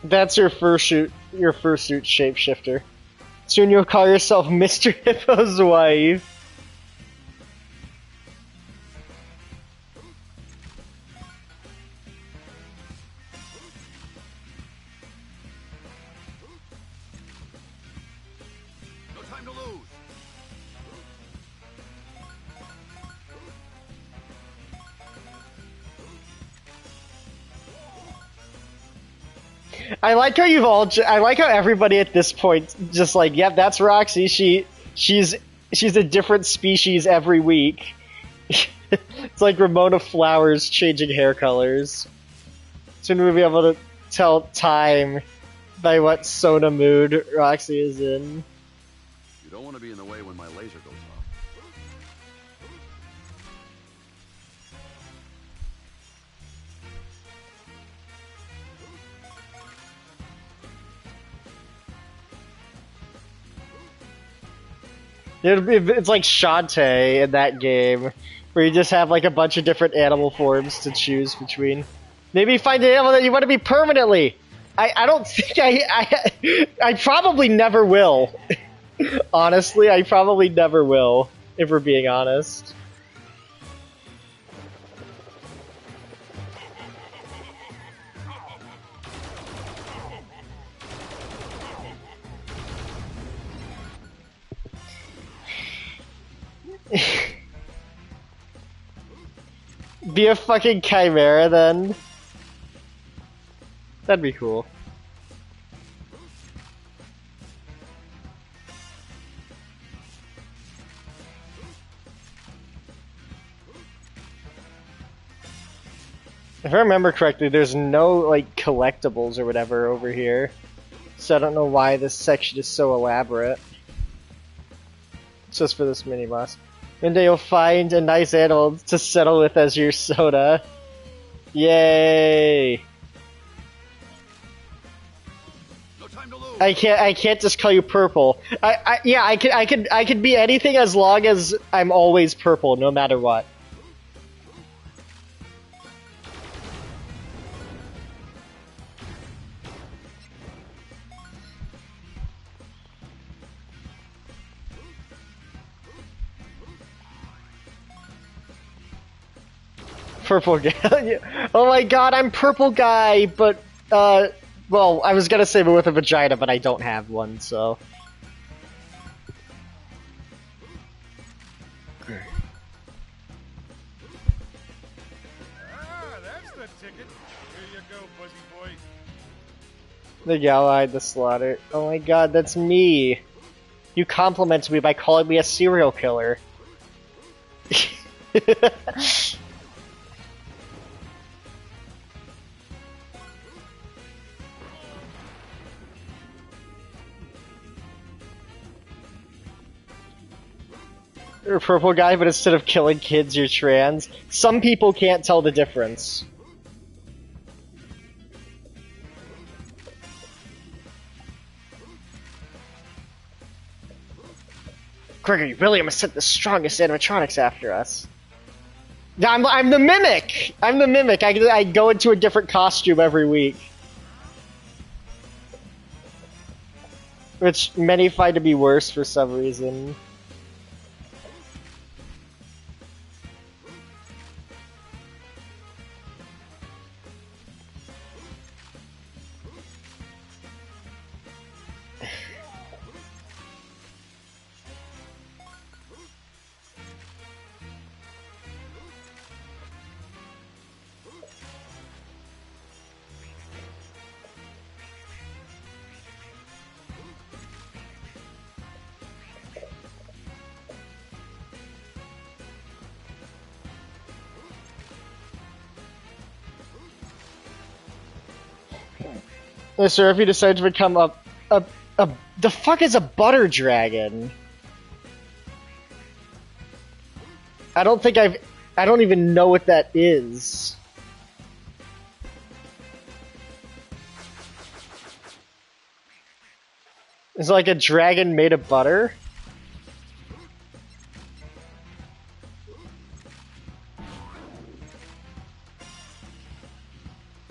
That's your fursuit shapeshifter. Soon you'll call yourself Mr. Hippo's wife. No time to lose. I like how you've all. I like how everybody at this point just like, yep, that's Roxy. She's a different species every week. It's like Ramona Flowers changing hair colors. Soon we'll be able to tell time by what Sona mood Roxy is in. You don't want to be in the way when my laser goes off. It's like Shantae in that game, where you just have like a bunch of different animal forms to choose between. Maybe find an animal that you want to be permanently. I don't think I probably never will. Honestly, I probably never will, if we're being honest. Be a fucking chimera then. That'd be cool. If I remember correctly, there's no like collectibles or whatever over here. So I don't know why this section is so elaborate. It's just for this mini boss. One day you'll find a nice animal to settle with as your soda. Yay! No time to lose. I can't just call you purple. I could be anything as long as I'm always purple, no matter what. Purple guy. Oh my god, I'm purple guy, but, well, I was gonna say but with a vagina, but I don't have one, so. Ah, that's the ticket. Here you go, Buzzy Boy. The gal-eyed, the slaughter. Oh my god, that's me. You complimented me by calling me a serial killer. You're a purple guy, but instead of killing kids, you're trans. Some people can't tell the difference. Gregory William has sent the strongest animatronics after us. I'm the mimic! I'm the mimic. I go into a different costume every week. Which many find to be worse for some reason. Sir, if you decide to become the fuck is a butter dragon? I don't even know what that is. It's like a dragon made of butter?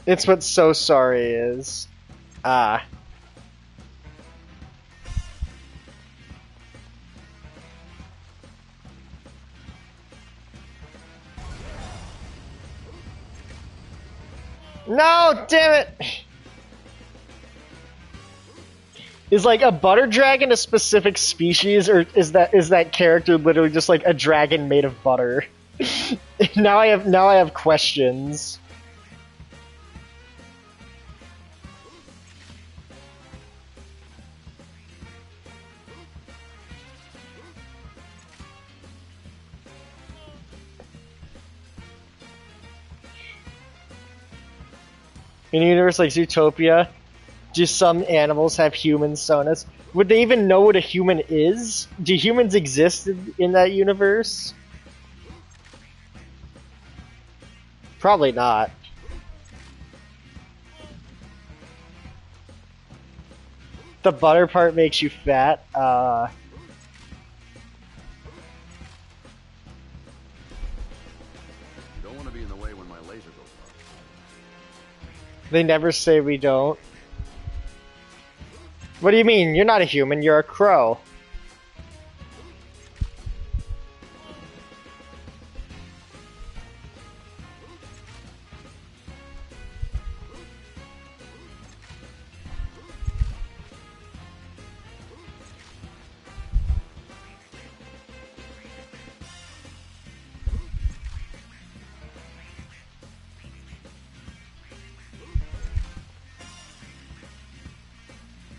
It's what So Sorry is. Ah. No, damn it! Is like a butter dragon a specific species, or is that character literally just like a dragon made of butter? Now I have questions. In a universe like Zootopia, do some animals have human sonas? Would they even know what a human is? Do humans exist in that universe? Probably not. The butter part makes you fat. You don't want to be in the way when my laser goes off. They never say we don't. What do you mean? You're not a human, you're a crow.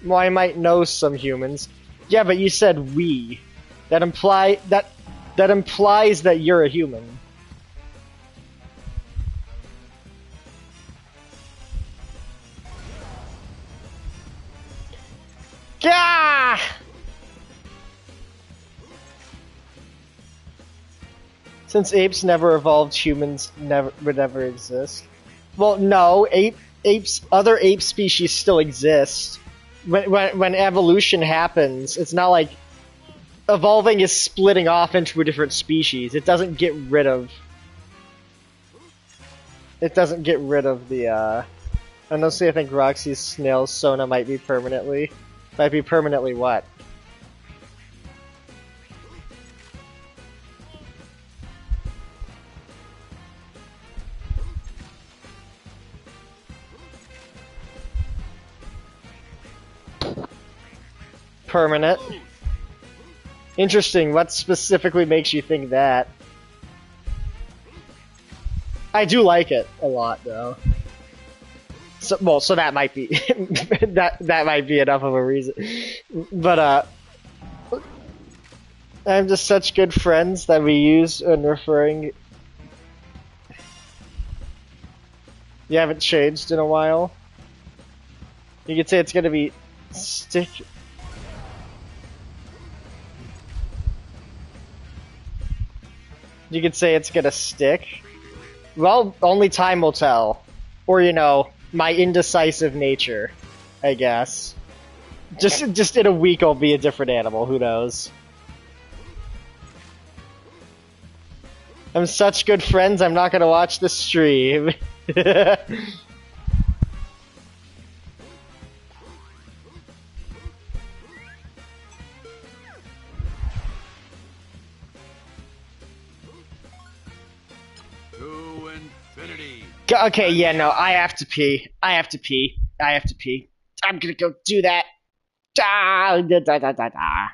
Well, I might know some humans. Yeah, but you said we. That implies that you're a human. Gah! Since apes never evolved, humans would never exist. Well, no, other ape species still exist. When evolution happens, it's not like evolving is splitting off into a different species. It doesn't get rid of. It doesn't get rid of the. Honestly, I think Roxy's snail Sona might be permanently. Might be permanently what? Permanent. Interesting. What specifically makes you think that? I do like it a lot, though. So that might be that might be enough of a reason. But I'm just such good friends that we use when referring. You haven't changed in a while. You could say it's gonna be stick. You could say it's gonna stick. Well, only time will tell. Or, you know, my indecisive nature, I guess. Just in a week I'll be a different animal, who knows. I'm such good friends, I'm not gonna watch the stream. To infinity. Okay, yeah, no, I have to pee. I have to pee. I have to pee. I'm gonna go do that. Da, da, da, da, da.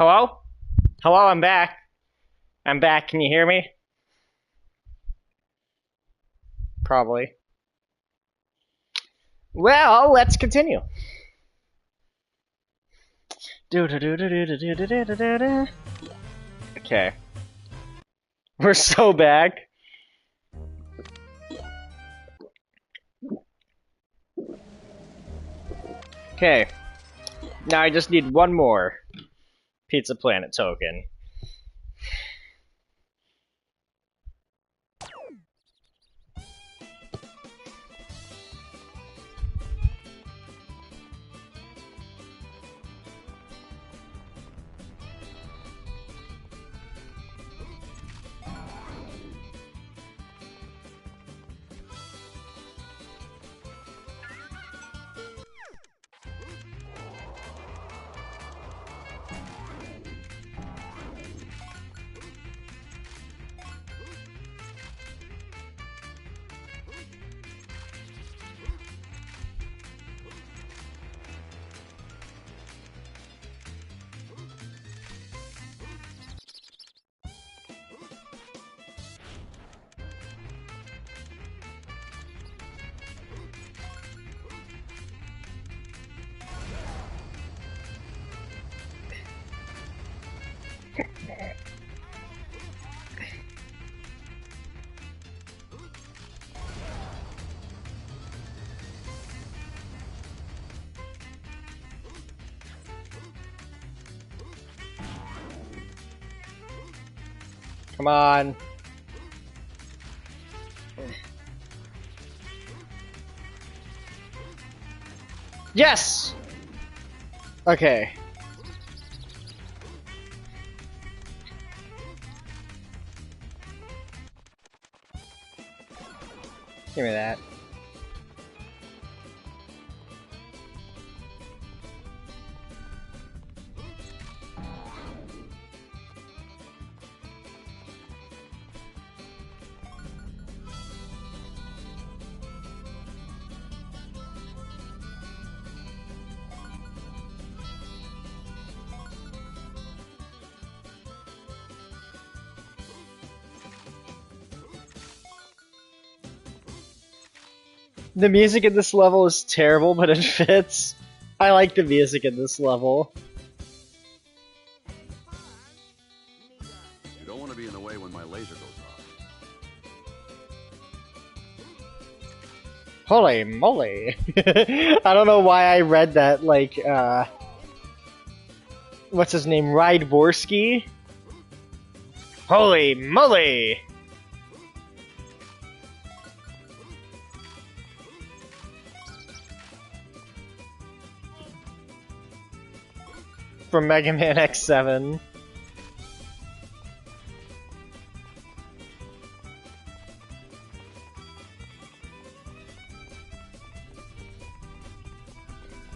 Hello? Hello, I'm back. I'm back. Can you hear me? Probably. Well, let's continue. Okay. We're so back. Okay. Now I just need one more Pizza Planet token. Come on. Yes! Okay. Give me that. The music in this level is terrible, but it fits. I like the music in this level. You don't want to be in the way when my laser goes off. Holy moly. I don't know why I read that like, what's his name? Rydvorsky? Holy moly! From Mega Man X7.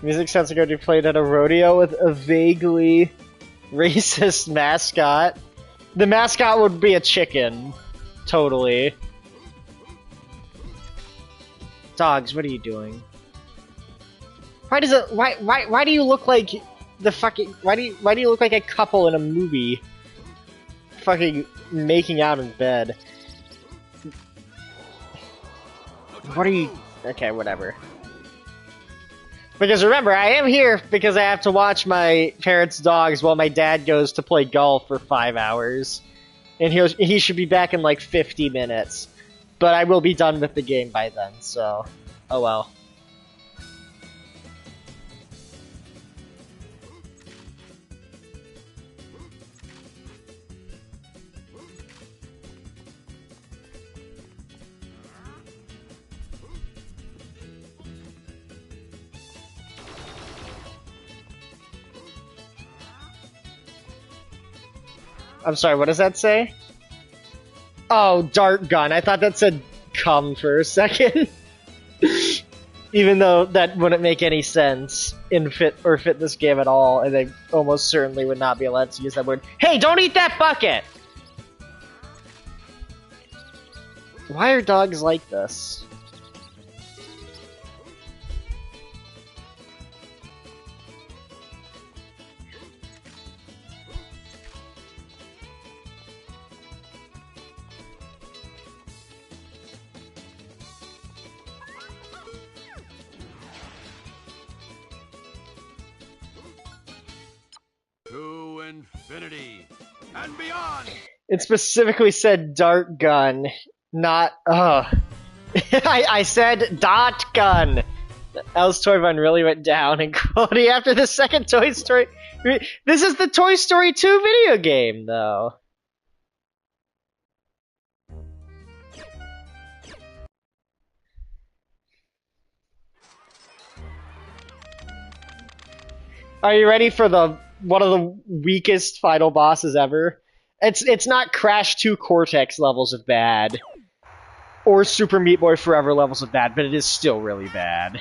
Music sounds like it would be played at a rodeo with a vaguely racist mascot. The mascot would be a chicken. Totally. Dogs, what are you doing? Why does it why do you look like the fucking why do you look like a couple in a movie? Fucking making out in bed. What are you okay, whatever. Because remember, I am here because I have to watch my parents' dogs while my dad goes to play golf for 5 hours. And he should be back in like 50 minutes. But I will be done with the game by then, so oh well. I'm sorry, what does that say? Oh, dart gun. I thought that said cum for a second. Even though that wouldn't make any sense in fit this game at all, and they almost certainly would not be allowed to use that word. Hey, don't eat that bucket! Why are dogs like this? infinity and beyond. It specifically said dart gun, not I said dot gun. Elle's Toy Run really went down in quality after the second Toy Story. This is the Toy Story 2 video game, though. Are you ready for one of the weakest final bosses ever? It's not Crash 2 Cortex levels of bad, or Super Meat Boy Forever levels of bad, but it is still really bad.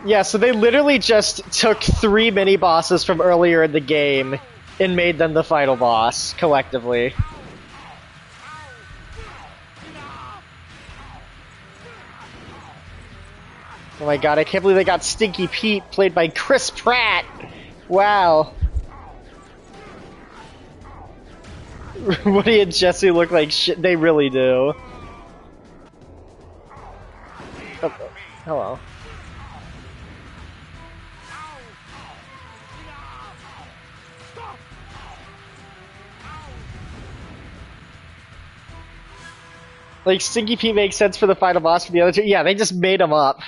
Yeah, so they literally just took 3 mini bosses from earlier in the game and made them the final boss collectively. Oh my god, I can't believe they got Stinky Pete, played by Chris Pratt! Wow. Woody and Jesse look like shit, they really do. Oh, hello. Like, Stinky Pete makes sense for the final boss for the other two. Yeah, they just made them up.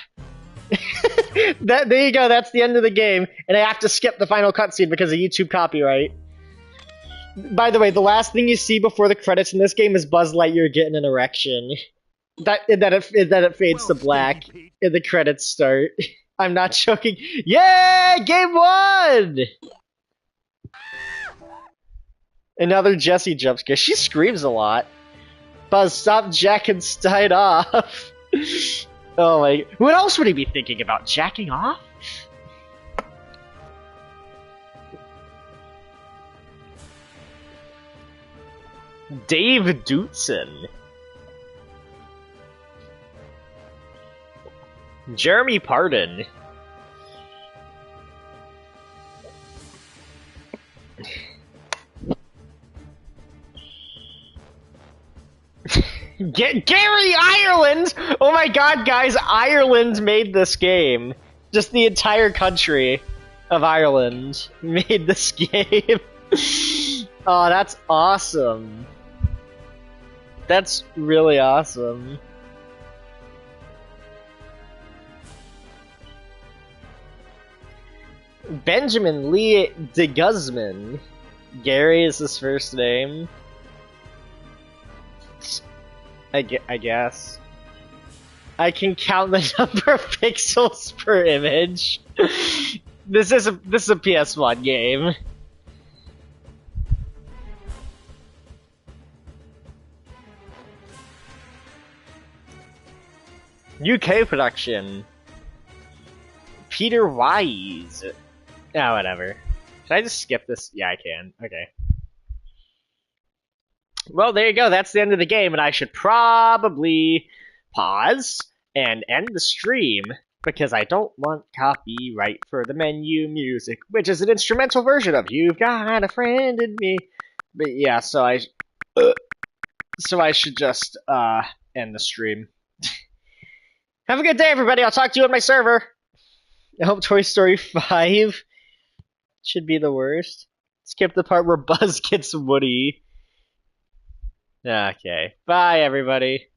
There you go, that's the end of the game, and I have to skip the final cutscene because of YouTube copyright. By the way, the last thing you see before the credits in this game is Buzz Lightyear getting an erection. That it fades to black, and the credits start. I'm not joking. Yeah! Game 1! Another Jessie jump scare. She screams a lot. Buzz, stop jacking Stein off. Oh my... What else would he be thinking about? Jacking off? Dave Dootson. Jeremy Pardon. Gary Ireland! Oh my god, guys, Ireland made this game. Just the entire country of Ireland made this game. Oh, that's awesome. That's really awesome. Benjamin Lee de Guzman. Gary is his first name. I guess. I can count the number of pixels per image. This is a PS1 game. UK production. Peter Wise. Oh, whatever. Should I just skip this? Yeah, I can. Okay. Well, there you go. That's the end of the game, and I should probably pause and end the stream because I don't want copyright for the menu music, which is an instrumental version of "You've Got a Friend in Me." But yeah, so I should just end the stream. Have a good day, everybody. I'll talk to you on my server. I hope Toy Story 5 should be the worst. Skip the part where Buzz gets Woody. Okay. Bye, everybody.